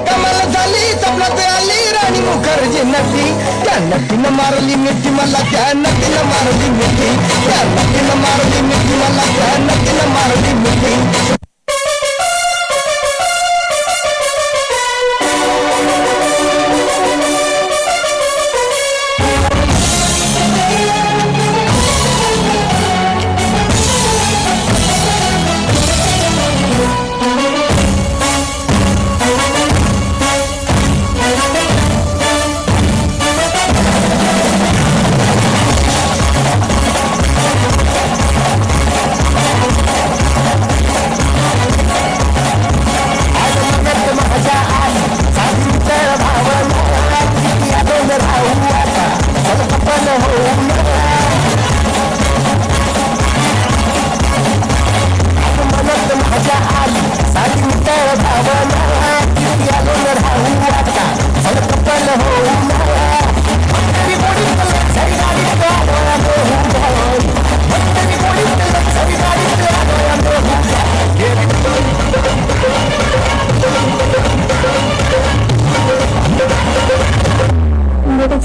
कमल झाली स्वप्नात आली राणी मुखर्जी नटी, त्या नटीनं मारली मिठी मला, त्या नटीनं मारली मिठी, त्या नटीनं मारली मिठी मला, त्या नटीनं मारली मिठी।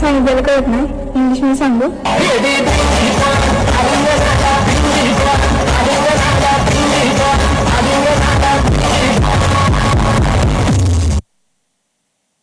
सांगितलं कळत नाही, इंग्लिश मध्ये सांगू।